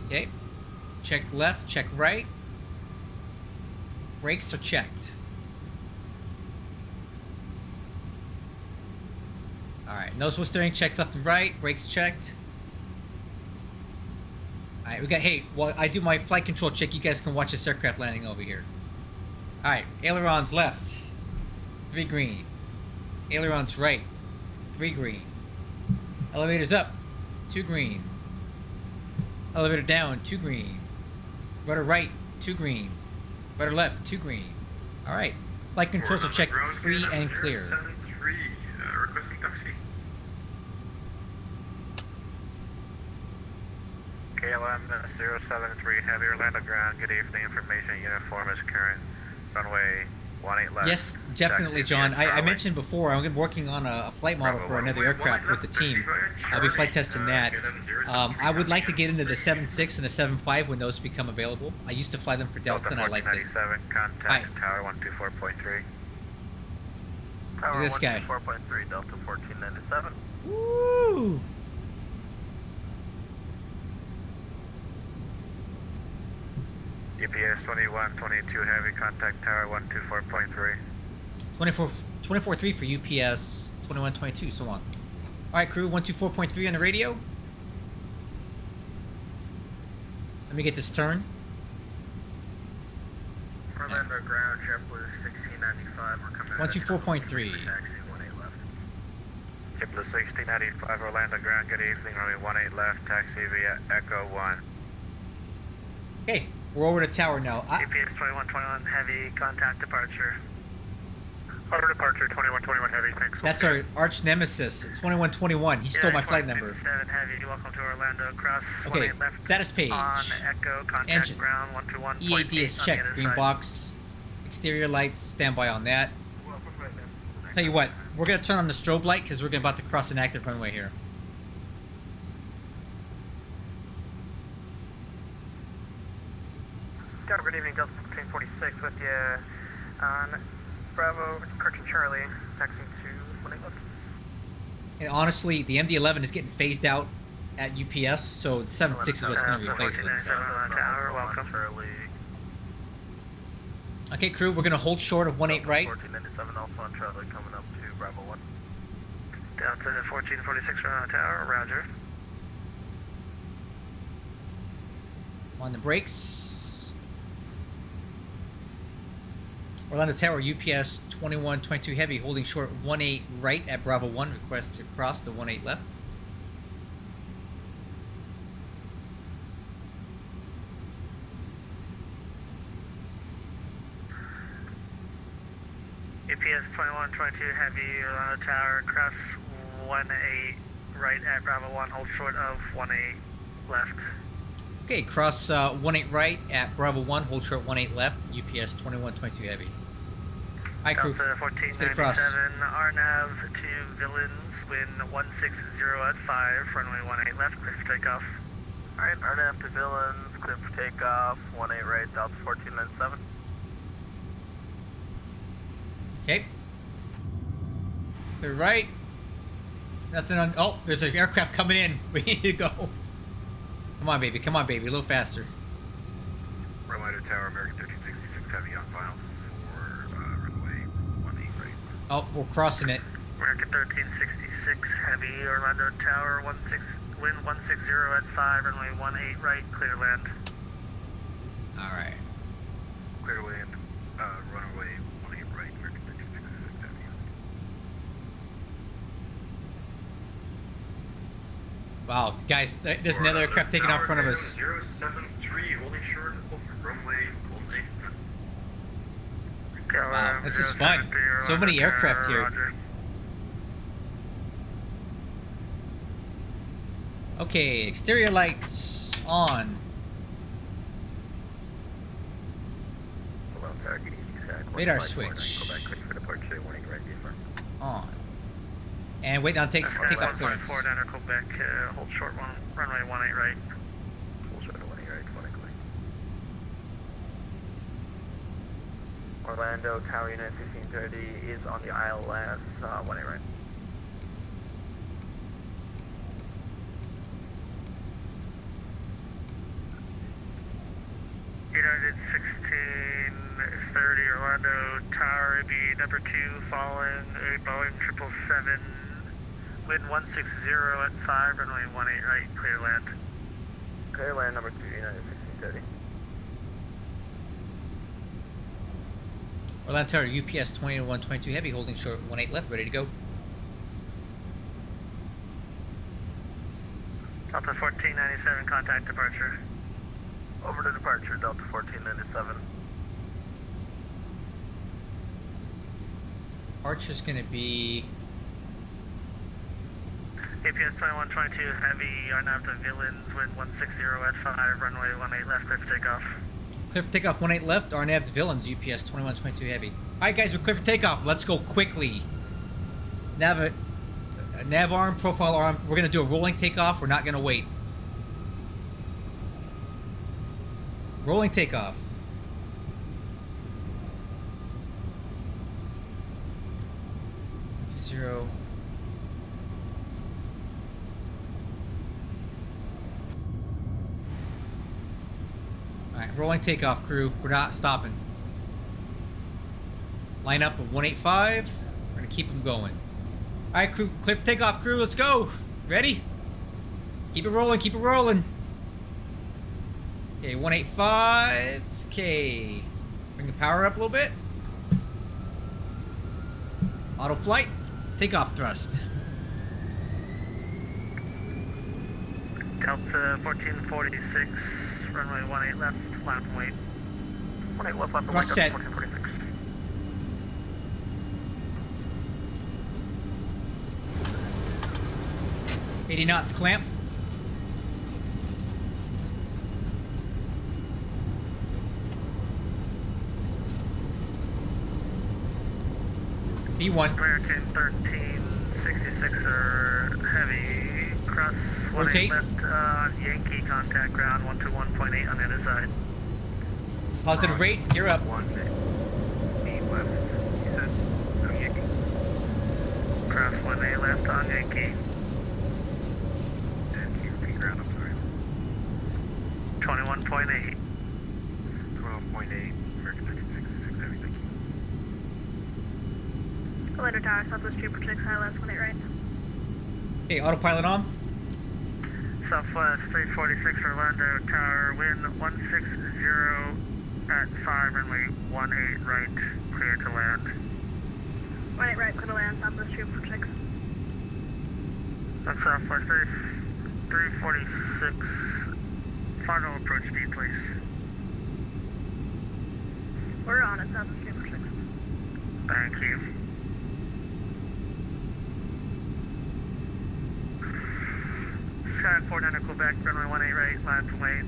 Okay. Check left, check right. Brakes are checked. Alright, noticeable steering checks left and right. Brakes checked. Alright, we got, hey, while I do my flight control check, you guys can watch this aircraft landing over here. Alright, ailerons left. 3 green. Ailerons right. 3 green. Elevators up. 2 green. Elevator down. 2 green. Rudder right. 2 green. Rudder left. 2 green. Alright. Flight controls are checked free and clear. 073, requesting taxi. KLM 073 Heavy, Orlando Ground, good evening, information uniform is current, runway 18 left. Yes, definitely, John. I mentioned before I'm working on a flight model for another aircraft with the team. I'll be flight testing that. I would like to get into the 7.6 and the 7.5 when those become available. I used to fly them for Delta and I liked it. 1497, contact Tower 124.3. Look at this guy. 4.3, Delta 1497. Woo! EPS 2122 Heavy, contact Tower 124.3. 24.3 for UPS 2122, so on. Alright, crew, 124.3 on the radio. Let me get this turn. Orlando Ground, JetBlue 1695, we're coming 124.3. taxi 18 left. JetBlue 1695 Orlando Ground, good evening, runway 18 left, taxi via Echo 1. Okay, we're over to tower now. EPS 2121 Heavy, contact departure. Auto departure 2121 Heavy, thanks. That's our arch nemesis, 2121. He stole my flight number. 7 Heavy, welcome to Orlando, cross Okay, 18 left. status page. On Echo, contact Engine. ground 121.8 EAD is on the checked. other Green side. box. Exterior lights, standby on that. Tell you what, we're going to turn on the strobe light because we're about to cross an active runway here. Got good evening, Delta 1446 with you on Bravo, Kirk and Charlie, taxing to 18 left. And honestly, the MD-11 is getting phased out at UPS, so the 7.6 is what's going to replace it. So. Tower, welcome. Okay, crew, we're gonna hold short of 18 right. 1497 Alpha on trailer coming up to Bravo 1. Delta 1446 on the tower, roger. On the brakes. Orlando Tower, UPS 2122 Heavy, holding short 18 right at Bravo 1. Request to cross to 18 left. UPS 2122 Heavy, Orlando Tower, cross 18 right at Bravo 1, hold short of 18 left. Okay, cross 18 right at Bravo 1, hold short 18 left. UPS 2122 Heavy. Hi, crew. Delta Let's get across. 1497, RNAV to Villains, wind 160 at 5, runway 18 left, clear for takeoff. Alright, RNAV to Villains, clear for takeoff, 18 right, Delta 1497. Okay. Clear right. Nothing on. Oh, there's an aircraft coming in. We need to go. Come on, baby. Come on, baby. A little faster. Runway to Tower, American 1366 Heavy on file for runway 18 right. Oh, we're crossing it. American 1366 Heavy, Orlando Tower, wind 160 at 5, runway 18 right, clear land. All right. Clear land, runway 18 right, American 1366 Heavy. Wow, guys, there's another aircraft taking off in front of us. 073, holding short of runway 18. Wow, this is fun. So many aircraft here. Roger. Okay, exterior lights on. Below Tower, good easy, exact. Radar 1549, switch. Go back, ready for departure, 18 right, be affirmed. On. And wait, now take off clearance. 154 Quebec, hold short runway 18 right. Full short of 18 right, 20 clear. Orlando Tower Unit 1630 is on the ILS, 18 right. United 1630 Orlando Tower, AB number 2, following a Boeing 777, wind 160 at 5, runway 18 right, clear land. Clear land number 2, United 1630. Orlando Tower, UPS 2122 Heavy, holding short 18 left, ready to go. Delta 1497, contact departure. Over to departure, Delta 1497. Archer's gonna be. APS 2122 Heavy, RNAV to Villains, wind 160 at 5, runway 18 left, clear for takeoff. Clear for takeoff 18 left, RNAV to Villains, UPS 2122 Heavy. Alright guys, we're clear for takeoff. Let's go quickly. Nav arm, profile arm. We're gonna do a rolling takeoff. We're not gonna wait. Rolling takeoff. Zero. Alright, rolling takeoff, crew. We're not stopping. Line up of 185. We're gonna keep them going. Alright, crew. Clear for takeoff, crew. Let's go. Ready? Keep it rolling. Keep it rolling. Okay, 185. Okay. Bring the power up a little bit. Auto flight. Takeoff thrust. Delta 1446, runway 18 left, line and wait. 18 left, left, Thrust set. 1446. $80 knots clamp. B1. American 1366 or heavy, cross 18 Rotate. left on Yankee, contact ground 121.8 on the other side. Positive rate. Gear up. 1 8 left, you said? No, Yankee. Cross 18 left on Yankee, And you repeat ground, I'm sorry. 21.8. 12.8, American 1366 Heavy. Orlando Tower, Southwest 246, ILS 18 right. Okay, autopilot on. Southwest 346 Orlando Tower, wind 160 at 5, runway 18 right, clear to land. 18 right, clear to land, Southwest 246. On Southwest 346, final approach speed, please. We're on at Southwest 246. Thank you. Sky 49 Quebec, runway 18 right, line to wait.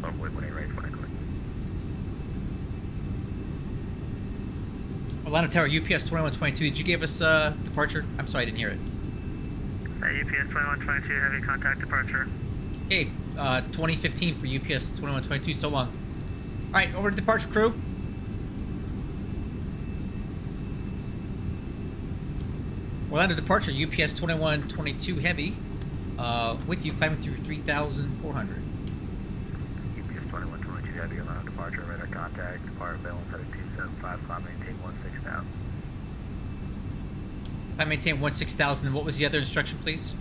Runway 18 right, 18 Quebec. Orlando Tower, UPS 2122. Did you give us departure? I'm sorry, I didn't hear it. UPS 2122, heavy contact departure. Okay, 2015 for UPS 2122. So long. All right, over to departure crew. Orlando departure, UPS 2122 heavy. With you climbing through 3,400. UPS 2122 heavy, Orlando departure, radar contact, depart balance at 275, climb maintain 16,000. I maintain 16,000. And what was the other instruction, please?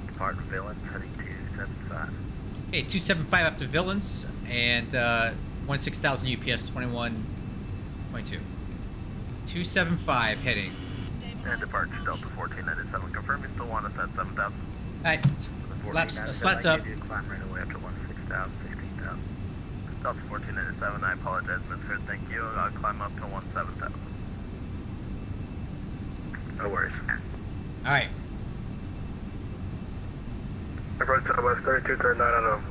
Depart Villains, heading 275. Okay, 275 up to Villains and 16,000 UPS 2122. 275 heading. And departure Delta 1497, confirm you still want us at 7,000. All right, slats up. Climb right away up to 16,000, 16,000. Delta 1497, I apologize, Mr. Thank you. I'll climb up to 17,000. No worries. All right. Approach Southwest 3239 out of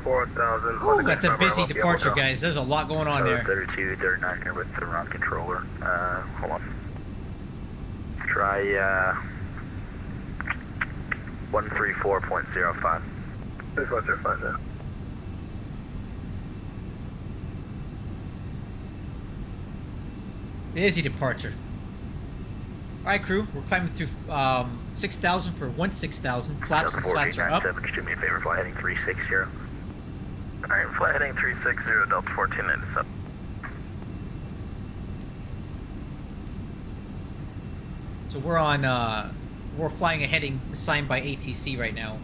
14,000. Ooh, that's a busy departure, guys. There's a lot going on there. 3239 here with the round controller. Hold on. Try 134.05. 135, yeah. Busy departure. All right, crew. We're climbing through 6,000 for 16,000. Flaps and slats are up. Just do me a favor, fly heading 360. Alright, fly heading 360, Delta 1497. So we're on. We're flying a heading assigned by ATC right now.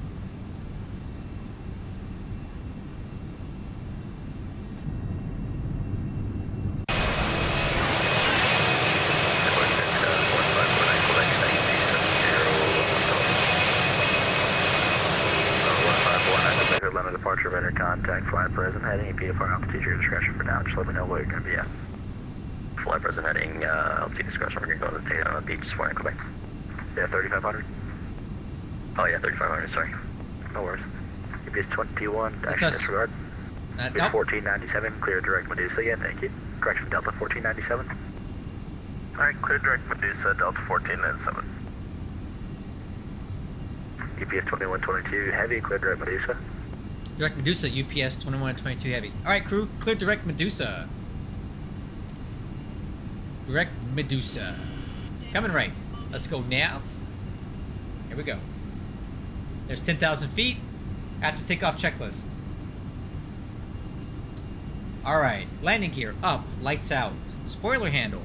Departure, radar contact, fly present heading, PFR altitude, your discretion for now. Just let me know where you're going to be at. Fly present heading, altitude discretion, we're going to go to the Daytona Beach, Flying Quebec. Yeah, 3,500? Oh yeah, 3,500, sorry. No worries. UPS 21, That's us. disregard. Nope. 1497, clear direct Medusa, yeah, thank you. Correction, Delta 1497. Alright, clear direct Medusa, Delta 1497. UPS 2122, heavy, clear direct Medusa. Direct Medusa, UPS 2122 heavy. All right, crew. Clear direct Medusa. Direct Medusa. Coming right. Let's go nav. Here we go. There's 10,000 feet. After takeoff checklist. All right. Landing gear up. Lights out. Spoiler handle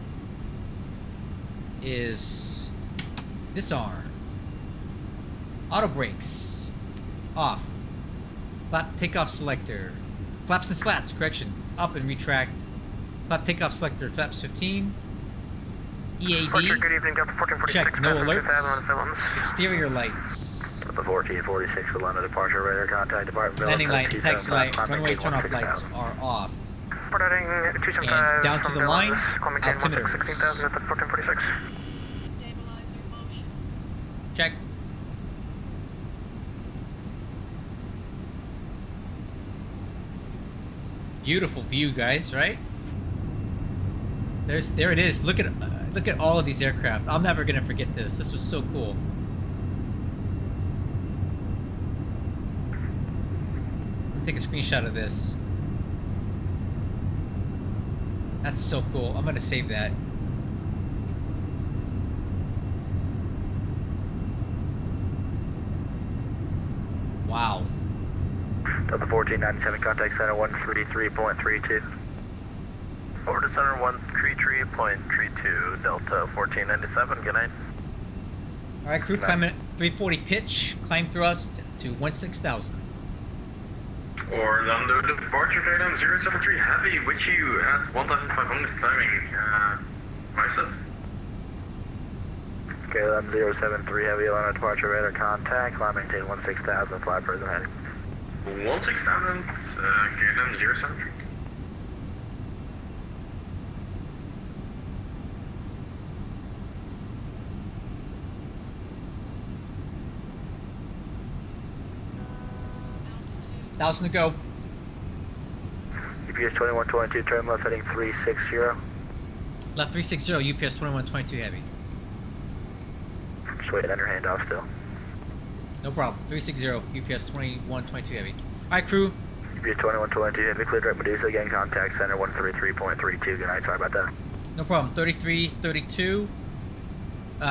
is disarm. Auto brakes off. Flap takeoff selector. Flaps and slats, correction. Up and retract. Flap takeoff selector, flaps 15. EAD. Good evening, Delta 1446. Check, no alerts. Exterior lights. Delta 1446, Atlanta departure, radar contact, department. Landing light, taxi light, runway turnoff lights are off. And down to the line, altimeter. 16,000 at the 1446. Check. Beautiful view, guys, right? There it is. Look at all of these aircraft. I'm never gonna forget this. This was so cool. Take a screenshot of this. That's so cool. I'm gonna save that. Wow. Delta 1497, contact center 133.32. Over to center Cree 3.32, Delta 1497, good night. All right, crew, climb at 340 pitch, climb thrust to 16,000. Orlando departure KLM 073 Heavy with you at 1,500 climbing. Myself. KLM 073 Heavy, Atlanta departure radar contact, climb maintain 16,000, fly present heading. 16,000, KLM 073. Altitude. 1,000 to go. UPS 2122, turn left heading 360. Left 360, UPS 2122 heavy. Just waiting on your handoff still. No problem. 360, UPS 2122 heavy. All right, crew. UPS 2122 heavy, cleared right Medusa, again contact center 133.32, good night, sorry about that. No problem. 3332.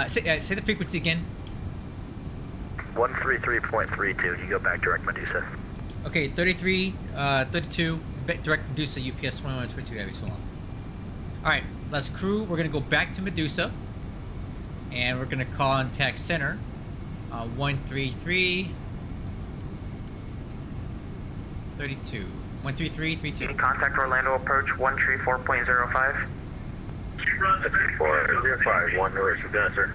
Say the frequency again. 133.32, you go back direct Medusa. Okay, 32, direct Medusa, UPS 2122 heavy, so long. Alright, let's crew. We're going to go back to Medusa. And we're going to contact center. 133. 32. 13332. Contact Orlando approach 134.05. 405, 1 north, you got it, sir.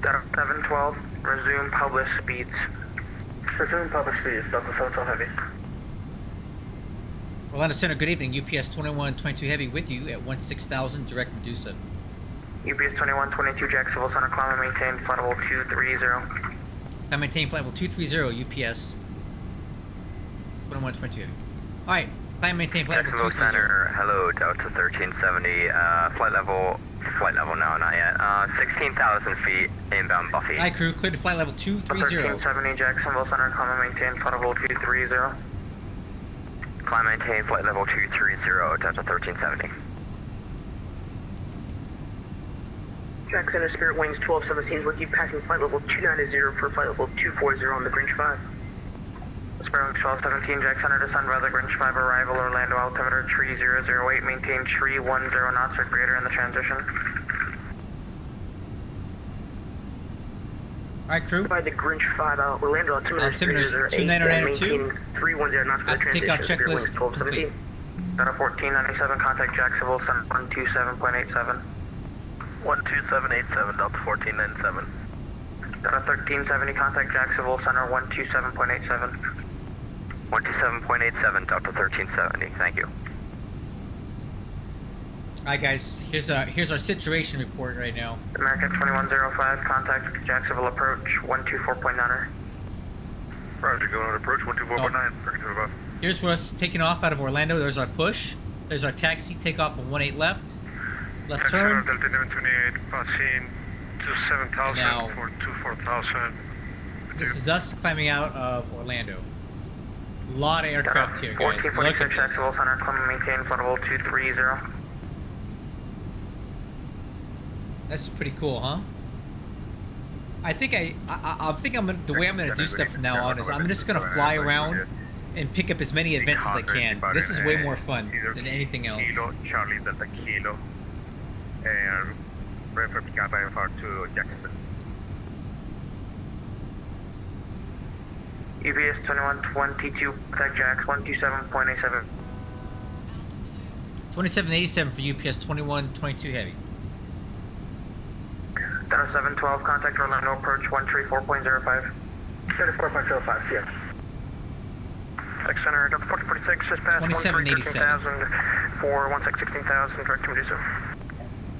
Delta 712, resume publish speeds. Resume public speeds, Delta 712 heavy. Orlando Center, good evening. UPS 2122 heavy with you at 16,000, direct Medusa. UPS 2122 Jacksonville Center, climb and maintain flight level 230. I maintain flight level 230, UPS 2122 heavy. Alright, climb and maintain flight level Jacksonville 230. Center, hello, Delta 1370, flight level now, not yet. 16,000 feet, inbound Buffy. Alright, crew, cleared to flight level 230. 1370 Jacksonville Center, climb and maintain flight level 230. Climb maintain flight level 230, Delta 1370. Jack Center, Spirit Wings 1217 with you, passing flight level 290 for flight level 240 on the Grinch 5. Spirit Wings 1217, Jack Center, descend weather, Grinch 5, arrival, Orlando, altimeter tree 008, maintain tree 10 knots or greater in the transition. Alright, crew. By the Grinch 5, Orlando, altimeter 2992. maintain 310 knots for the Take out transition, Spirit Wings checklist 1217. Data 1497, contact Jacksonville Center 127.87. 12787, Delta 1497. Data 1370, contact Jacksonville Center 127.87. 127.87, Delta 1370, thank you. Alright, guys, here's our situation report right now. American 2105, contact Jacksonville approach 124.9. Roger, going on approach 124.9, bring to above. Here's us taking off out of Orlando. There's our push. There's our taxi. Take off on 18 left. Left turn. Delta 1128, passing to 7,000 Now- for 24,000. This is us climbing out of Orlando. A lot of aircraft here, guys. Look at 1446 this. Jacksonville Center, climb and maintain flight level 230. That's pretty cool, huh? I think I'm gonna, the way I'm gonna do stuff from now on is I'm just gonna fly around and pick up as many events as I can. This is way more fun than anything else. Kilo, Charlie Delta Kilo, and ready for pickup by far to Jacksonville. UPS 2122, contact Jax 127.87. 2787 for UPS 2122 heavy. Data 712, contact Orlando approach 134.05. 34.05, yeah. X Center, Delta 4046, just past 2787. 116,000 for 16,000, direct to Medusa.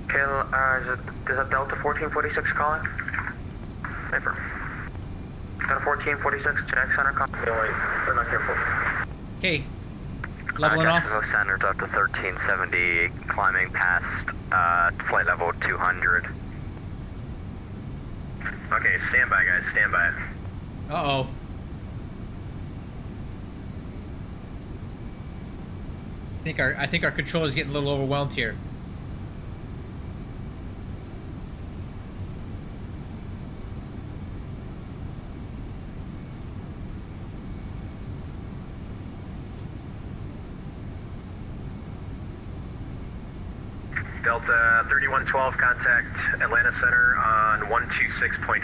Kill, is that Delta 1446 calling? Paper. Delta 1446, Jack Center, call. They're not careful. Okay. Leveling off. Jacksonville Center, Delta 1370, climbing past flight level 200. Okay, stand by, guys, stand by. Uh-oh. I think our controller's getting a little overwhelmed here. Delta 3112, contact Atlanta Center on 126.42.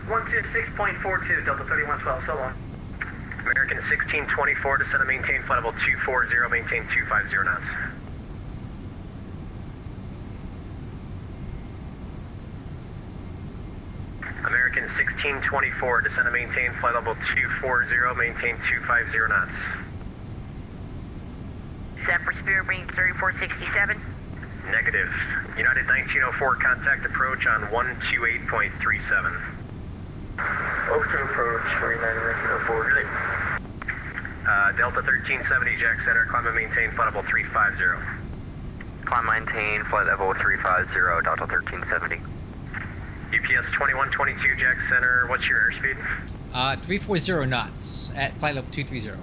126.42, Delta 3112, so long. American 1624, descend and maintain flight level 240, maintain 250 knots. American 1624, descend and maintain flight level 240, maintain 250 knots. Set for Spirit Wings 3467. Negative. United 1904, contact approach on 128.37. Oak to approach, 3904. Delta 1370, Jack Center, climb and maintain flight level 350. Climb maintain flight level 350, Delta 1370. UPS 2122, Jack Center, what's your airspeed? 340 knots at flight level 230.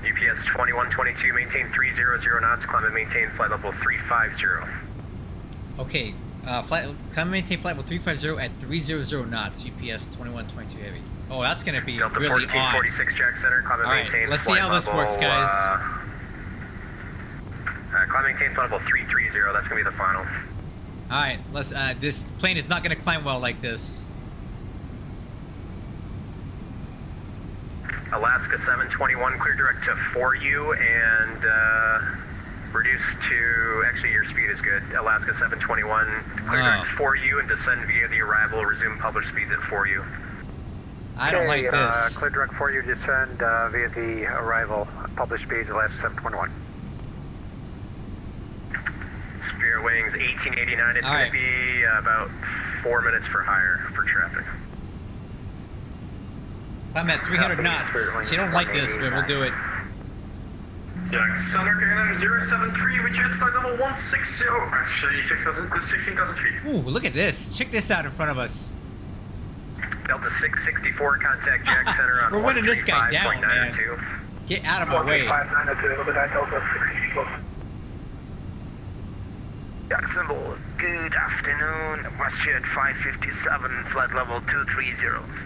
UPS 2122, maintain 300 knots, climb and maintain flight level 350. Okay, climb and maintain flight level 350 at 300 knots, UPS 2122 heavy. Oh, that's going to be Delta really odd. 1446, Jack Center, climb and Alright, maintain let's see flight how this level, works, guys. Climb and maintain flight level 330, that's going to be the final. Alright, let's, this plane is not going to climb well like this. Alaska 721, clear direct to 4U and reduce to, actually your speed is good. Alaska 721, clear direct to 4U and descend via the arrival, resume published speeds at 4U. I don't like this. Clear direct 4U, descend via the arrival, published speeds, Alaska 721. Spirit Wings 1889, it's going to be about 4 minutes for higher for traffic. I'm at 300 knots. She don't like this, but we'll do it. Jack Center, KLM 073, which is flight level 160, actually 16,000 feet. Ooh, look at this. Check this out in front of us. Delta 664, contact Jack Center on We're running this guy down, man. 135.902. Get out of my way. Jacksonville, good afternoon. WestJet 557, flight level 230.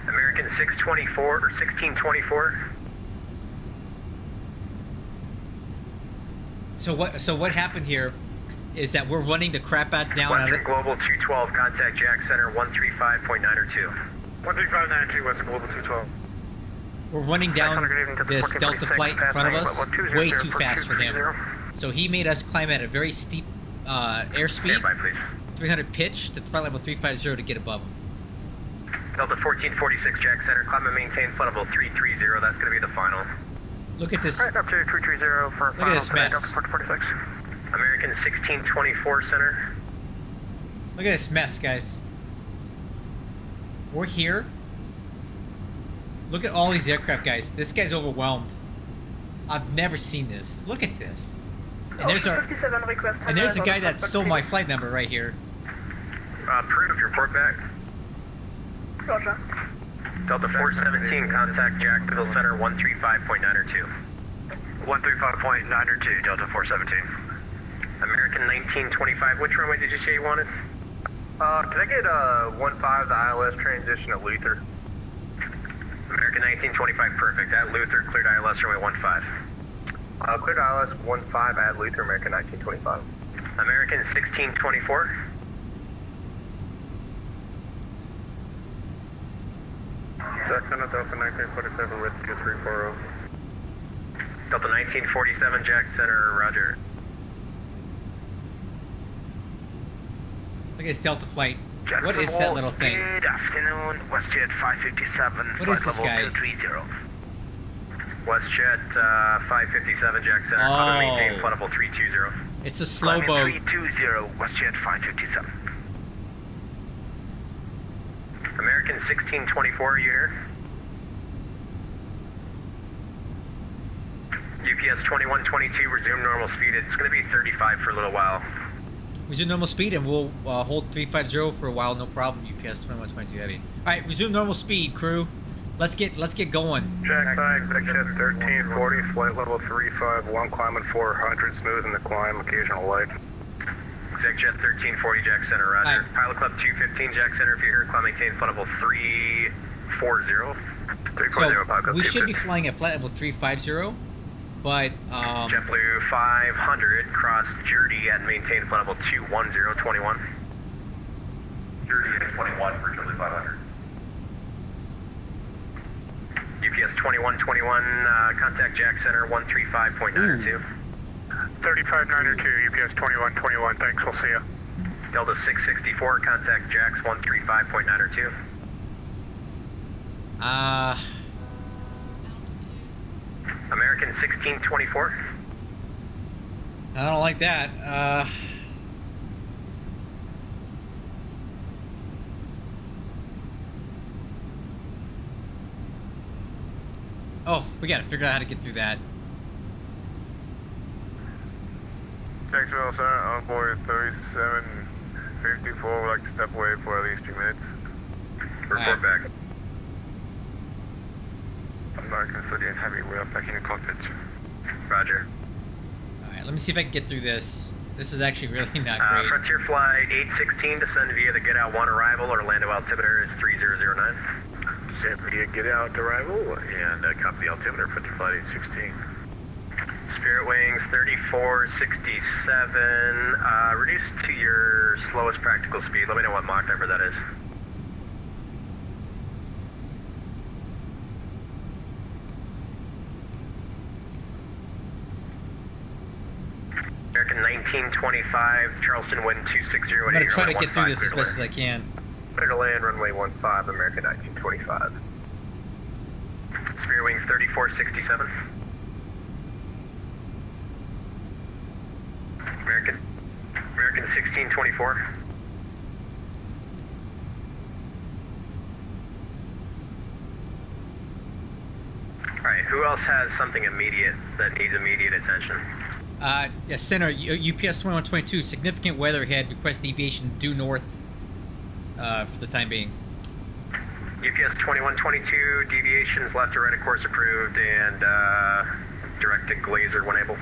American 624 or 1624. So what happened here is that we're running the crap out down on Western it. Global 212, contact Jack Center 135.902. 135.902, Western Global 212. We're running down this Delta flight in front of us way too fast for him. So he made us climb at a very steep airspeed, Stand by, please. 300 pitch to flight level 350 to get above him. Delta 1446, Jack Center, climb and maintain flight level 330. That's going to be the final. Look at this. Right, up to 330 for Look at this mess. Delta 1446. American 1624 Center. Look at this mess, guys. We're here. Look at all these aircraft, guys. This guy's overwhelmed. I've never seen this. Look at this. And there's our. 57 request. And there's the guy that stole my flight number right here. Proof, report back. Roger. Delta 417, contact Jacksonville Center 135.902. 135.902, Delta 417. American 1925, which runway did you say you wanted? Can I get 15 the ILS transition at Luther? American 1925, perfect. At Luther, cleared ILS runway 15. Cleared ILS 15 at Luther, American 1925. American 1624. Jack Center, Delta 1947, Rescue 340. Delta 1947, Jack Center, roger. Look at this Delta flight. What is that little thing? Good afternoon, WestJet 557, What is this guy? 230. WestJet 557, Jack Center, climb and maintain flight level 320. It's a slow Climbing boat. 320, WestJet 557. American 1624, are you here? UPS 2122, resume normal speed. It's going to be 35 for a little while. Resume normal speed and we'll hold 350 for a while, no problem. UPS 2122 heavy. Alright, resume normal speed, crew. Let's get going. Jack Center, Executive 1340, flight level 351, climbing 400, smooth in the climb, occasional light. Exec Jet 1340, Jack Center, roger. Pilot Club 215, Jack Center, if you're here, climb maintain flight level 340. 340, So Pilot Club we should be 215. flying at flight level 350. But JetBlue 500, cross Jerdy and maintain flight level 21021. Jerdy at 21 for JetBlue 500. UPS 2121, contact Jack Center 135.902. 3592, UPS 2121, thanks, we'll see you. Delta 664, contact Jax 135.902. American 1624. I don't like that. Oh, we gotta figure out how to get through that. Jacksonville Center, on board 3754. Would like to step away for at least 2 minutes. Report back. American City and Heavy, we're backing the cockpit. Roger. Alright, let me see if I can get through this. This is actually really not great. Frontier Flight 816, descend via the Get Out 1 arrival. Orlando altimeter is 3009. Descend via Get Out arrival and copy the altimeter, Frontier Flight 816. Spirit Wings 3467, reduce to your slowest practical speed. Let me know what Mach number that is. American 1925, Charleston wind 260. I'm gonna try to get through this as best as I can. Clear to land, runway 15, American 1925. Spirit Wings 3467. American 1624. Alright, who else has something immediate that needs immediate attention? Yeah, Center, UPS 2122, significant weather ahead, request deviation due north for the time being. UPS 2122, deviations left or right of course approved, and direct to Glazer when able.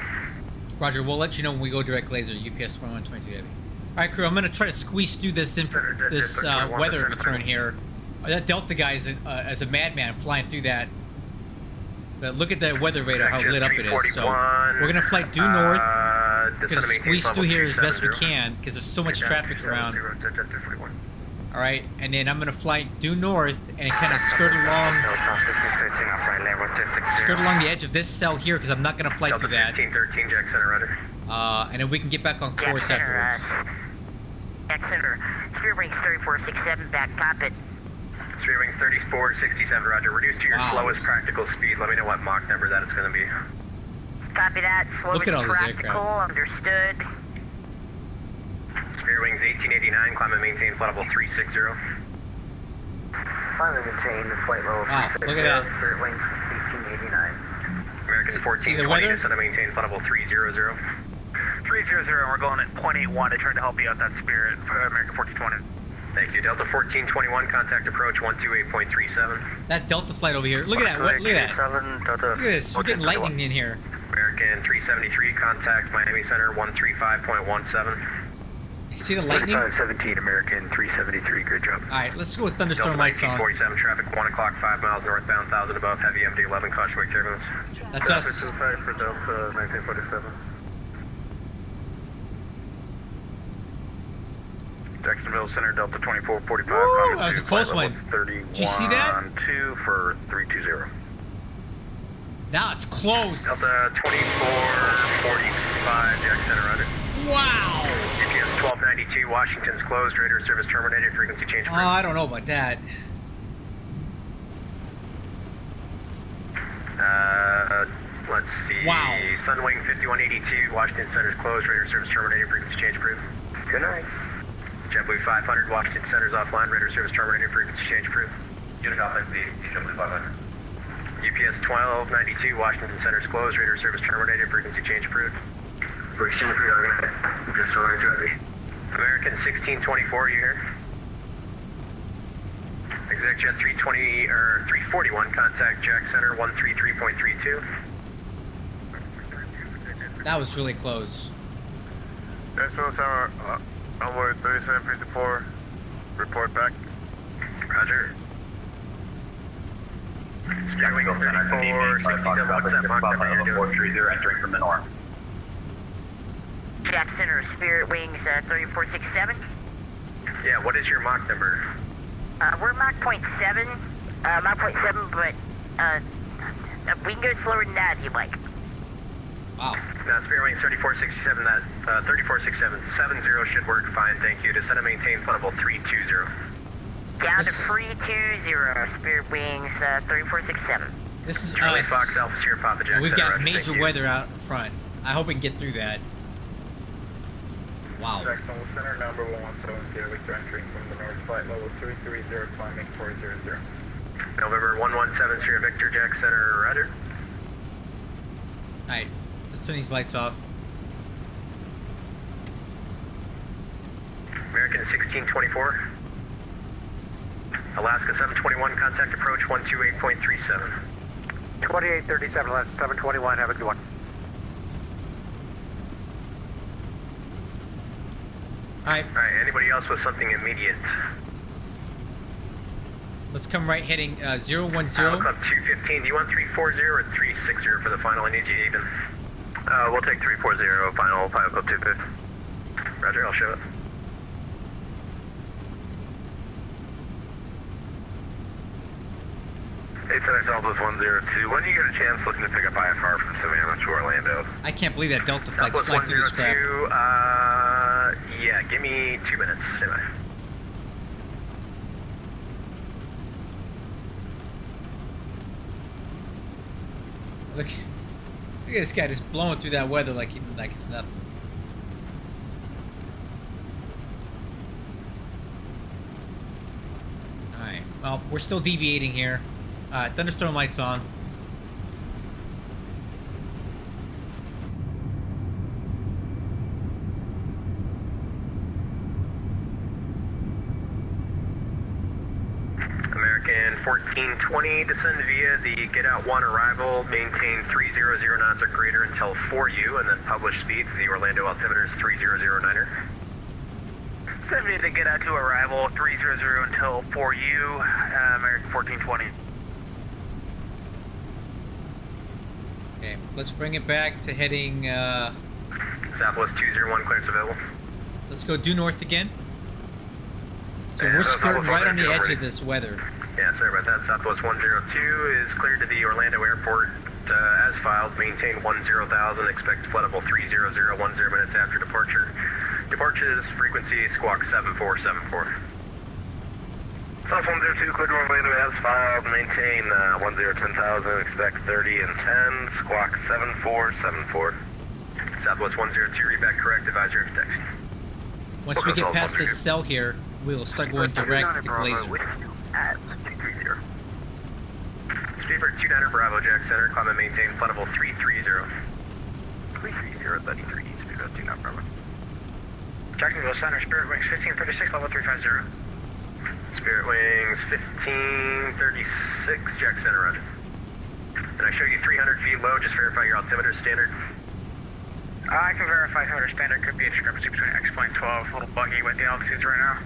Roger, we'll let you know when we go direct laser, UPS 2122 Heavy. Alright, crew, I'm going to try to squeeze through this weather return here. That Delta guy is as a madman flying through that. But look at that weather radar, how lit up it is. So we're going to fly due north. Going to squeeze through here as best we can because there's so much traffic around. Alright, and then I'm going to fly due north and kind of skirt along the edge of this cell here because I'm not going to fly through that. 1513, Jack Center, rudder. And then we can get back on course afterwards. Jack Center, Spirit Wings 3467, back cockpit. Spirit Wings 3467, roger. Reduce to your slowest practical speed. Let me know what Mach number that is going to be. Copy that. Slowest Look at all this practical, aircraft. understood. Spirit Wings 1889, climb and maintain flight level 360. Climb and maintain flight level 360. Look at that. Spirit Wings 1889. American See the 1420, weather? descend and maintain flight level 300. 300, we're going at 0.81 to try to help you out that Spirit for American 1420. Thank you. Delta 1421, contact approach 128.37. That Delta flight over here. Look at that. Look at that. Look at this. We're getting lightning in here. American 373, contact Miami Center 135.17. See the lightning? 3517, American 373, great job. Alright, let's go with thunderstorm lights on. 47 traffic, 1 o'clock, 5 miles northbound, 1000 above, heavy MD-11, caution wake turbulence. That's us. For Delta 1947. Jacksonville Center, Delta 2445. Woo, that was a close one. Did you see that? 2 for 320. Now it's close. Delta 2445, Jack Center, rudder. Wow. UPS 1292, Washington's closed, radar service terminated, frequency change Oh, approved. I don't know about that. Let's see. Wow. Sunwing 5182, Washington Center's closed, radar service terminated, frequency change approved. Good night. JetBlue 500, Washington Center's offline, radar service terminated, frequency change approved. Unit Alpha, JetBlue 500. UPS 1292, Washington Center's closed, radar service terminated, frequency change approved. American 1624, you here? Exec Jet 320 or 341, contact Jack Center 133.32. That was really close. Jacksonville Center, onboard 3754. Report back. Roger. Spirit Wing 3467, what's that Mach number you're doing? 430 entering from the north. Jack Center, Spirit Wings 3467. Yeah, what is your Mach number? We're Mach .7, but we can go slower than that if you like. Wow. No, Spirit Wings 3467, that 3467, 70 should work fine, thank you. Descend and maintain flight level 320. Down to This- 320, Spirit Wings 3467. This is Charlie us. Fox Alpha Sierra Papa Jack And we've Center, got Roger, major thank you. weather out in front. I hope we can get through that. Wow. Jackson Center, number 1170, Victor entering from the north, flight level 330, climbing 400. November 117 Sierra Victor Jack Center, Roger. Alright, let's turn these lights off. American 1624. Alaska 721, contact approach 128.37. 2837, Alaska 721, have a good one. Alright, Alright, anybody else with something immediate? let's come right heading 010. Club 215, do you want 340 or 360 for the final? I need you even. We'll take 340, final, Pilot Club 250. Roger, I'll show it. Hey, Center Southwest 102. When do you get a chance looking to pick up IFR from Savannah to Orlando? I can't believe that Delta flight's Southwest flying through the scrap. 102, yeah, give me 2 minutes. Stay by. Look at this guy just blowing through that weather like it's nothing. Alright, well, we're still deviating here. Thunderstorm lights on. American 1420, descend via the Get Out 1 arrival, maintain 300 knots or greater until 4U, and then publish speeds. The Orlando altimeter is 3009er. 70 to get out to arrival, 300 until 4U, American 1420. Okay, let's bring it back to heading, Southwest 201, clearance available. let's go due north again. So Yeah, we're Southwest skirting right on the 102 edge ready. of this weather. Yeah, sorry about that. Southwest 102 is cleared to the Orlando airport as filed. Maintain 10,000. Expect flight level 300, 10 minutes after departure. Departures frequency squawk 7474. South 102 cleared to Orlando as filed. Maintain 10,000. Expect 30 and 10. Squawk 7474. Southwest 102, read back correct. Advisory of taxi. Once we get past this cell here, we'll start going direct to Glazer. At 230. Speedbird 29er Bravo, Jack Center, climb and maintain flight level 330. 330, Speedbird 29 Bravo. Jacksonville Center, Spirit Wings 1536, level 350. Spirit Wings 1536, Jack Center, roger. And I show you 300 feet low, just verify your altimeter standard. I can verify Hunter standard, could be a discrepancy between X-Plane 12, a little buggy with the altitudes right now.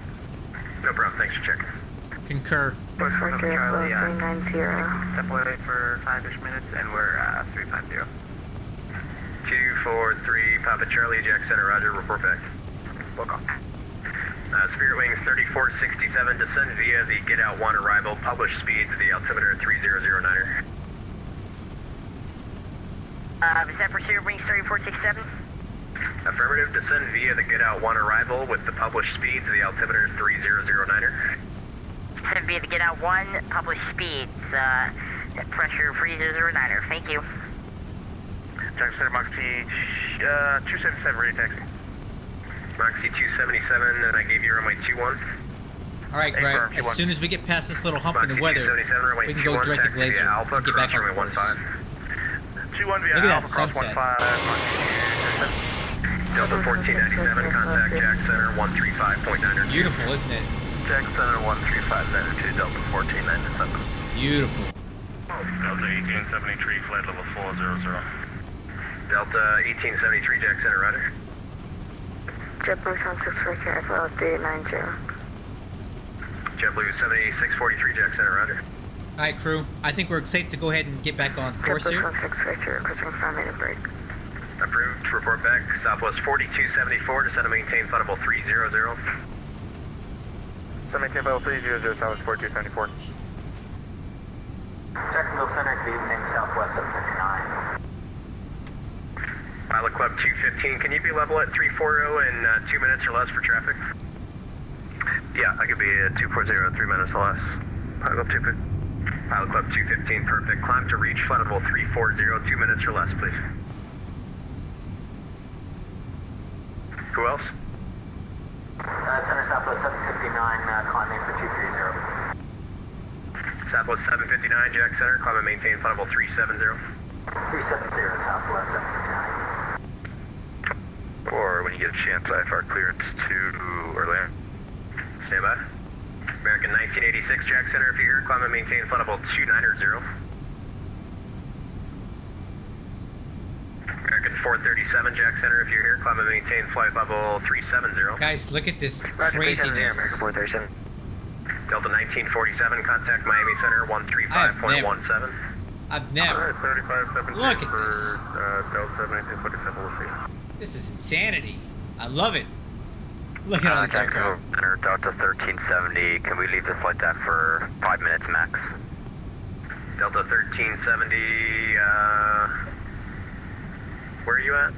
No problem, thanks for checking. Concur. West Charlie, 390. step away for 5-ish minutes, and we're 350. 243, Papa Charlie, Jack Center, roger, report back. Welcome. Spirit Wings 3467, descend via the Get Out 1 arrival, publish speeds of the altimeter 3009er. Is that for Spirit Wings 3467? Affirmative, descend via the Get Out 1 arrival with the published speeds of the altimeter 3009er. Send via the Get Out 1, published speeds, pressure 3009er. Thank you. Jack Center, Moxie 277, ready taxi. Moxie 277, and I gave you runway 21. Alright, Hey, Greg, firm, as 21. soon as we get past this little hump in Moxie the weather, 277, runway we can go 21, direct to taxi via Glazer Alpha, and get back cross on runway course. 15. 21 via Look at that Alpha, cross sunset. 15. Delta 1497, contact Jack Center 135.9. Beautiful, isn't it? Jack Center 13592, Delta 1497. Beautiful. Delta 1873, flight level 400. Delta 1873, Jack Center, roger. JetBlue 764 Careful 3890. JetBlue 7643, Jack Center, roger. Alright, crew. I think we're safe to go ahead and get back on course here. 16 Victor, requesting from main and break. Approved. Report back. Southwest 4274. Descend and maintain flight level 300. So maintain level 300, Southwest 4274. Jacksonville Center, good evening. Southwest 759. Pilot Club 215. Can you be level at 340 in 2 minutes or less for traffic? Yeah, I could be at 240 in 3 minutes or less. Pilot Club 215. Pilot Club 215, perfect. Climb to reach flight level 340, 2 minutes or less, please. Who else? Center Southwest 759, climbing for 230. Southwest 759, Jack Center, climb and maintain flight level 370. 370, Southwest 759. Or when you get a chance, IFR clearance to Orlando. Stand by. American 1986, Jack Center, if you're here, climb and maintain flight level 290. American 437, Jack Center, if you're here, climb and maintain flight level 370. Guys, look at this craziness. American 437. Delta 1947, contact Miami Center 135.17. I've never. 3517 Look at for this. Delta 1947, we'll see. This is insanity. I love it. Look at all these aircraft. Center, Delta 1370, can we leave the flight deck for 5 minutes max? Delta 1370, where are you at?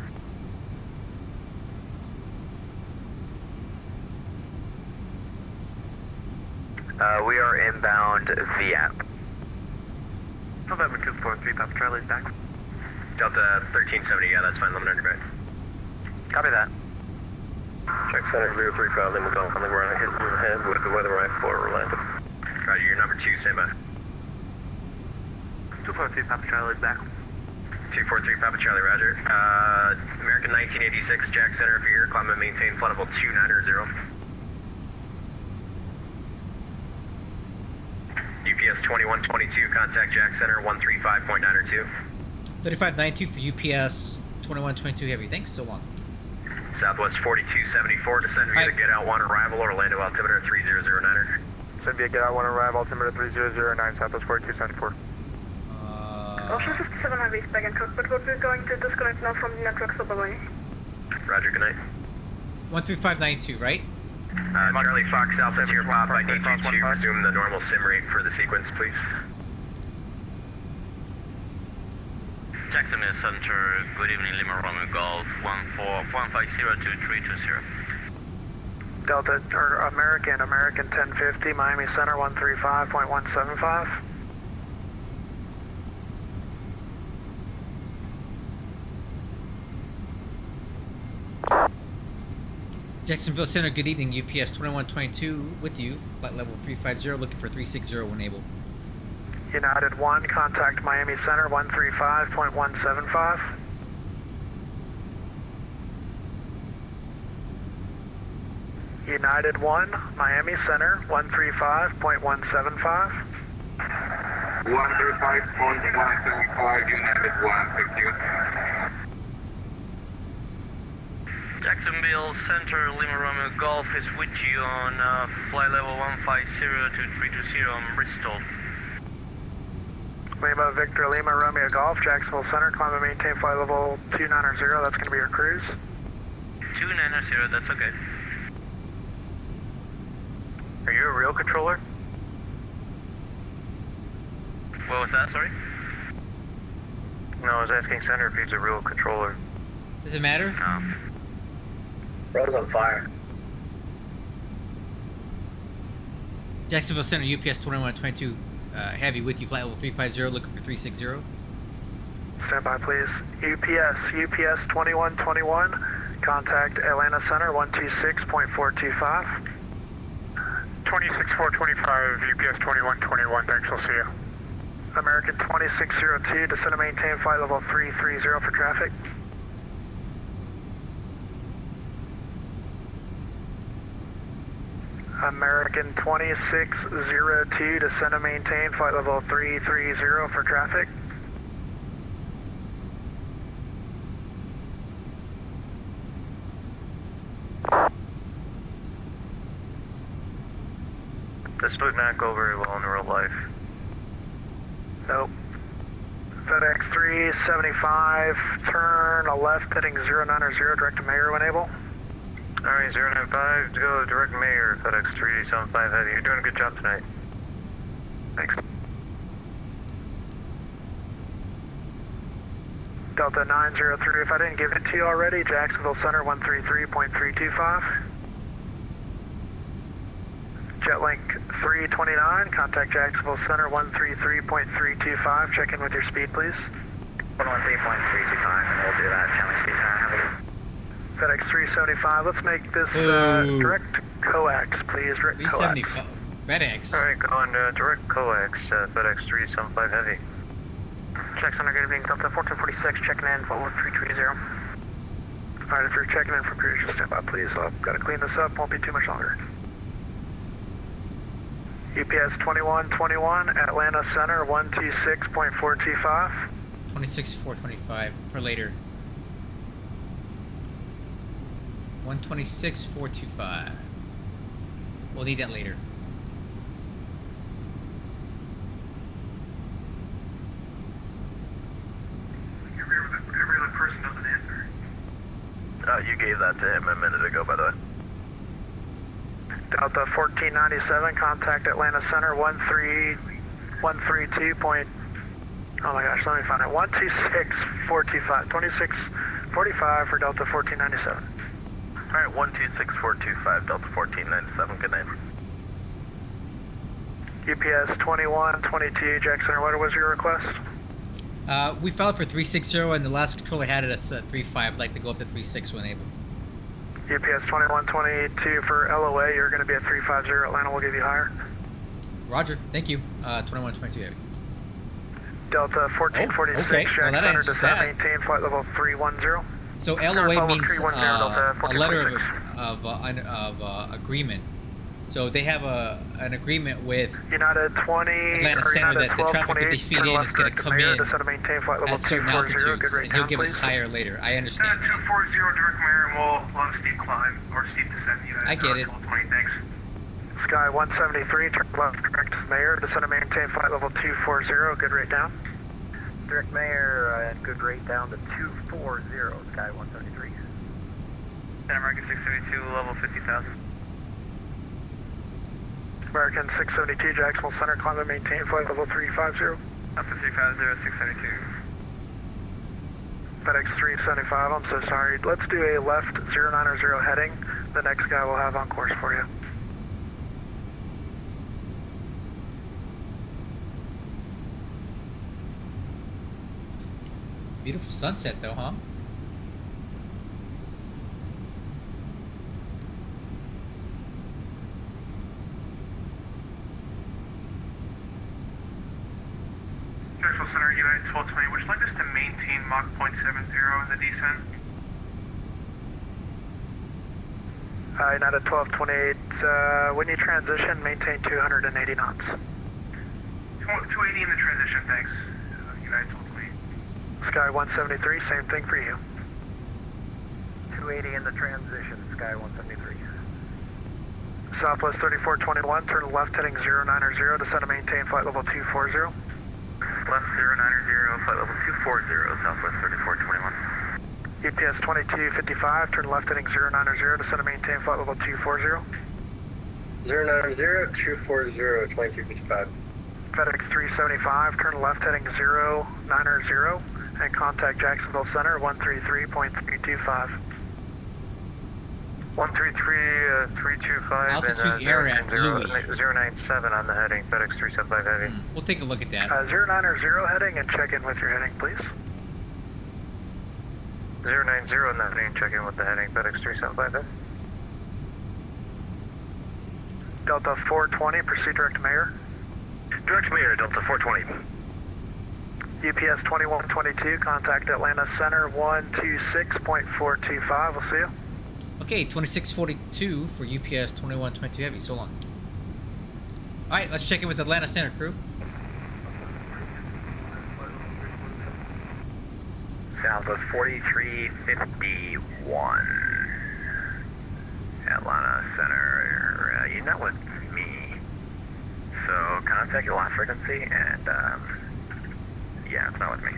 We are inbound VAP. November 243, Papa Charlie's back. Delta 1370, yeah, that's fine, let me know your back. Copy that. Check Center 035, Lima Golf. I think we're on a hit ahead with the weather right for Orlando. Roger, you're number 2, stand by. 243, Papa Charlie's back. 243, Papa Charlie, roger. American 1986, Jack Center, if you're here, climb and maintain flight level 290. UPS 2122, contact Jack Center 135.902. 3592 for UPS 2122 Heavy. Thanks so long. Southwest 4274, descend via the get out 1 arrival, Orlando altimeter 3009er. Send via get out 1 arrival, altimeter 3009, Southwest 4274. Ocean 57 Heavy is back in cockpit, but we're going to disconnect now from the network, so bye-bye. Roger, good night. 13592, right? Charlie Fox Alpha here, Pop. I need you to resume the normal sim rate for the sequence, please. Jacksonville Center, good evening, Lima Romeo Golf, 141502320. Delta, or American 1050, Miami Center 135.175. Jacksonville Center, good evening. UPS 2122 with you. Flight level 350, looking for 360 when able. United 1, contact Miami Center 135.175. United 1, Miami Center 135.175. 135.175, United 1, thank you. Jacksonville Center, Lima Romeo Golf is with you on flight level 150-320 on Bristol. Lima Victor Lima Romeo Golf, Jacksonville Center, climb and maintain flight level 290, that's going to be your cruise. 290, that's okay. Are you a real controller? What was that, sorry? No, I was asking Center if he's a real controller. Does it matter? No. Road's on fire. Jacksonville Center, UPS 2122 Heavy with you. Flight level 350, looking for 360. Stand by, please. UPS 2121, contact Atlanta Center 126.425. 26425, UPS 2121, thanks, I'll see you. American 2602, descend and maintain flight level 330 for traffic. American 2602, descend and maintain flight level 330 for traffic. This would not go very well in real life. Nope. FedEx 375, turn a left heading 090, direct to Mayor when able. Alright, 095, go direct Mayor, FedEx 375 Heavy. You're doing a good job tonight. Thanks. Delta 903, if I didn't give it to you already, Jacksonville Center 133.325. Jetlink 329, contact Jacksonville Center 133.325. Check in with your speed, please. 113.325, and we'll do that. Challenge speed heavy. FedEx 375, let's make this direct coax, please. Direct coax. 375. FedEx. Alright, going direct coax, FedEx 375 Heavy. Check center, good evening, Delta 1446, checking in, follow 330. Alright, if you're checking in from cruise, just stand by, please. I've got to clean this up, won't be too much longer. UPS 2121, Atlanta Center 126.425. 26,425 for later. 126,425. We'll need that later. Every other person doesn't answer. You gave that to him a minute ago, by the way. Delta 1497, contact Atlanta Center 1332. Oh my gosh, let me find it. 126.425. 2645 for Delta 1497. Alright, 126425, Delta 1497, good night. UPS 2122, Jack Center, what was your request? We filed for 360 and the last controller had it as 35. I'd like to go up to 36 when able. UPS 2122 for LOA, you're going to be at 350. Atlanta will give you higher. Roger, thank you. 2122 Heavy. Delta 1446, okay. Jack Well, that Center, answers descend that. maintain flight level 310. So LOA means a letter 1446. of agreement. So they have an agreement with United 20 Atlanta Center that the traffic that they feed in is going to come in at certain altitudes, and he'll give us higher later. I understand. 240 direct Mayor, and we'll have a steep climb or steep descent. I get it. 20, thanks. Sky 173, turn left direct Mayor, descend and maintain flight level 240, good rate down. Direct Mayor, and good rate down to 240, Sky 173. And American 672, level 50,000. American 672, Jacksonville Center, climb and maintain flight level 350. Up to 350, 672. FedEx 375, I'm so sorry. Let's do a left 090 heading. The next guy will have on course for you. Beautiful sunset though, huh? Jacksonville Center, United 1220, would you like us to maintain Mach 0.70 in the descent? United 1228, when you transition, maintain 280 knots. 280 in the transition, thanks. United 1228. Sky 173, same thing for you. 280 in the transition, Sky 173. Southwest 3421, turn left heading 090, descend and maintain flight level 240. Left 090, flight level 240, Southwest 3421. UPS 2255, turn left heading 090, descend and maintain flight level 240. 090, 240, 2255. FedEx 375, turn left heading 090 and contact Jacksonville Center 133.325. 133.325 Altitude air at Louis. 097 on the heading, FedEx 375 Heavy. We'll take a look at that. 090 heading and check in with your heading, please. 090 on the heading, check in with the heading, FedEx 375 Heavy. Delta 420, proceed direct to Mayor. Direct Mayor, Delta 420. UPS 2122, contact Atlanta Center 126.425. We'll see you. Okay, 2642 for UPS 2122 Heavy. So long. All right, let's check in with Atlanta Center crew. Southwest 4351. Atlanta Center, you met with me. So contact your line frequency and Yeah, it's not with me.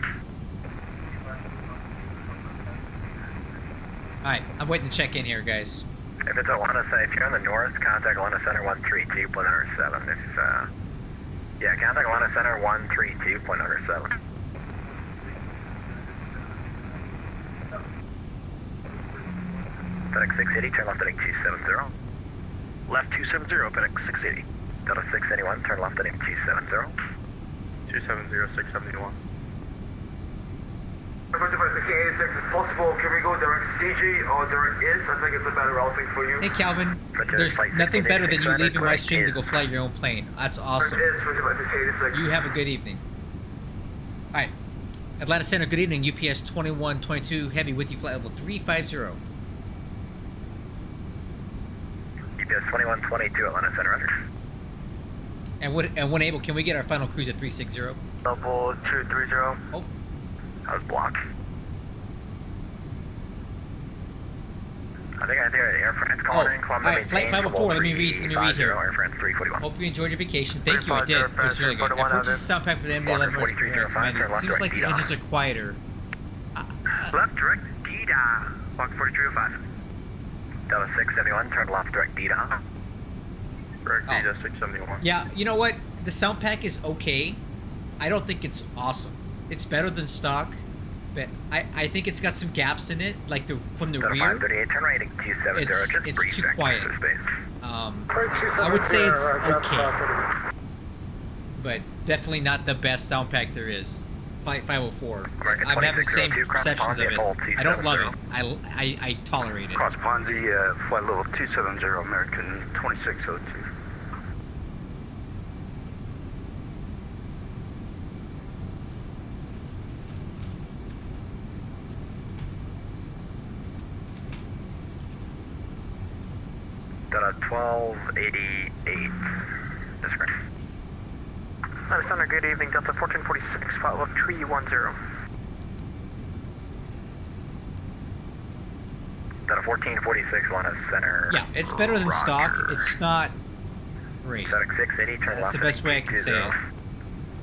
Alright, I'm waiting to check in here, guys. If it's Atlanta Center, if you're in the north, contact Atlanta Center 132.7. Yeah, contact Atlanta Center 132.7. FedEx 680, turn left heading 270. Left 270, FedEx 680. Delta 681, turn left heading 270. 270, 671. 1686, if possible, can we go direct CG or direct IS? I think it's a better routing for you. Hey Calvin, there's nothing better than you leaving my stream to go fly your own plane. That's awesome. You have a good evening. Alright. Atlanta Center, good evening. UPS 2122 Heavy with you, flight level 350. UPS 2122, Atlanta Center, under. And when able, can we get our final cruise at 360? Level 230. Oh. I was blocked. I think Air France calling in. Alright, flight 504, let me read here. Air France 341. Hope you enjoyed your vacation. Thank you, I did. It was really good. I purchased a sound pack for the MD-11. It seems like the engines are quieter. Left direct DDA. Walk 4305. Delta 671, turn left direct DDA. Direct DDA 671. Yeah, you know what? The sound pack is okay. I don't think it's awesome. It's better than stock, but I think it's got some gaps in it, like from the rear. 538, turn right heading 270, it's too quiet. I would say it's okay, but definitely not the best sound pack there is. Flight 504. I'm having the same perceptions of it. I don't love it. I tolerate it. Cross Ponzi, flight level 270, American 2602. Got a 1288. That's correct. Center, good evening. Delta 1446, flight level 310. Delta 1446, Atlanta Center. Yeah, it's better than stock. It's not great. FedEx 680, turn That's the best way I can say it.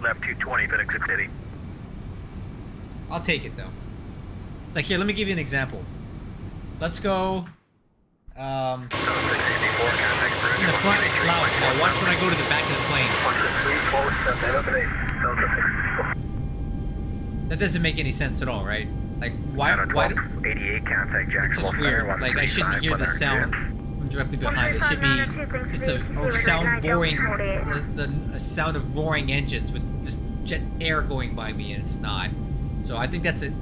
Left 220, FedEx 680. I'll take it though. Like here, let me give you an example. Let's go. In the front, it's loud. Now watch when I go to the back of the plane. That doesn't make any sense at all, right? Like, why 88 contact it's just weird. Like, I shouldn't hear the sound from directly behind. It should be just a sound roaring, a sound of roaring engines with just jet air going by me, and it's not. So I think that's it.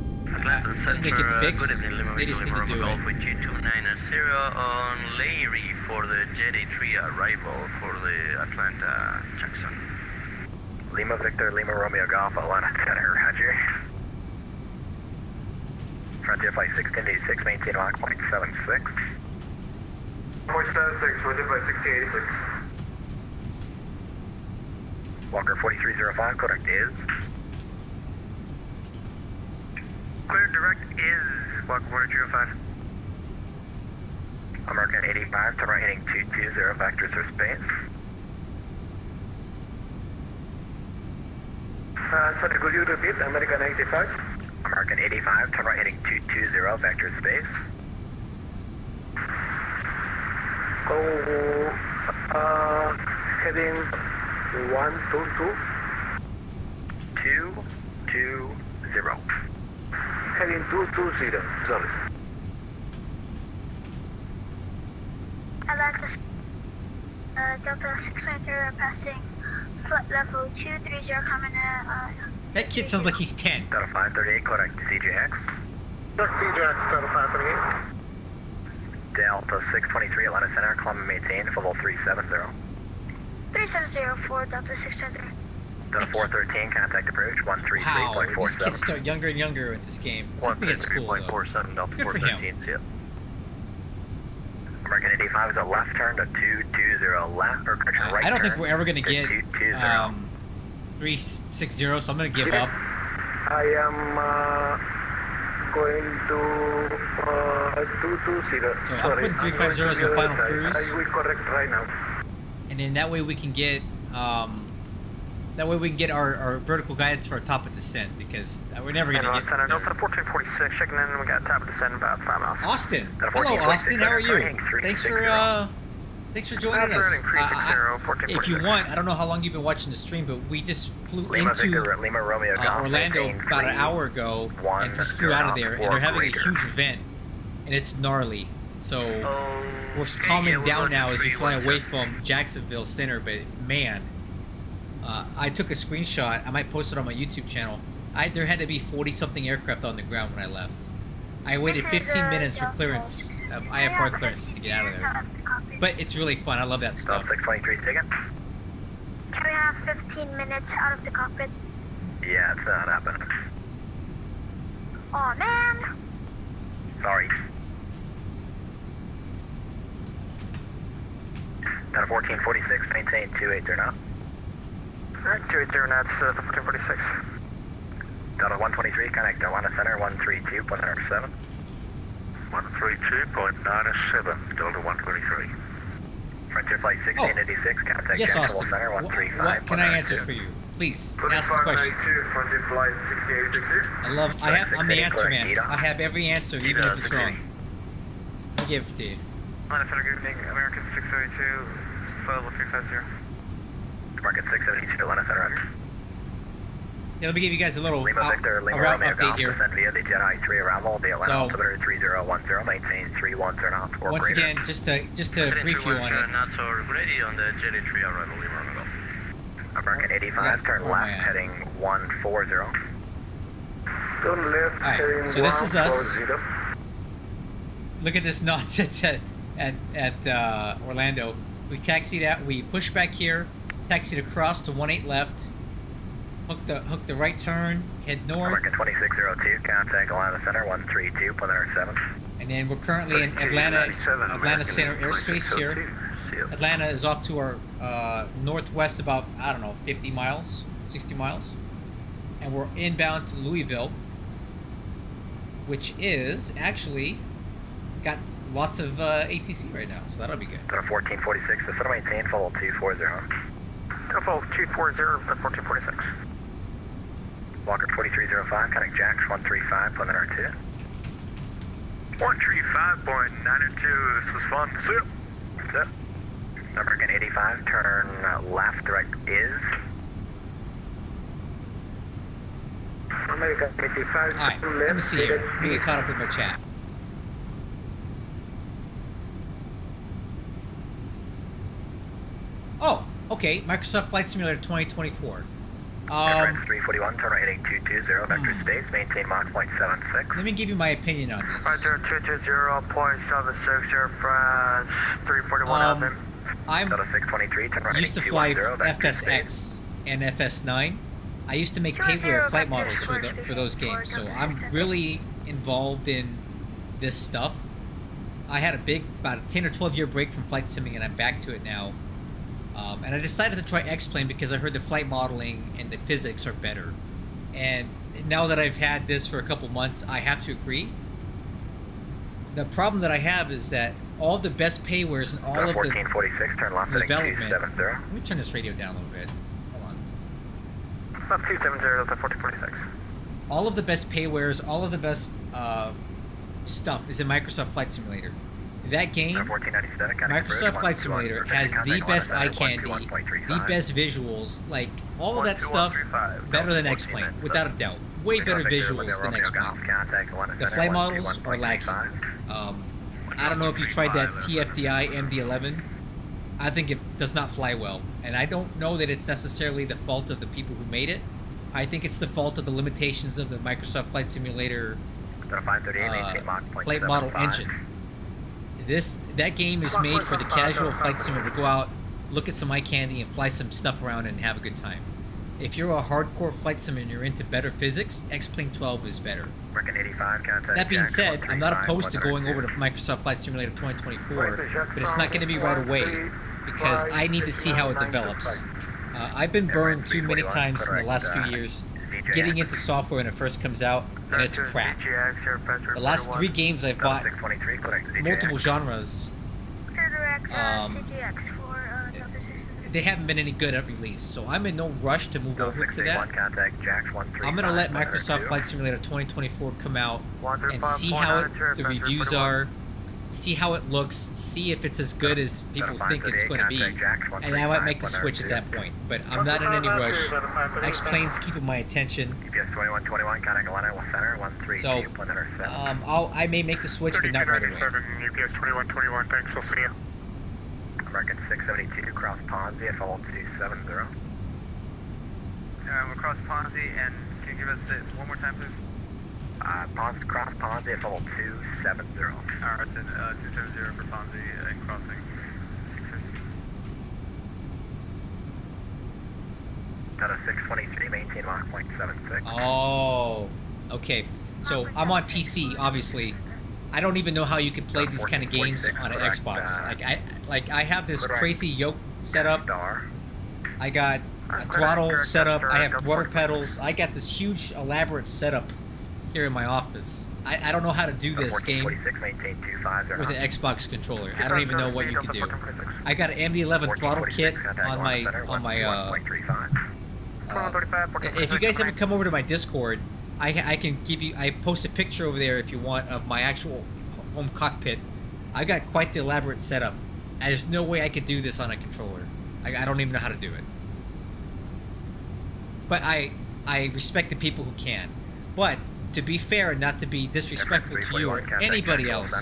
Something they could fix. They just need to do it. On Larry for the Jet A3 arrival for the Atlanta Jackson. Lima Victor, Lima Romeo Golf, Atlanta Center, Roger. Frontier Flight 1686, maintain Mach 0.76. 0.76, Frontier Flight 1686. Walker 4305, correct is. Clear direct is Walker 4305. American 85, turn right heading 220, vectors for space. Sorry, could you repeat? American 85? American 85, turn right heading 220, vector space. Go, heading 122. 220. Heading 220, sorry. Atlanta, Delta 693 passing flight level 230 coming That kid sounds like he's 10. Delta 538, correct CJX. CJX, Delta 538. Delta 623, Atlanta Center, Columbia maintain, level 370. 370 for Delta 623. Delta 413, contact approach, 133.47. Wow, these kids start younger and younger with this game. I think it's cool, though. 133.47, Delta Good for 413, see ya. American 85 is a left turn to 220 left, or correction, right I don't turn think we're ever going to get 220. 360, so I'm going to give up. I am going to 220. So I'm putting 350 as my final cruise. I will correct right now. And then that way we can get, that That way we can get our vertical guidance for our top of descent, because we're never going to get Center, there. Delta 1446, checking in. We got top of descent about 5 miles. Austin. Hello, Austin. How are you? Thanks for joining us. If you want, I don't know how long you've been watching the stream, but we just flew into Lima Romeo Golf, Orlando about an hour ago and just flew out of there, and they're having a huge event, and it's gnarly. So we're calming down now as we fly away from Jacksonville Center, but man, I took a screenshot. I might post it on my YouTube channel. There had to be 40-something aircraft on the ground when I left. I waited 15 minutes for clearance, IFR clearances to get out of there. But it's really fun. I love that stuff. 623 ticket. Can we have 15 minutes out of the cockpit? Yeah, it's not happening. Oh man. Sorry. Down 1446, maintain 280 knots. Alright, 280 knots, the 1446. Delta 123, connect Atlanta Center 132.97. 132.97, Delta 123. Frontier Flight 1686, contact Yes, Jacksonville Austin. Center What 135. can I answer for you? Please, ask a question. Frontier Flight 1686. I'm the answer man. I have every answer, even if it's wrong. I'll give it to you. Atlanta Center, good evening. American 672, flight level 350. American 672, Atlanta Center. Yeah, let me give you guys a little Lima Victor, Lima route Romeo update Golf, here. descend via the Jedi 3 arrival, the Atlanta altimeter 3010, maintain 310 knots or Once greater. again, just to brief you on it. Knots are ready on the Jedi 3 arrival, Lima Romeo Golf. American 85, turn left, heading 140. Turn left, Alright, so this is us. Look at this nonsense at Orlando. We taxied out, we pushed back here, taxied across to 18 left, hook the right turn, head north. American 2602, contact Atlanta Center 132.7. And then we're currently in Atlanta Center airspace here. Atlanta is off to our northwest about, I don't know, 50 miles, 60 miles. And we're inbound to Louisville, which is actually got lots of ATC right now, so that'll be good. 1446, the center maintain, follow 240. Follow 240, 1446. Walker 4305, connect Jacks 135, Plymouth R2. 135.92, this was fun. See ya. That's it. American 85, turn left, direct is. American 85, Alright, let me see here. Let me get caught up with my chat. Oh, okay. Microsoft Flight Simulator 2024. Emirates 341, turn right heading 220, vector space, maintain Mach 0.76. Let me give you my opinion on this. Roger, 220.76, Air France 341 out there. I Delta 623, turn right used to heading fly 210, vector space. FSX and FS9. I used to make payware flight models for those games, so I'm really involved in this stuff. I had about a 10 or 12 year break from flight simming, and I'm back to it now. And I decided to try X-Plane because I heard the flight modeling and the physics are better. And now that I've had this for a couple months, I have to agree. The problem that I have is that all the best paywares and all of the 1446, turn left heading development. 270. Let me turn this radio down a little bit. Hold on. About 270, Delta 1446. All of the best paywares, all of the best stuff is in Microsoft Flight Simulator. That game, Microsoft Flight Simulator, has the best eye candy, the best visuals, like all of that stuff better than X-Plane, without a doubt. Way better visuals than X-Plane. The flight models are lacking. I don't know if you tried that TFDI MD-11. I think it does not fly well, and I don't know that it's necessarily the fault of the people who made it. I think it's the fault of the limitations of the Microsoft Flight Simulator flight model engine. That game is made for the casual flight simulator to go out, look at some eye candy, and fly some stuff around and have a good time. If you're a hardcore flight simulator and you're into better physics, X-Plane 12 is better. That being said, I'm not opposed to going over to Microsoft Flight Simulator 2024, but it's not going to be right away because I need to see how it develops. I've been burned too many times in the last few years getting into software when it first comes out, and it's crap. The last 3 games I've bought, they haven't been any good at release, so I'm in no rush to move over to that. Contact Jax 135. I'm gonna let Microsoft Flight Simulator 2024 come out and see how the reviews are, see how it looks, see if it's as good as people think it's going to be, and I might make the switch at that point. But I'm not in any rush. X-Plane's keeping my attention. UPS 2121, contact Atlanta Center 132. So I may make the switch, but not right away. UPS 2121, thanks, we'll see you. American 672, cross Ponzi, FL 270. We're across Ponzi, and can you give us this one more time, please? Cross Ponzi, FL 270. Alright, then 270 for Ponzi and crossing 650. Got a 623, maintain Mach 0.76. Oh, okay. So I'm on PC, obviously. I don't even know how you can play these kind of games on an Xbox. I have this crazy yoke set up. I got a throttle set up. I have rudder pedals. I got this huge elaborate setup here in my office. I don't know how to do this game with an Xbox controller. I don't even know what you can do. I got an MD-11 throttle kit on my if you guys ever come over to my Discord, I can give you. I post a picture over there if you want of my actual home cockpit. I got quite the elaborate setup. There's no way I could do this on a controller. I don't even know how to do it. But I respect the people who can. But to be fair and not to be disrespectful to you or anybody else,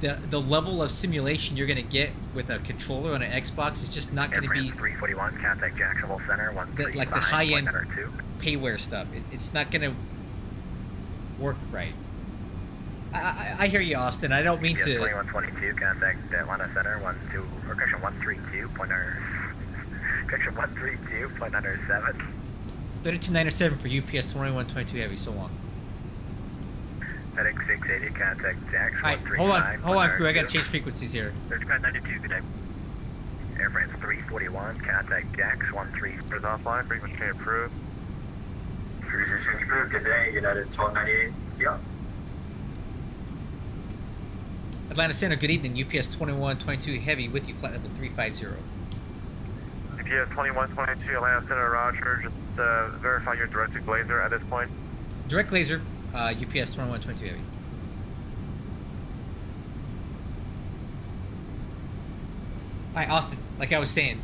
the level of simulation you're going to get with a controller on an Xbox is just not going to be 341, contact Jacksonville Center 135, like the high-end payware stuff. It's not going to work right. I hear you, Austin. I don't mean to. 2122, contact Atlanta Center 12 or correction 132. Correction 132.7. 32907 for UPS 2122 Heavy. So long. Heading 680, contact Jax. Alright, hold on, crew. I gotta change frequencies here. 3592, good day. Air France 341, contact Jax 13. Is offline, frequency approved. Cruiser change approved, good day. United 1298, see ya. Atlanta Center, good evening. UPS 2122 Heavy with you, flight level 350. UPS 2122, Atlanta Center, roger. Just verify your directed laser at this point. Direct laser, UPS 2122 Heavy. Alright, Austin, like I was saying,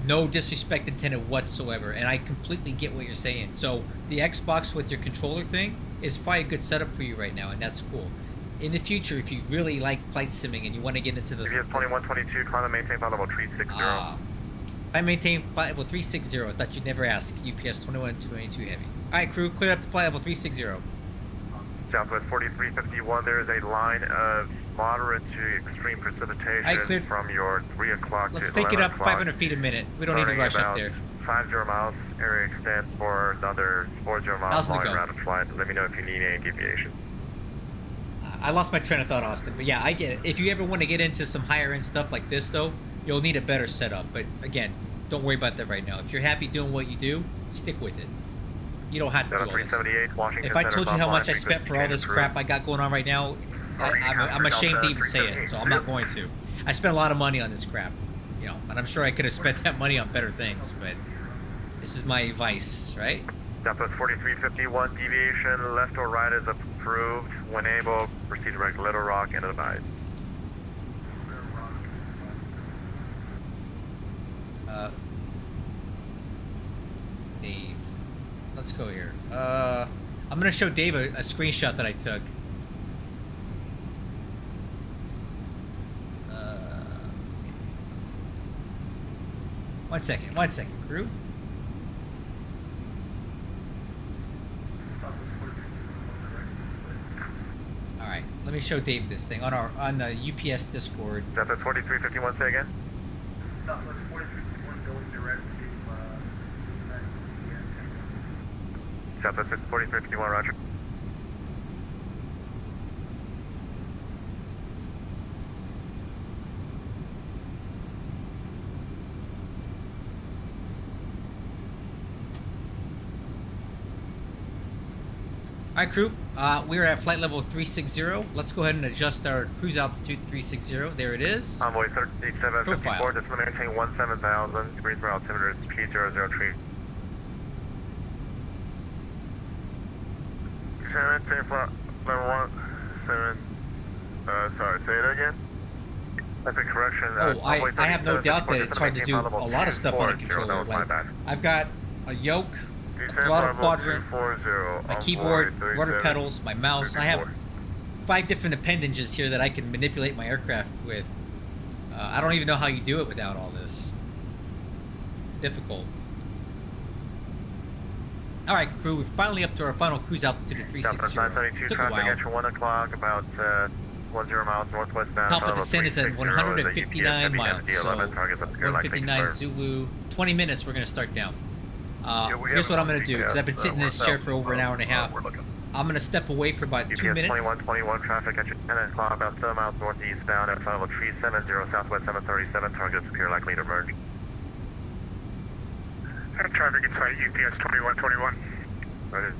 no disrespect intended whatsoever, and I completely get what you're saying. So, the Xbox with your controller thing is probably a good setup for you right now, and that's cool. In the future, if you really like flight simming and you want to get into those... UPS 2122, climb and maintain flight level 360. I maintain flight level 360. I thought you'd never ask. UPS 2122 Heavy. Alright, crew, clear up the flight level 360. Southwest 4351, there is a line of moderate to extreme precipitation from your 3 o'clock Let's to take it up 11 o'clock. 500 feet a minute. We don't need to rush up there. 50 miles. Area extends for another 40 miles How's it long go? round of flight. Let me know if you need any deviation. I lost my train of thought, Austin, but yeah, I get it. If you ever want to get into some higher end stuff like this, though, you'll need a better setup. But again, don't worry about that right now. If you're happy doing what you do, stick with it. You don't have to do all this. If I told you how much I spent for all this crap I got going on right now, I'm ashamed to even say it, so I'm not going to. I spent a lot of money on this crap, you know, and I'm sure I could have spent that money on better things, but this is my vice, right? Southwest 4351, deviation left or right is approved. When able, proceed direct Little Rock and advise. Dave. Let's go here. I'm gonna show Dave a screenshot that I took. One second, crew. Alright, let me show Dave this thing on the UPS Discord. Southwest 4351, say again? Southwest 4351 going direct to Southwest 4351, roger. Alright, crew, we're at flight level 360. Let's go ahead and adjust our cruise altitude 360. There it is. Envoy 3754, just maintain 17,000 degrees for altimeter is P003. 17 flight level 17, sorry, say it again? That's a correction. Oh, I have no doubt that it's hard to do a lot of stuff on a controller. Like, I've got a yoke, a throttle quadrant, my keyboard, rudder pedals, my mouse. I have 5 different appendages here that I can manipulate my aircraft with. I don't even know how you do it without all this. It's difficult. Alright, crew, we're finally up to our final cruise altitude of 360. Took a while. At 1 o'clock, about 10 miles northwest bound. Top of descent is at 159 miles, so MD-11 159 Zulu. 20 minutes, we're going to start down. Here's what I'm going to do, because I've been sitting in this chair for over an hour and a half. I'm going to step away for about 2 minutes. 2121 traffic at 10 o'clock, about 7 miles northeast bound at level 370, southwest 737, targets appear likely to merge. Traffic inside UPS 2121. Right.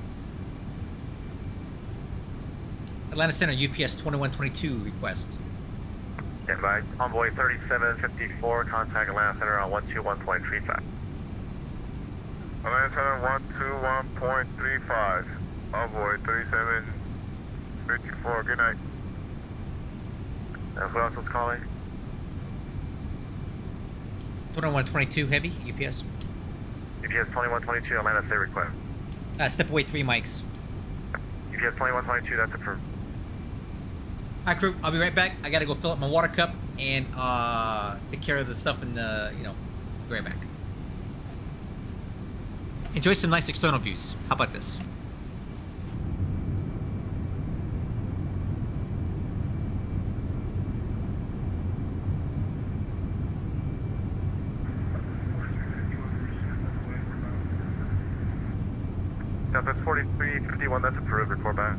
Atlanta Center, UPS 2122 request. Stand by. Envoy 3754, contact Atlanta Center on 121.35. Atlanta Center 121.35. Envoy 3754, good night. Who else was calling? 2122 heavy, UPS. UPS 2122, Atlanta City request. Step away 3 mics. UPS 2122, that's approved. Alright, crew, I'll be right back. I gotta go fill up my water cup and take care of the stuff and, be right back. Enjoy some nice external views. How about this? That's 4351, that's approved, report back.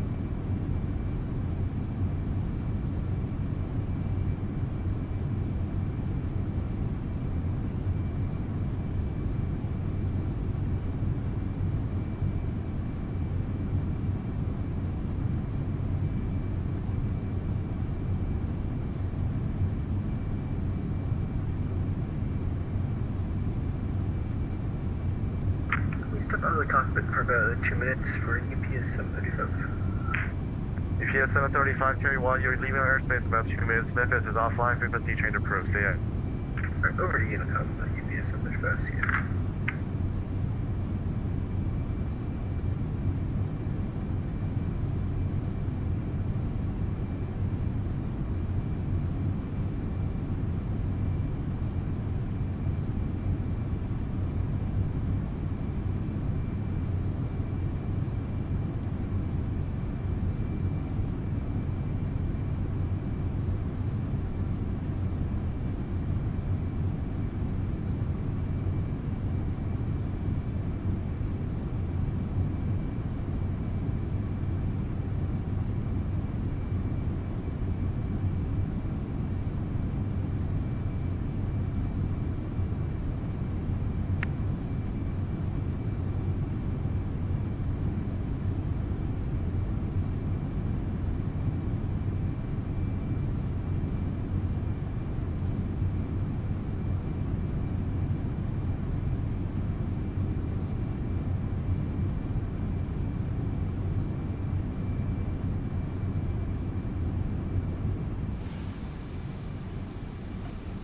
Step out of the cockpit for about 2 minutes for UPS 735. UPS 735, carry while you're leaving our airspace about 2 minutes. Memphis is offline, frequency change approved. See ya. Alright, over to Unicom, UPS 735, see ya.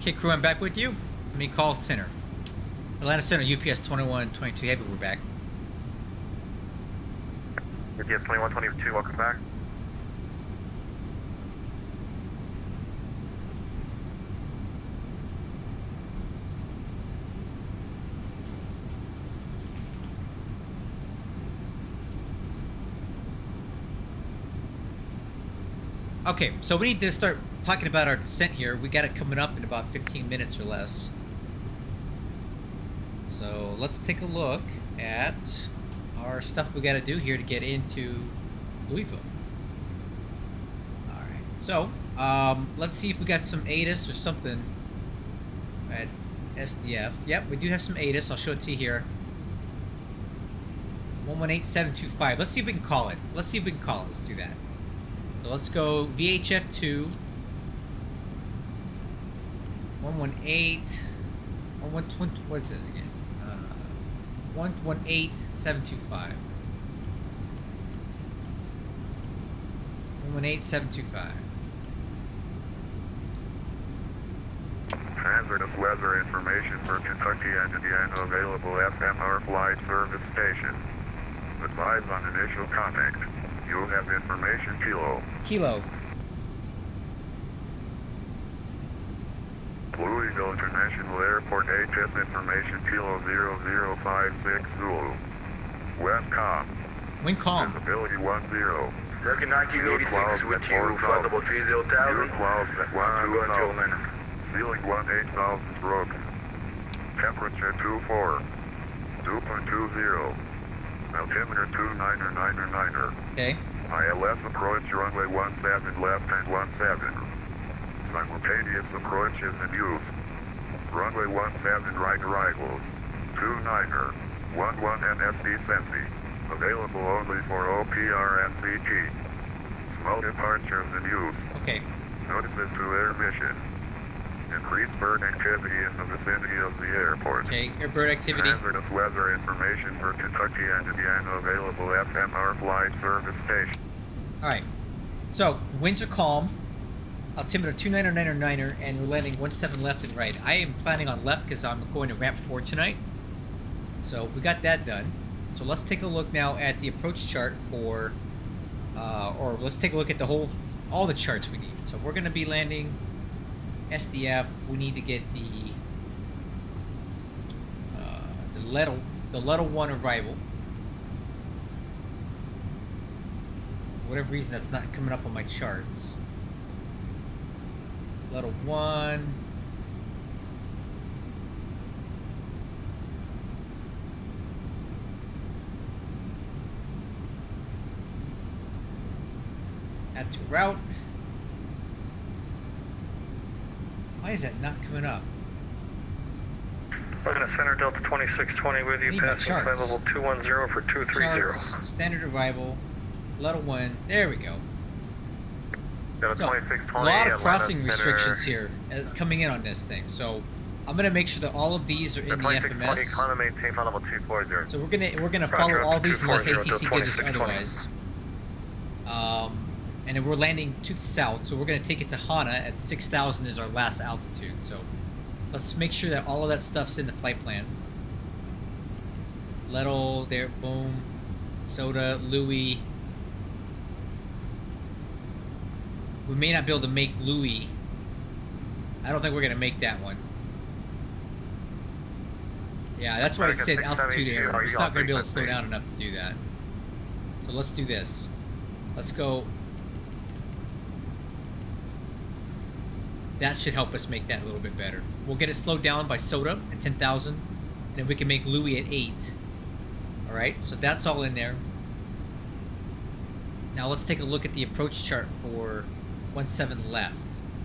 Okay, crew, I'm back with you. Let me call center. Atlanta Center, UPS 2122 heavy, we're back. UPS 2122, welcome back. Okay, so we need to start talking about our descent here. We got it coming up in about 15 minutes or less. So let's take a look at our stuff we got to do here to get into Louisville. Alright, so let's see if we got some ATIS or something at SDF. Yep, we do have some ATIS. I'll show it to you here. 118725. Let's see if we can call it. Let's see if we can call it. Let's do that. So let's go VHF2. 118. 120. What's it again? 118725. 118725. Hazardous weather information for Kentucky and Indiana available FMR flight service station. Advise on initial contact. You'll have information Kilo. Kilo. Louisville International Airport HS information Kilo 0056 Zulu. Westcom. Wind calm. Visibility 10. American 1986 with you, flight level 30,000. Clouds at 12,000. minutes. Ceiling 18,000 broken. Temperature 24. 2.20. Altimeter 29er. Okay. ILS approach runway 17 left and 17. Simultaneous approach is in use. Runway 17 right arrivals. 29er. 11 NSD Sensi. Available only for OPR and CG. Small departures in use. Okay. Notices to air mission. Increased bird activity in the vicinity of the airport. Okay, air bird activity. Hazardous weather information for Kentucky and Indiana available FMR flight service station. Alright. So, winds are calm. Altimeter 29er, and we're landing 17 left and right. I am planning on left because I'm going to ramp 4 tonight. So, we got that done. So, let's take a look now at the approach chart for, or let's take a look at all the charts we need. So, we're going to be landing SDF. We need to get the letter 1 arrival. For whatever reason, that's not coming up on my charts. Letter 1. Add to route. Why is that not coming up? Looking at Center Delta 2620 with you, passing flight level 210 for 230. Charts, standard arrival, letter 1. There we go. So, a lot of crossing restrictions here is coming in on this thing. So I'm gonna make sure that all of these are in the FMS. So we're gonna follow all these unless ATC gives us otherwise. And then we're landing to the south, so we're gonna take it to Hana at 6,000 is our last altitude. So let's make sure that all of that stuff's in the flight plan. Lettle, there, boom, Soda, Louis. We may not be able to make Louis. I don't think we're gonna make that one. Yeah, that's why I said altitude error. We're just not gonna be able to slow down enough to do that. So let's do this. Let's go. That should help us make that a little bit better. We'll get it slowed down by Soda at 10,000, and then we can make Louis at 8. All right, so that's all in there. Now let's take a look at the approach chart for 17 left,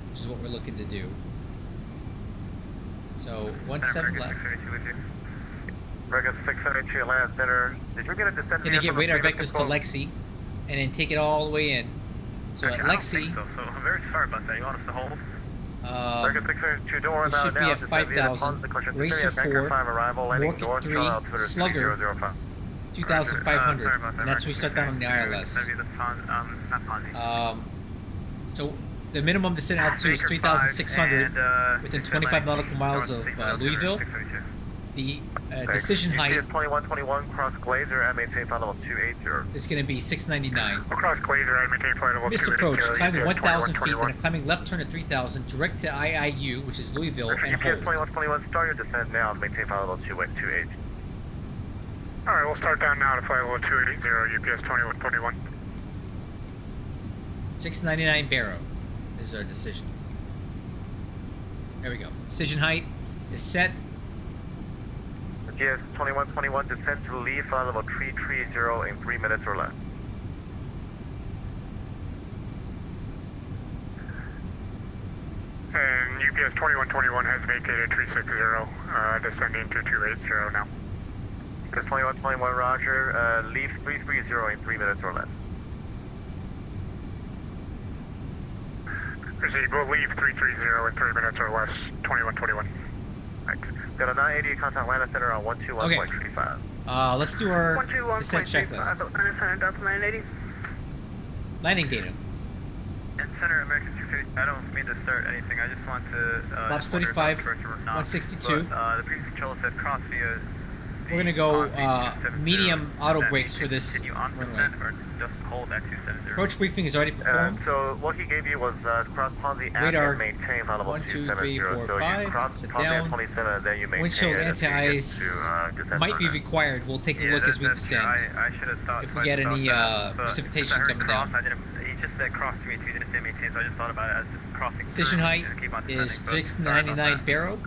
which is what we're looking to do. So 17 left. Regan 672 Atlanta Center. Did you get a descent? Gonna get radar vectors to Lexi, and then take it all the way in. So at Lexi, so I'm very sorry about that. You want us to hold? Regan 672, don't worry we about should it be now. at 5,000. Racer 4, Morgan 3, Slugger 2,500, and that's what we start down on the ILS. So the minimum descent altitude is 3,600 within 25 nautical miles of Louisville. The decision height 2121 cross Glazer and maintain flight level 280. is going to be 699. Across Glazer and maintain flight level 280. Missed approach, climbing 1,000 feet, then a climbing left turn at 3,000, direct to IIU, which is Louisville, and UPS hold. 2121, start your descent now and maintain flight level 280. Alright, we'll start down now to flight level 280, UPS 2121. 699 Barrow is our decision. There we go. Decision height is set. UPS 2121, descent to leave flight level 330 in 3 minutes or less. And UPS 2121 has vacated 360, descending to 280 now. Marcus 2121, roger. Leave 330 in 3 minutes or less. We'll leave 330 in 3 minutes or less, 2121. Right. Got a 980 contact Atlanta Center on 121.35. Let's do our descent 121.35, checklist. Atlanta Center, Delta 980. Landing data. And Center American 250, I don't mean to start anything, I just want to... Flaps just wonder if 35, I'm correct or not, 162. But, the previous controller said cross via... We're gonna go medium auto brakes for this Continue on runway. descent or just hold at 270? Approach briefing is already performed. So what he gave you was cross Ponzi Radar, and maintain on level 1, 2, 270. 3, 4, So 5. you cross Sit Ponzi down. at 27, then you maintain Windshield it until you get anti-ice to, descent might be runway. required. We'll take a look as we descend. I should have thought If we get any precipitation coming down. He just said cross to me too, he didn't say maintain, so I just thought about it as just crossing. Decision height is 699 barrow,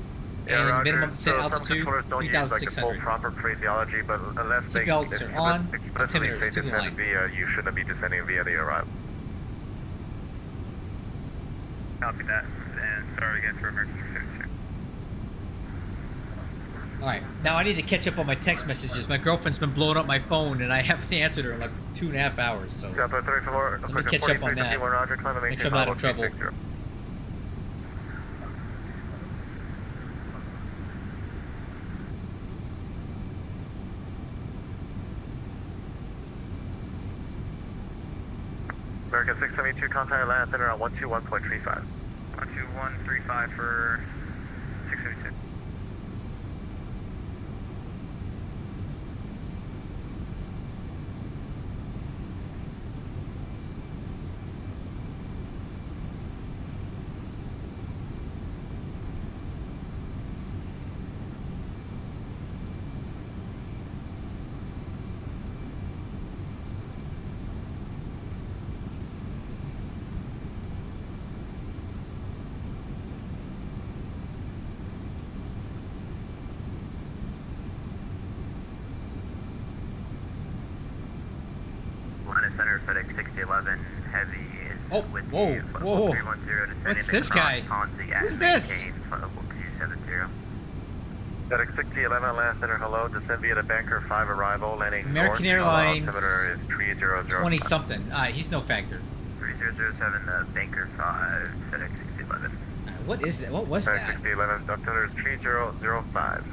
and minimum descent altitude 3,600. Proper phraseology, but unless they Seatbelts are on, explicitly altimeters say to the descend line. via, you shouldn't be descending via the arrival. Copy that, and sorry again for emergency 52. Alright, now I need to catch up on my text messages. My girlfriend's been blowing up my phone, and I haven't answered her in like 2.5 hours, so Delta 34, let me catch up on that. Roger, climb and Make sure I'm not in trouble. 260. American 672, contact Atlanta Center on 121.35. 12135 for 672. Atlanta Center, FedEx 6011 Heavy is Oh, with whoa, you. whoa. 310 What's descending this across guy? Ponzi Who's at this? maintain, level 270. FedEx 6011 Atlanta Center, hello, descend via the Banker 5 arrival, landing American north, Airlines, altimeter is 3005. 20 something. He's no factor. 3007 Banker 5, FedEx 6011. What is that? What was FedEx that? 6011, altimeter is 3005.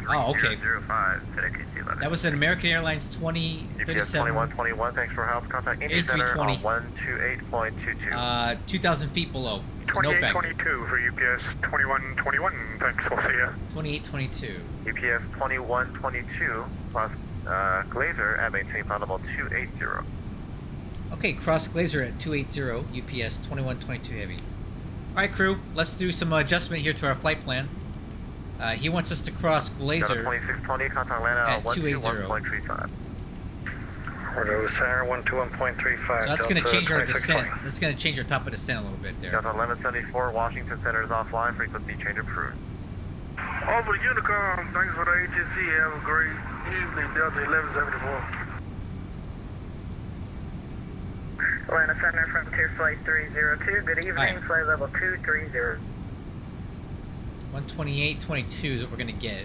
Oh, okay. 3005, FedEx 6011. That was an American Airlines UPS 2037. 2121, thanks for help. Contact Indy Center on 128.22. 2,000 feet below. So no factor. 2822 for UPS 2121. Thanks, we'll see ya. 2822. UPS 2122 plus Glazer at maintain flight level 280. Okay, cross Glazer at 280, UPS 2122 Heavy. Alright, crew, let's do some adjustment here to our flight plan. He wants us to cross Glazer 2620, contact Atlanta at on 280. 121.35. Order Center 121.35. So that's going to change our descent. That's going to change our top of descent a little bit there. Delta 1174, Washington Center is offline, frequency change approved. Over Unicom, thanks for the agency. Have a great evening, Delta 1174. Atlanta Center, Frontier Flight 302. Good evening, Hi. flight level 230. 128.22 is what we're going to get.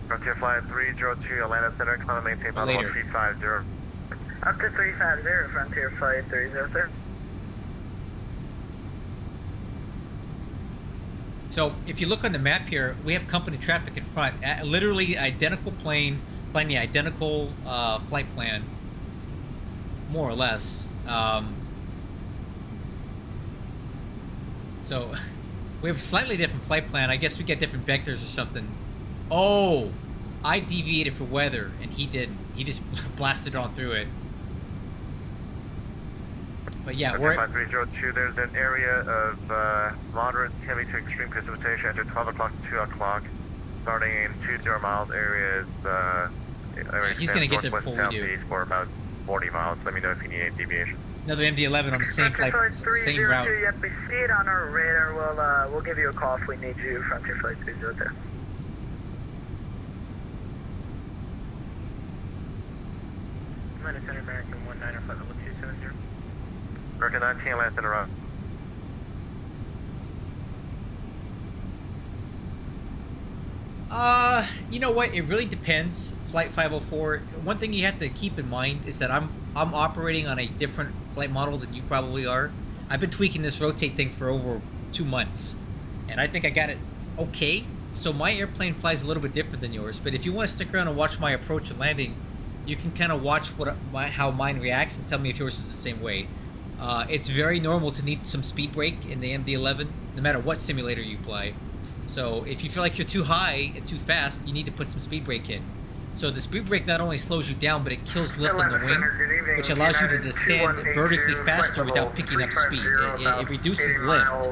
Frontier Flight 302, Atlanta Center, climb and maintain flight level Later. 350. Up to 350, Frontier Flight 302. So if you look on the map here, we have company traffic in front. Literally identical plane, flying the identical flight plan, more or less. So we have a slightly different flight plan. I guess we get different vectors or something. Oh, I deviated for weather, and he didn't. He just blasted on through it. But yeah, we're Flight 302, there's an area of moderate, heavy to extreme precipitation after 12 o'clock to 2 o'clock. Starting in 20 miles areas. he's gonna get there before we do. Southeast for about 40 miles. Let me know if you need any deviation. another MD-11 on the same flight, same route. Yep, we see it on our radar. We'll give you a call if we need you, Frontier Flight 302. Atlanta Center, American 19, flight level 270. American 19, Atlanta Center, route. You know what? It really depends. Flight 504. One thing you have to keep in mind is that I'm operating on a different flight model than you probably are. I've been tweaking this rotate thing for over 2 months, and I think I got it okay. So my airplane flies a little bit different than yours. But if you want to stick around and watch my approach and landing, you can kind of watch how mine reacts and tell me if yours is the same way. It's very normal to need some speed brake in the MD-11, no matter what simulator you play. So if you feel like you're too high and too fast, you need to put some speed brake in. So the speed brake not only slows you down, but it kills lift on the wing, which allows you to descend vertically faster without picking up speed. It reduces lift.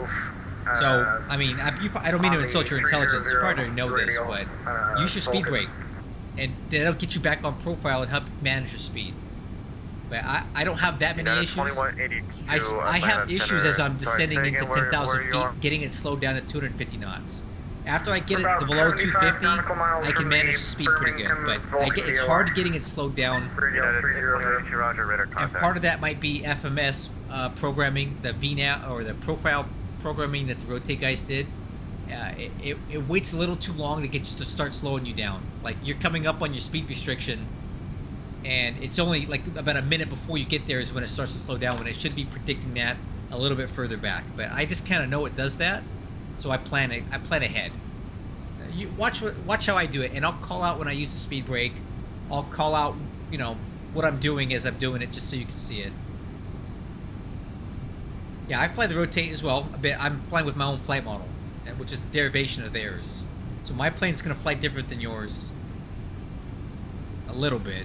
So, I mean, I don't mean to insult your intelligence. You probably already know this, but use your speed brake. And that'll get you back on profile and help manage your speed. But I don't have that many issues. I have issues as I'm descending into 10,000 feet, getting it slowed down to 250 knots. After I get it to below 250, I can manage the speed pretty good. But it's hard getting it slowed down. And part of that might be FMS programming, the VNAV or the profile programming that the rotate guys did. It waits a little too long to get you to start slowing you down. Like you're coming up on your speed restriction, and it's only like about a minute before you get there is when it starts to slow down, when it should be predicting that a little bit further back. But I just kind of know it does that, so I plan ahead. You watch how I do it, and I'll call out when I use the speed brake. I'll call out, you know, what I'm doing as I'm doing it, just so you can see it. Yeah, I fly the rotate as well. I'm flying with my own flight model, which is the derivation of theirs. So my plane's gonna fly different than yours. A little bit.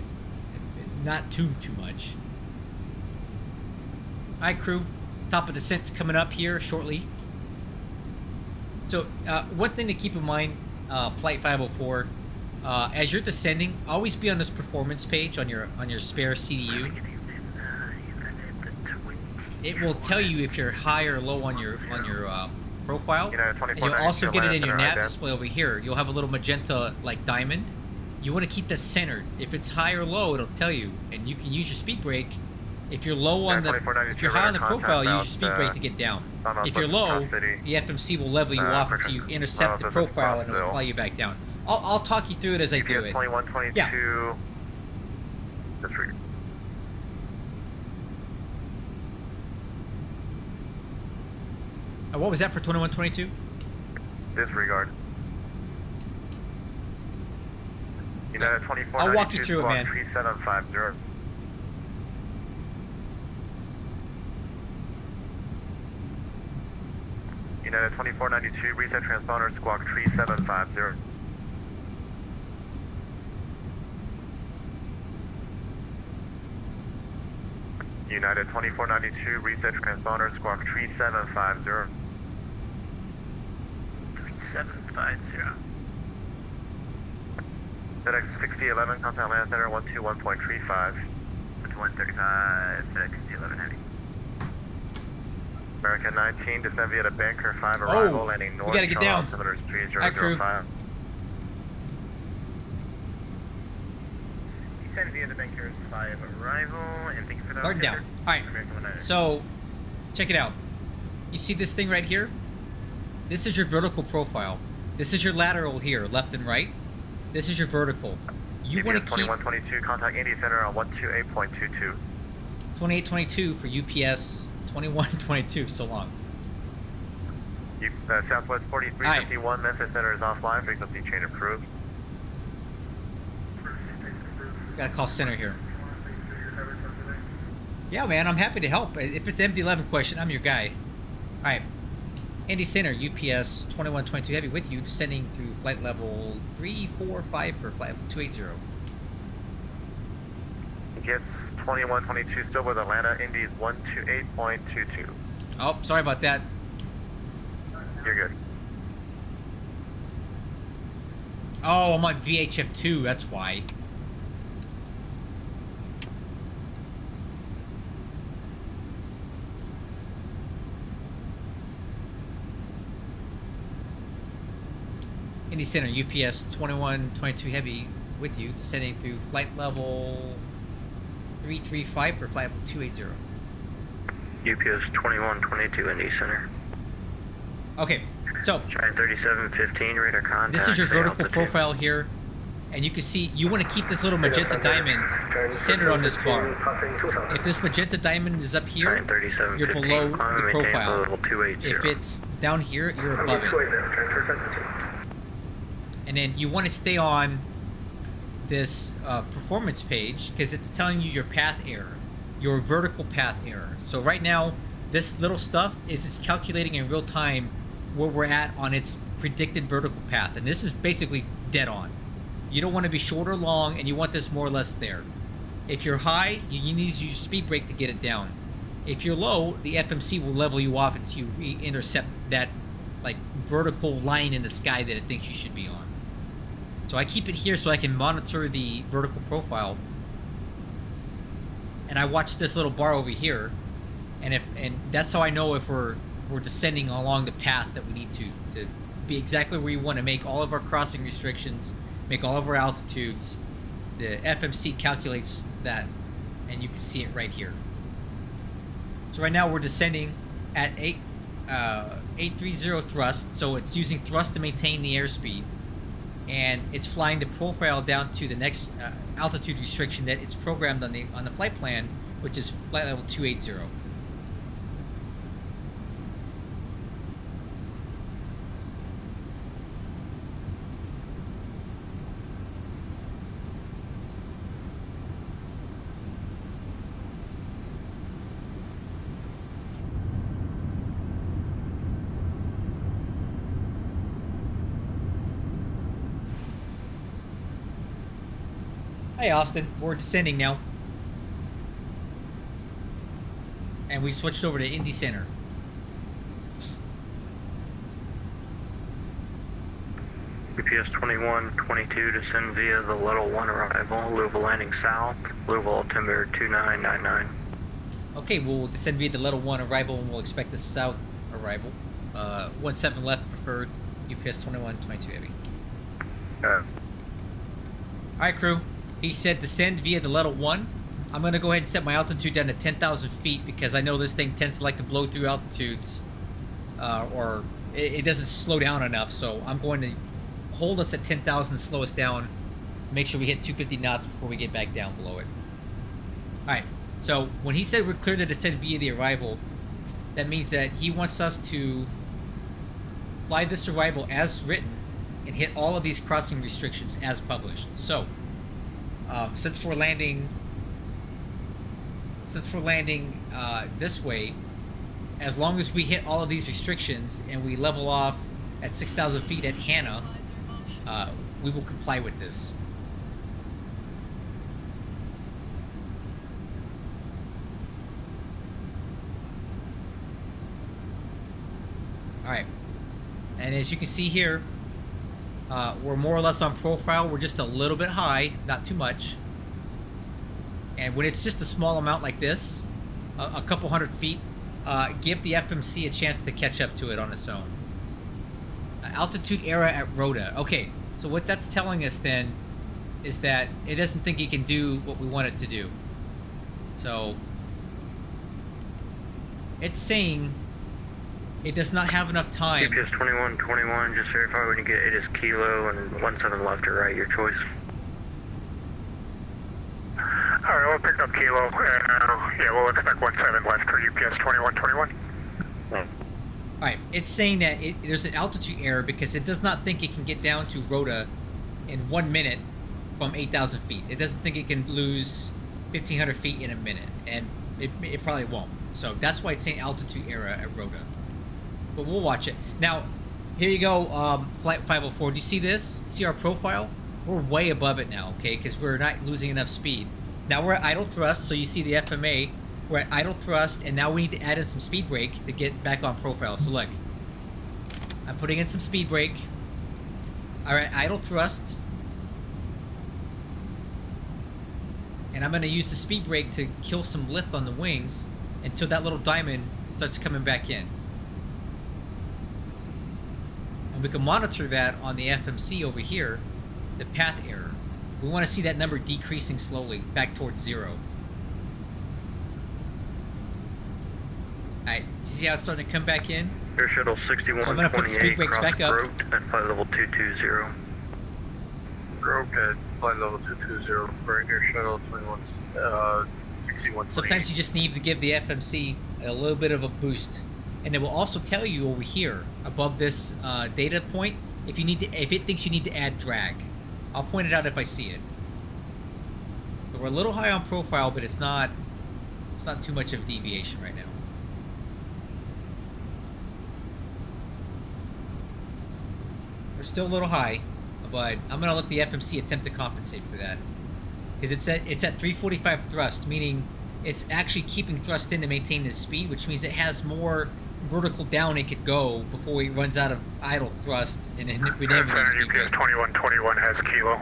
Not too much. Alright, crew. Top of descent's coming up here shortly. So, one thing to keep in mind, Flight 504, as you're descending, always be on this performance page on your spare CDU. It will tell you if you're high or low on your profile, and you'll also get it in your nav display over here. You'll have a little magenta like diamond. You want to keep that centered. If it's high or low, it'll tell you, and you can use your speed brake. If you're low on if you're high on the profile, use your speed brake to get down. If you're low, the FMC will level you off until you intercept the profile and it'll fly you back down. I'll talk you through it as I do it. 2122. Yeah. Disregard. What was that for 2122? Disregard. United 2492. I'll walk you through it, man. 3750. United 2492, reset transponder, squawk 3750. United 2492, reset transponder, squawk 3750. 3750. FedEx 6011, contact land center 121.35. 135, FedEx 6011 heavy. American 19, descend via the Banker 5 arrival, landing north. We gotta get down. Altimeter 3005. Descend via the Banker 5 arrival, and thank you for that. Guard down. Alright, so check it out. You see this thing right here? This is your vertical profile. This is your lateral here, left and right. This is your vertical. You want to keep 2122, contact Indy Center on 128.22. 2822 for UPS 2122, so long. Southwest 4351, Memphis Center is offline, frequency change approved. Gotta call center here. Yeah, man, I'm happy to help. If it's MD-11 question, I'm your guy. Alright. Indy Center, UPS 2122 Heavy with you, descending through flight level 345 for flight level 280. Gets 2122 still with Atlanta, Indy's 128.22. Oh, sorry about that. You're good. Oh, I'm on VHF2, that's why. Indy Center, UPS 2122 Heavy with you, descending through flight level 335 for flight level 280. UPS 2122 Indy Center. Okay, So, Try 3715, radar contact. this is your vertical altitude. profile here. And you can see, you want to keep this little magenta diamond centered on this bar. If this magenta diamond is up here, you're below the profile. If it's down here, you're above it. And then you want to stay on this performance page because it's telling you your path error, your vertical path error. So right now, this little stuff is it's calculating in real time where we're at on its predicted vertical path. And this is basically dead on. You don't want to be short or long, and you want this more or less there. If you're high, you need to use speed brake to get it down. If you're low, the FMC will level you off until you re-intercept that like vertical line in the sky that it thinks you should be on. So I keep it here so I can monitor the vertical profile. And I watch this little bar over here, and that's how I know if we're descending along the path that we need to be exactly where you want to make all of our crossing restrictions, make all of our altitudes. The FMC calculates that, and you can see it right here. So right now we're descending at 830 thrust, so it's using thrust to maintain the airspeed, and it's flying the profile down to the next altitude restriction that it's programmed on the flight plan, which is flight level 280. Hey Austin, we're descending now. And we switched over to Indy Center. UPS 2122, descend via the Level 1 arrival, Louisville landing south, Louisville altimeter 2999. Okay, we'll descend via the Level 1 arrival and we'll expect the south arrival. 17 left preferred, UPS 2122 heavy. Alright crew, he said descend via the Level 1. I'm going to go ahead and set my altitude down to 10,000 feet because I know this thing tends to like to blow through altitudes. Or it doesn't slow down enough, so I'm going to hold us at 10,000, slow us down, make sure we hit 250 knots before we get back down below it. Alright, so when he said we're clear to descend via the arrival, that means that he wants us to fly this arrival as written and hit all of these crossing restrictions as published. So, since we're landing this way, as long as we hit all of these restrictions and we level off at 6,000 feet at Hannah, we will comply with this. Alright, and as you can see here, we're more or less on profile. We're just a little bit high, not too much. And when it's just a small amount like this, a couple hundred feet, give the FMC a chance to catch up to it on its own. Altitude error at Rhoda. Okay, so what that's telling us then is that it doesn't think it can do what we want it to do. So it's saying it does not have enough time. UPS 2121, just verify when you get it is kilo and 17 left or right, your choice. Alright, we'll pick up kilo. Yeah, we'll expect 17 left for UPS 2121. Alright, it's saying that there's an altitude error because it does not think it can get down to Rhoda in 1 minute from 8,000 feet. It doesn't think it can lose 1,500 feet in a minute, and it probably won't. So that's why it's saying altitude error at Rhoda. But we'll watch it. Now, here you go, Flight 504. Do you see this? See our profile? We're way above it now, okay? Because we're not losing enough speed. Now we're at idle thrust, so you see the FMA. We're at idle thrust, and now we need to add in some speed brake to get back on profile. So look, I'm putting in some speed brake. Alright, idle thrust. And I'm going to use the speed brake to kill some lift on the wings until that little diamond starts coming back in. And we can monitor that on the FMC over here, the path error. We want to see that number decreasing slowly back towards 0. Alright, You see how it's starting to come back in? Air Shuttle So I'm gonna put the speed 6128 brakes cross back up. Broke at flight level 220. Broke at flight level 220 for Air Shuttle 6128. Sometimes you just need to give the FMC a little bit of a boost, and it will also tell you over here above this data point if it thinks you need to add drag. I'll point it out if I see it. So we're a little high on profile, but it's not too much of a deviation right now. We're still a little high, but I'm gonna let the FMC attempt to compensate for that. Because it's at 345 thrust, meaning it's actually keeping thrust in to maintain this speed, which means it has more vertical down it could go before it runs out of idle thrust and then we never need speed UPS brake. 2121 has kilo.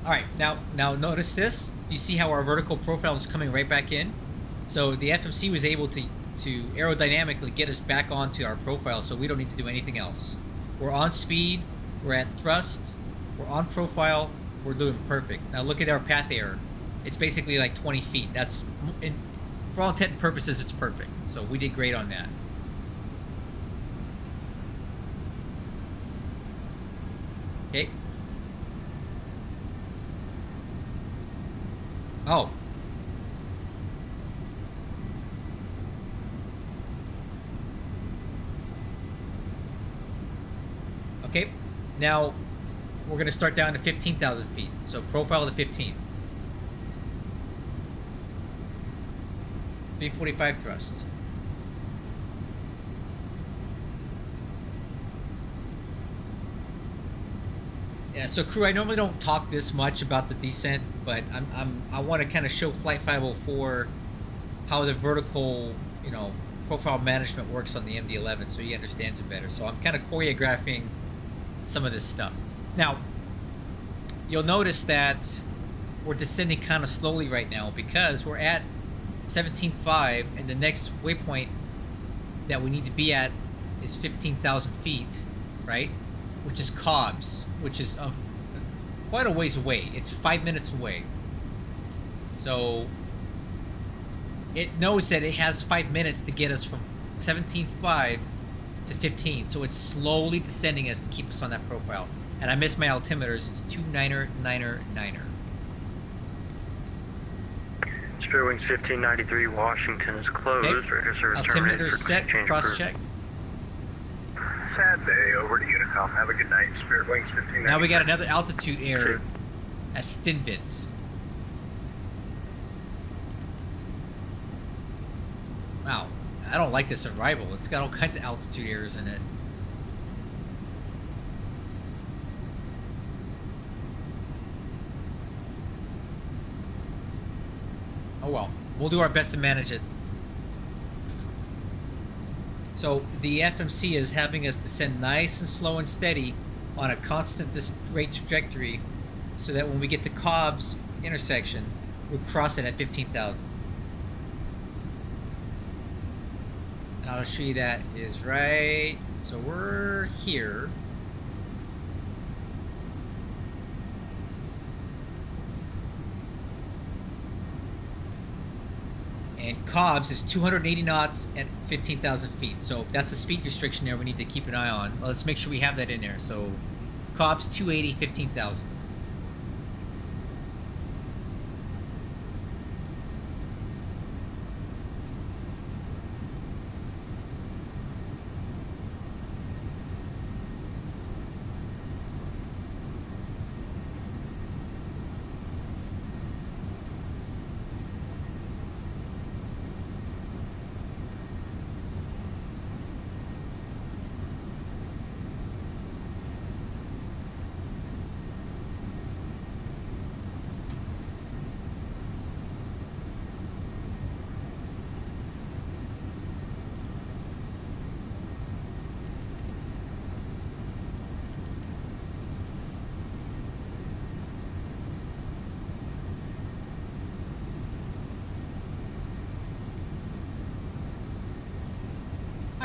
All right, now notice this. Do you see how our vertical profile is coming right back in? So the FMC was able to aerodynamically get us back onto our profile, so we don't need to do anything else. We're on speed, we're at thrust, we're on profile, we're doing perfect. Now look at our path error. It's basically like 20 feet. That's, for all intent and purposes, it's perfect. So we did great on that. Okay. Oh. Okay. Now we're going to start down to 15,000 feet. So profile to 15. 345 thrust. Yeah, so crew, I normally don't talk this much about the descent, but I want to kind of show Flight 504 how the vertical, profile management works on the MD-11 so he understands it better. So I'm kind of choreographing some of this stuff. Now, you'll notice that we're descending kind of slowly right now because we're at 17.5 and the next waypoint that we need to be at is 15,000 feet, right? Which is Cobb's, which is quite a ways away. It's 5 minutes away. So it knows that it has 5 minutes to get us from 17.5 to 15. So it's slowly descending us to keep us on that profile. And I missed my altimeters. It's 2999. Spirit Wings 1593 Washington is closed. Okay. Radar service terminated Altimeter for set, change cross-checked. Sad day, over to Unicom. Have a good night. Spirit Wings 1593. Now we got another altitude error at Stinvitz. Wow, I don't like this arrival. It's got all kinds of altitude errors in it. Oh well, we'll do our best to manage it. So the FMC is having us descend nice and slow and steady on a constant rate trajectory so that when we get to Cobb's intersection, we'll cross it at 15,000. And I'll show you that is right. So we're here. And Cobb's is 280 knots at 15,000 feet. So that's the speed restriction there we need to keep an eye on. Well, let's make sure we have that in there. So Cobb's 280, 15,000.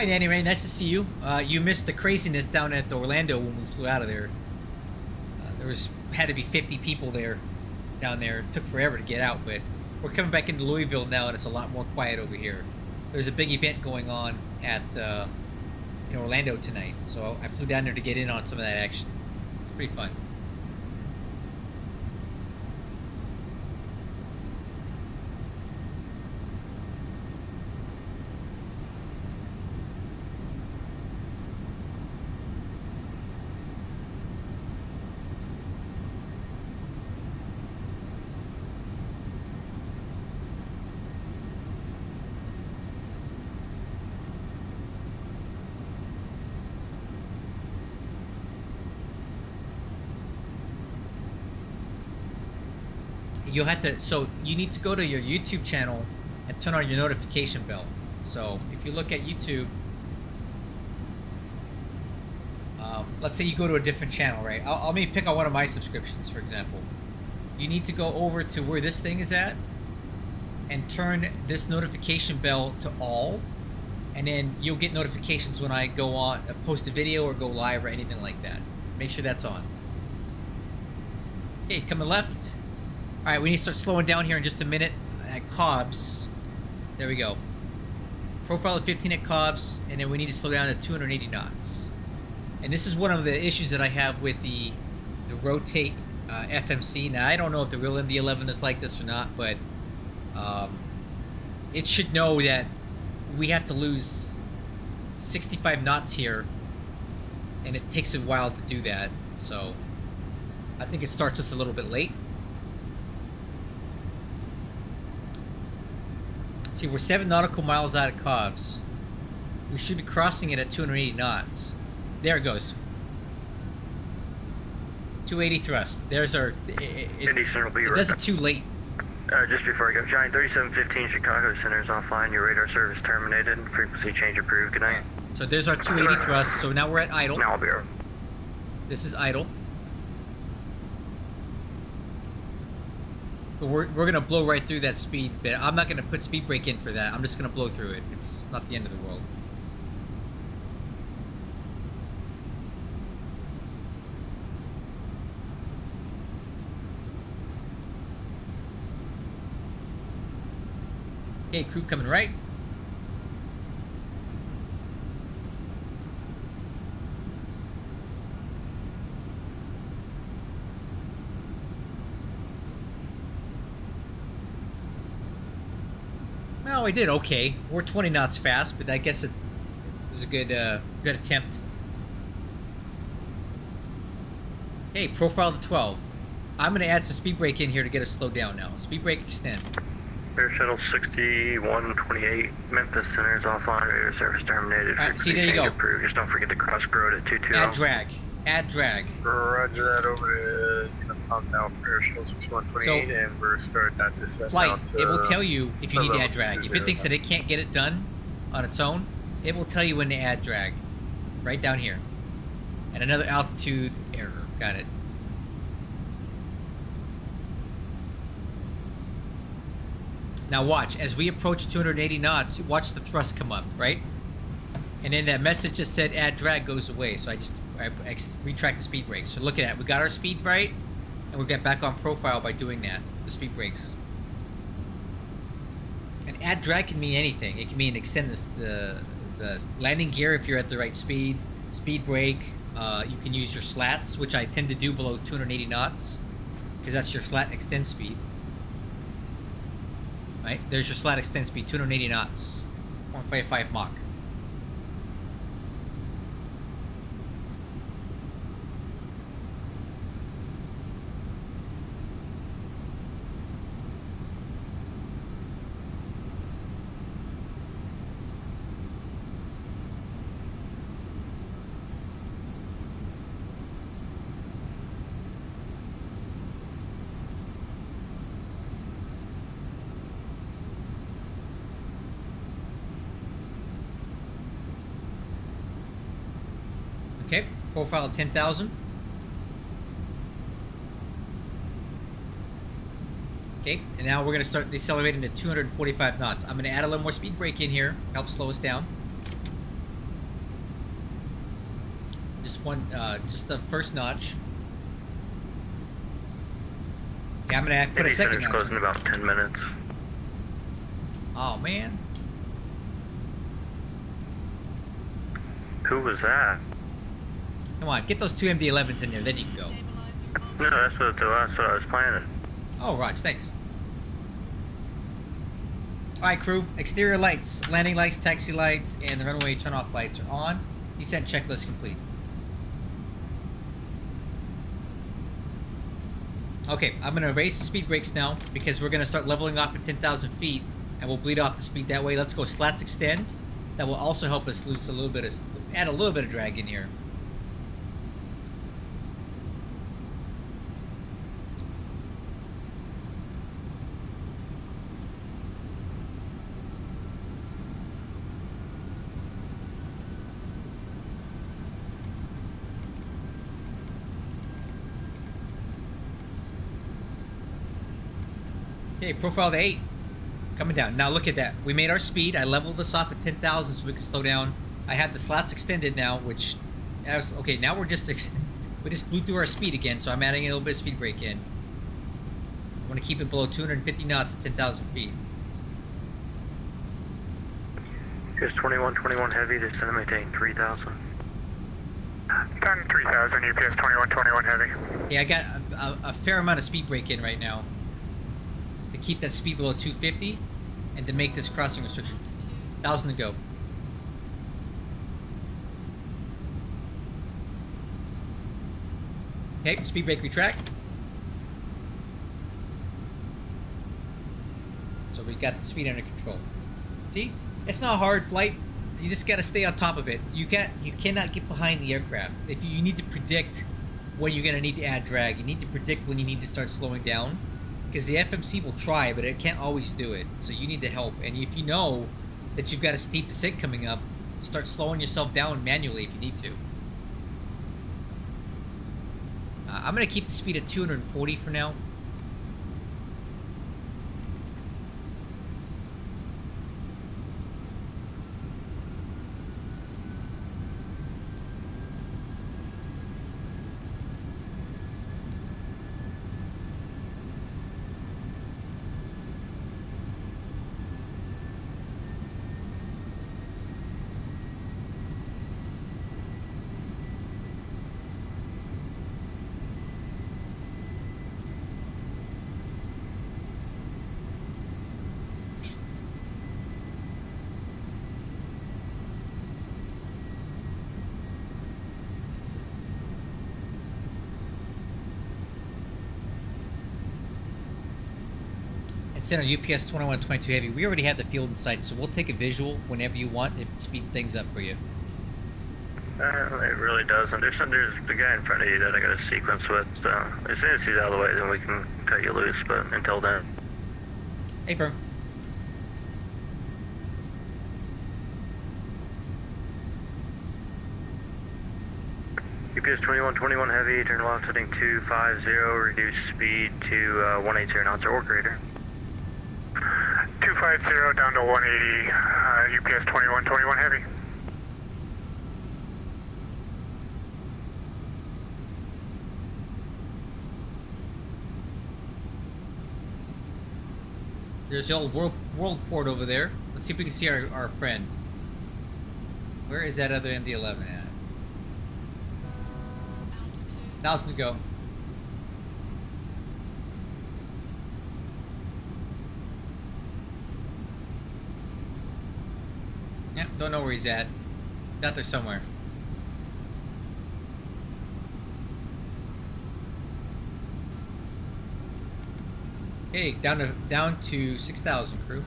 Hi, Danny Ray. Nice to see you. You missed the craziness down at Orlando when we flew out of there. Had to be 50 people there, down there. It took forever to get out, but we're coming back into Louisville now, and it's a lot more quiet over here. There's a big event going on at in Orlando tonight, so I flew down there to get in on some of that action. It's pretty fun. You'll have to, so you need to go to your YouTube channel and turn on your notification bell. So if you look at YouTube, let's say you go to a different channel, right? I'll maybe pick on one of my subscriptions, for example. You need to go over to where this thing is at and turn this notification bell to all, and then you'll get notifications when I go on, post a video or go live or anything like that. Make sure that's on. Okay, coming left. Alright, we need to start slowing down here in just a minute at Cobbs. There we go. Profile of 15 at Cobbs, and then we need to slow down to 280 knots. And this is one of the issues that I have with the rotate FMC. Now, I don't know if the real MD-11 is like this or not, but it should know that we have to lose 65 knots here, and it takes a while to do that. So I think it starts us a little bit late. See, we're 7 nautical miles out of Cobbs. We should be crossing it at 280 knots. There it goes. 280 thrust. There's our... It does it too late. Just before I go, Giant 3715 Chicago Center is offline. Your radar service terminated. Frequency change approved. Good night. So there's our 280 thrust. So now we're at idle. Now I'll be over. This is idle. But we're going to blow right through that speed bit. I'm not going to put speed brake in for that. I'm just going to blow through it. It's not the end of the world. Okay, crew coming right. Well, we did okay. We're 20 knots fast, but I guess it was a good good attempt. Okay, profile to 12. I'm going to add some speed brake in here to get us slowed down now. Speed brake extend. Air Shuttle 6128, Memphis Center is offline. Radar service terminated. All right, see, there you go. Approved. Just don't forget to cross road at 220. Add drag. Add drag. Roger that over to pump now for Air Shuttle 6128, and we're starting that descent. Flight, it will tell you if you need to add drag. If it thinks that it can't get it done on its own, it will tell you when to add drag. Right down here. And another altitude error. Got it. Now watch, as we approach 280 knots, watch the thrust come up, right? And then that message that said add drag goes away, so I retract the speed brakes. So look at that, we got our speed right, and we'll get back on profile by doing that, the speed brakes. And add drag can mean anything. It can mean extend the landing gear if you're at the right speed, speed brake. You can use your slats, which I tend to do below 280 knots, because that's your slat extend speed. Right, there's your slat extend speed, 280 knots, 0.55 Mach. Okay, profile of 10,000. Okay, and now we're going to start decelerating to 245 knots. I'm going to add a little more speed brake in here, help slow us down. just the first notch. Okay, I'm gonna put a MD second finish notch. close in about 10 minutes. Oh man. Who was that? Come on, get those two MD-11s in there, then you can go. No, that's what I was planning. Oh, Raj, thanks. Alright, crew. Exterior lights, landing lights, taxi lights, and the runway turn-off lights are on. Descent checklist complete. Okay, I'm going to raise the speed brakes now because we're going to start leveling off at 10,000 feet and we'll bleed off the speed that way. Let's go slats extend. That will also help us lose a little bit of, add a little bit of drag in here. Okay, profile to 8. Coming down. Now look at that. We made our speed. I leveled us off at 10,000 so we can slow down. I have the slats extended now, which... Okay, now we just blew through our speed again, so I'm adding a little bit of speed brake in. I want to keep it below 250 knots at 10,000 feet. Here's 2121 heavy, descend and maintain 3,000. 10-3000, UPS 2121 heavy. Yeah, I got a fair amount of speed brake in right now to keep that speed below 250 and to make this crossing restriction. 1,000 to go. Okay, speed brake retract. So we got the speed under control. See? It's not a hard flight. You just gotta stay on top of it. You cannot get behind the aircraft. If you need to predict when you're gonna need to add drag, you need to predict when you need to start slowing down. Because the FMC will try, but it can't always do it. So you need to help. And if you know that you've got a steep descent coming up, start slowing yourself down manually if you need to. I'm going to keep the speed at 240 for now. And send on UPS 2122 heavy. We already have the field in sight, so we'll take a visual whenever you want. It speeds things up for you. It really doesn't. There's the guy in front of you that I got a sequence with. So as soon as he's out of the way, then we can cut you loose. But until then. Hey, firm. UPS 2121 heavy, turn left heading 250, reduce speed to 180 knots or greater. 250 down to 180, UPS 2121 heavy. There's the old world port over there. Let's see if we can see our friend. Where is that other MD-11 at? 1,000 to go. Yeah, don't know where he's at. Out there somewhere. Okay, down to 6,000 crew.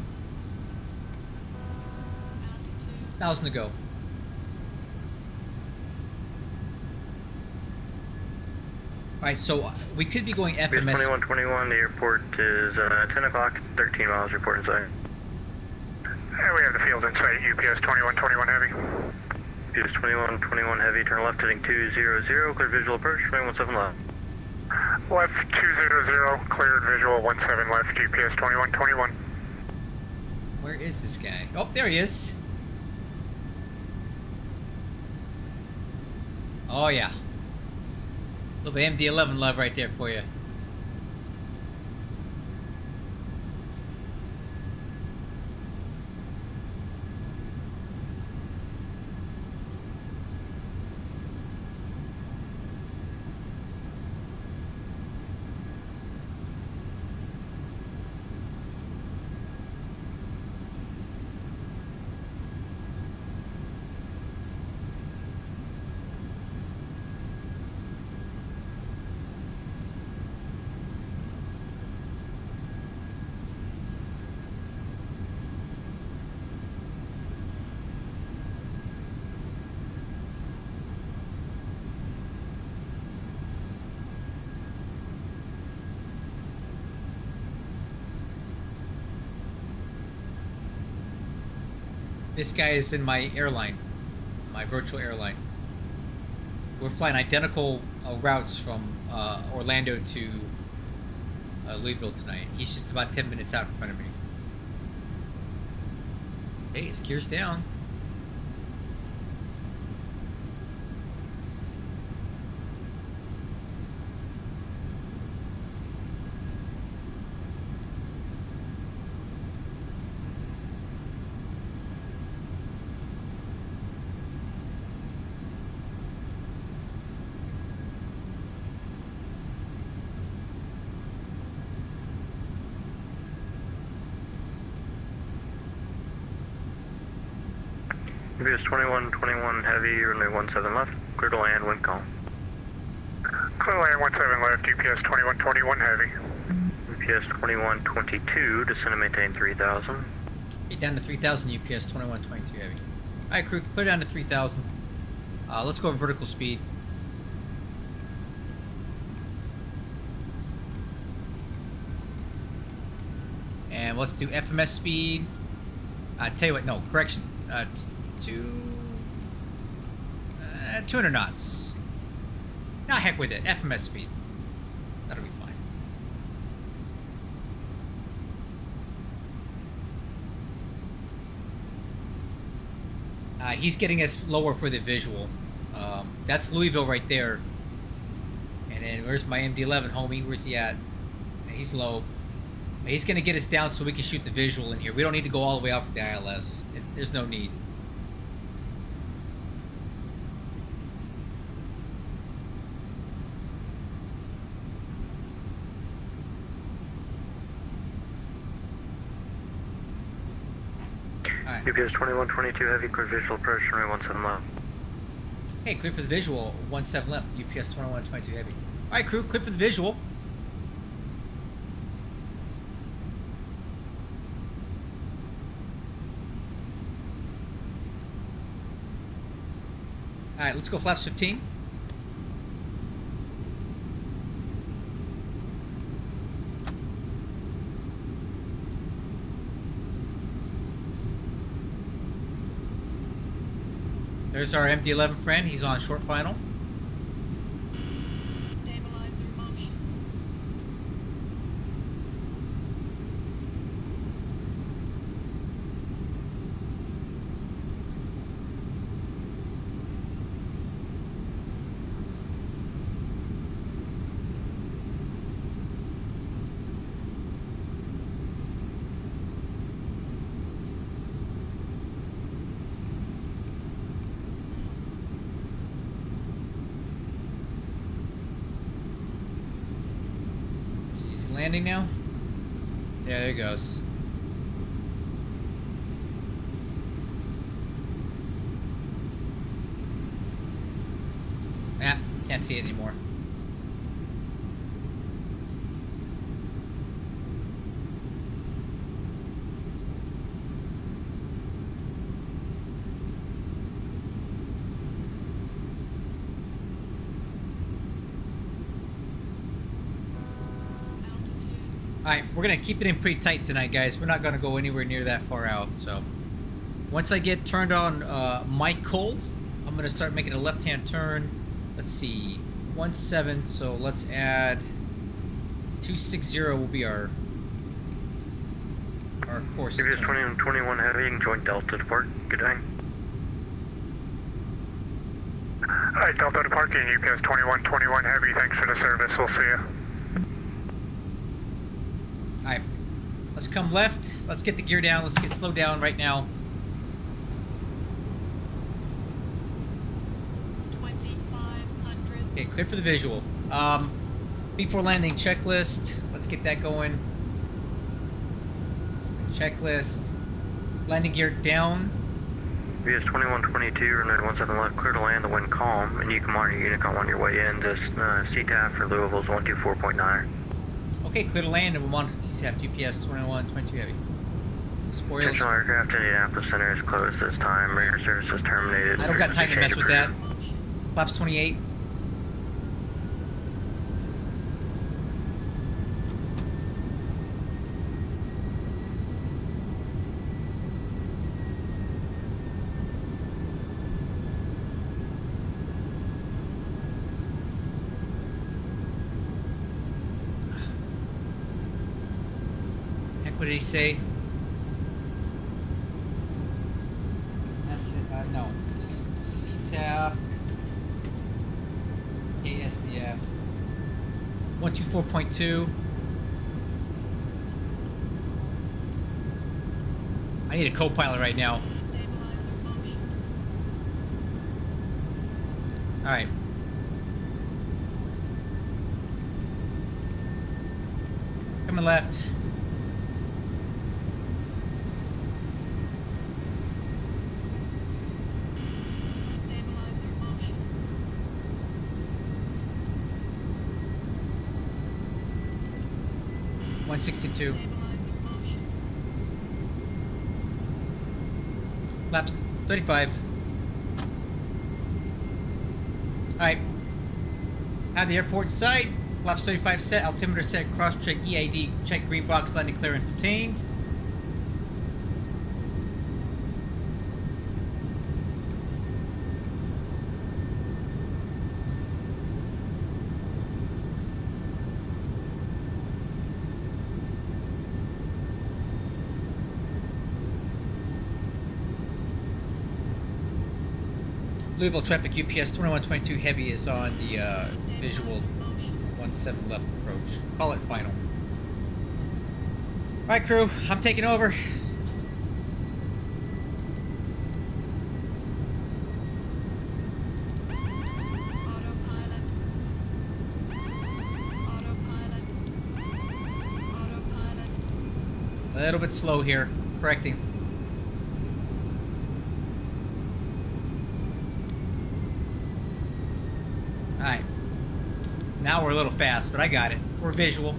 1,000 to go. Alright, so we could be going FMS. 2121, the airport is 10 o'clock, 13 miles, report in sight. And we have the field in sight, UPS 2121 heavy. UPS 2121 heavy, turn left heading 200, clear visual approach, 217 left. Left 200, cleared visual 17 left, UPS 2121. Where is this guy? Oh, there he is. Oh yeah. A little bit of MD-11 love right there for you. This guy is in my airline, my virtual airline. We're flying identical routes from Orlando to Louisville tonight. He's just about 10 minutes out in front of me. Hey, his gear's down. UPS 2121 heavy, runway 17 left, clear to land, wind calm. Clear land 17 left, UPS 2121 heavy. UPS 2122, descend and maintain 3000. Get down to 3,000, UPS 2122 heavy. Alright, crew, clear down to 3,000. Let's go vertical speed. And let's do FMS speed. Tell you what, no, correction. 200 knots. Nah, heck with it. FMS speed. That'll be fine. He's getting us lower for the visual. That's Louisville right there. And then where's my MD-11 homie? Where's he at? He's low. He's gonna get us down so we can shoot the visual in here. We don't need to go all the way out for the ILS. There's no need. Right. UPS 2122 heavy, clear visual approach, runway 17 left. Hey, clear for the visual, 17 left, UPS 2122 heavy. Alright crew, clear for the visual. Alright, let's go flaps 15. There's our MD-11 friend. He's on short final. Stabilizer motion. Is he landing now? Yeah, there he goes. Ah, can't see it anymore. Alright, we're going to keep it in pretty tight tonight, guys. We're not going to go anywhere near that far out, so... Once I get turned on Michael, I'm going to start making a left-hand turn. Let's see, 17, so let's add 260 will be our course. UPS 2121 heavy, you can join Delta depart. Good day. Alright, Delta departing, UPS 2121 Heavy, thanks for the service, we'll see you. Alright, let's come left. Let's get the gear down. Let's get slowed down right now. 2500. Okay, clear for the visual. Before landing, checklist. Let's get that going. Checklist. Landing gear down. VS 2122, runway 17 left, clear to land, the wind calm, and you can monitor your Unicom on your way in. Just CTAF for Louisville's 124.9. Okay, clear to land, and we'll monitor CTAF UPS 2122 Heavy. Spoilers. Central aircraft in Indianapolis Center is closed this time. Radar service is terminated. I don't got time to mess with that. Flaps 28. What did he say? No. CTAF. KSDF. 124.2. I need a co-pilot right now. Alright. Coming left. .162. Laps 35. Alright. Have the airport in sight. Laps 35 set. Altimeter set. Cross check EID. Check green box. Landing clearance obtained. Louisville traffic UPS 2122 Heavy is on the visual 17 left approach. Call it final. Alright crew, I'm taking over. A little bit slow here. Correcting. Alright. Now we're a little fast, but I got it. We're visual.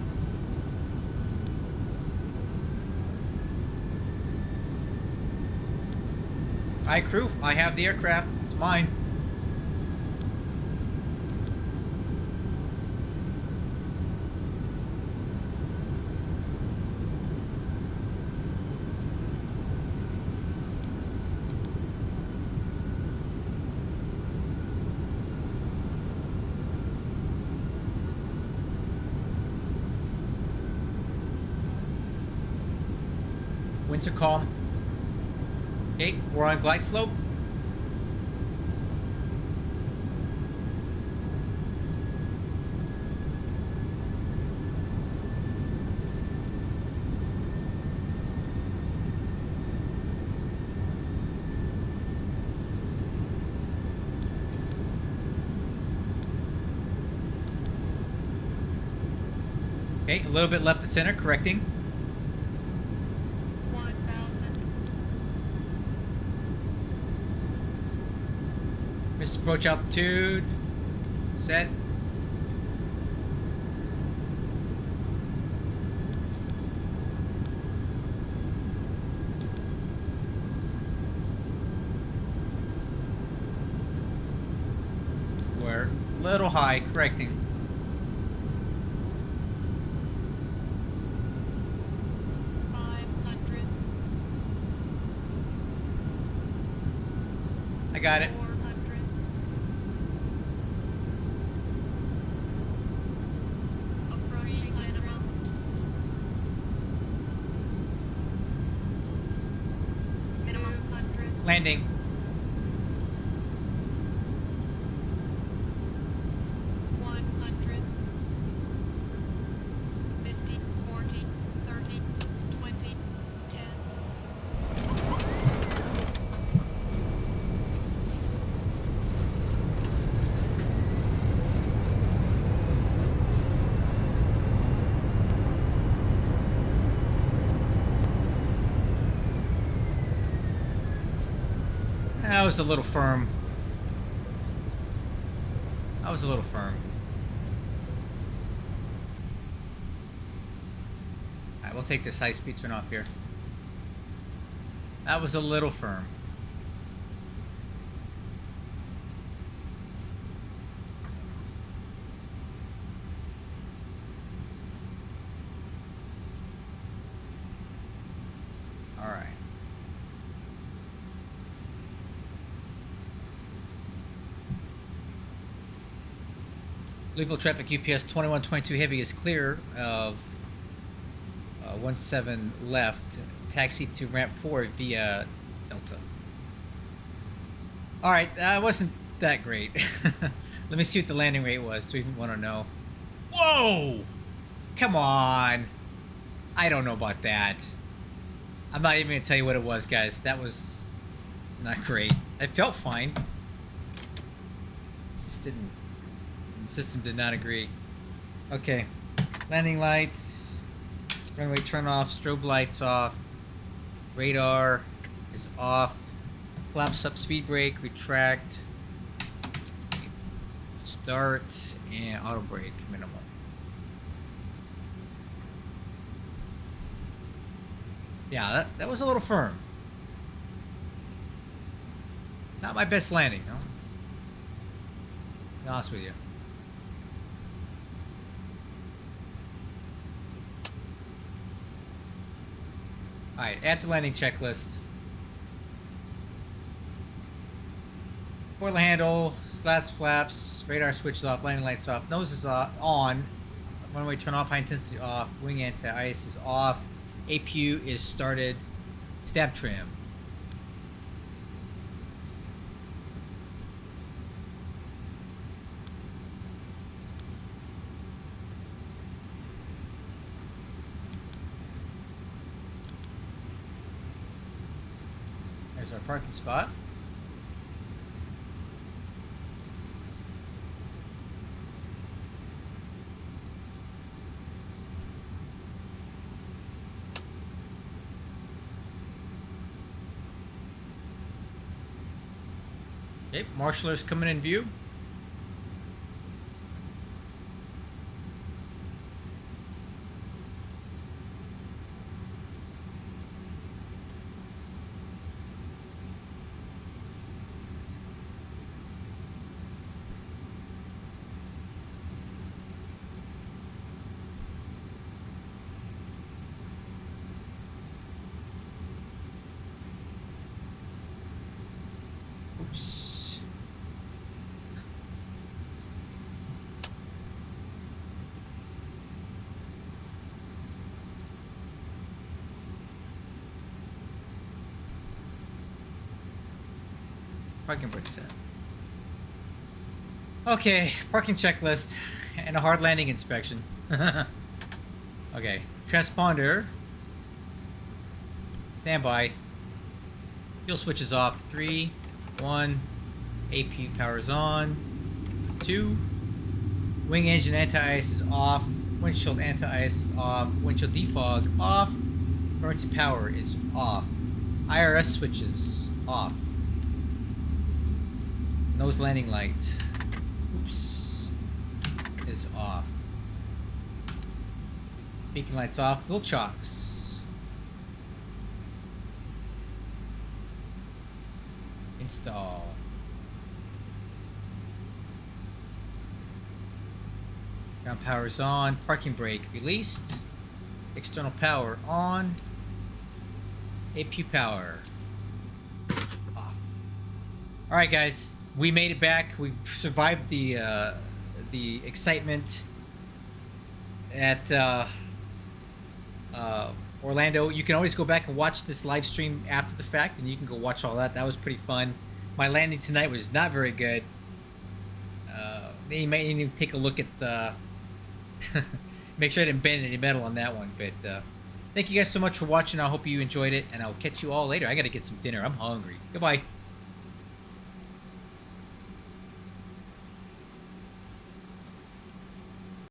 Alright, crew. I have the aircraft. It's mine. Winds are calm. Okay, we're on glide slope. Okay, a little bit left to center, correcting. Missed approach altitude. Set. We're a little high, correcting. I got it. Landing. That was a little firm. That was a little firm. Alright, we'll take this high-speed turn off here. That was a little firm. Alright. Legal traffic UPS 2122 Heavy is clear of 17 left. Taxi to ramp 4 via Delta. Alright, that wasn't that great. Let me see what the landing rate was. Do we even want to know? Whoa! Come on! I don't know about that. I'm not even going to tell you what it was, guys. That was not great. It felt fine. Just didn't... The system did not agree. Okay. Landing lights. Runway turn off. Strobe lights off. Radar is off. Flaps up. Speed brake. Retract. Start. And auto brake. Minimal. Yeah, that was a little firm. Not my best landing, no? To be honest with you. Alright, add to landing checklist. Foiler handle, slats, flaps, radar switches off, landing lights off, nose is on, runway turn off, high intensity off, wing anti-ice is off, APU is started, stab trim. There's our parking spot. Okay, marshallers coming in view. Oops. Parking brake set. Okay, parking checklist and a hard landing inspection. Okay, transponder. Standby. Fuel switch is off. 3, 1. APU powers on. 2. Wing engine anti-ice is off. Windshield anti-ice off. Windshield defog off. Emergency power is off. IRS switches off. Nose landing light. Oops. Is off. Beacon lights off. Wheel chocks. Install. Ground power is on. Parking brake released. External power on. APU power off. Alright guys, we made it back. We survived the excitement at Orlando. You can always go back and watch this live stream after the fact, and you can go watch all that. That was pretty fun. My landing tonight was not very good. You might even take a look at make sure I didn't bend any metal on that one. But thank you guys so much for watching. I hope you enjoyed it, and I'll catch you all later. I gotta get some dinner. I'm hungry. Goodbye.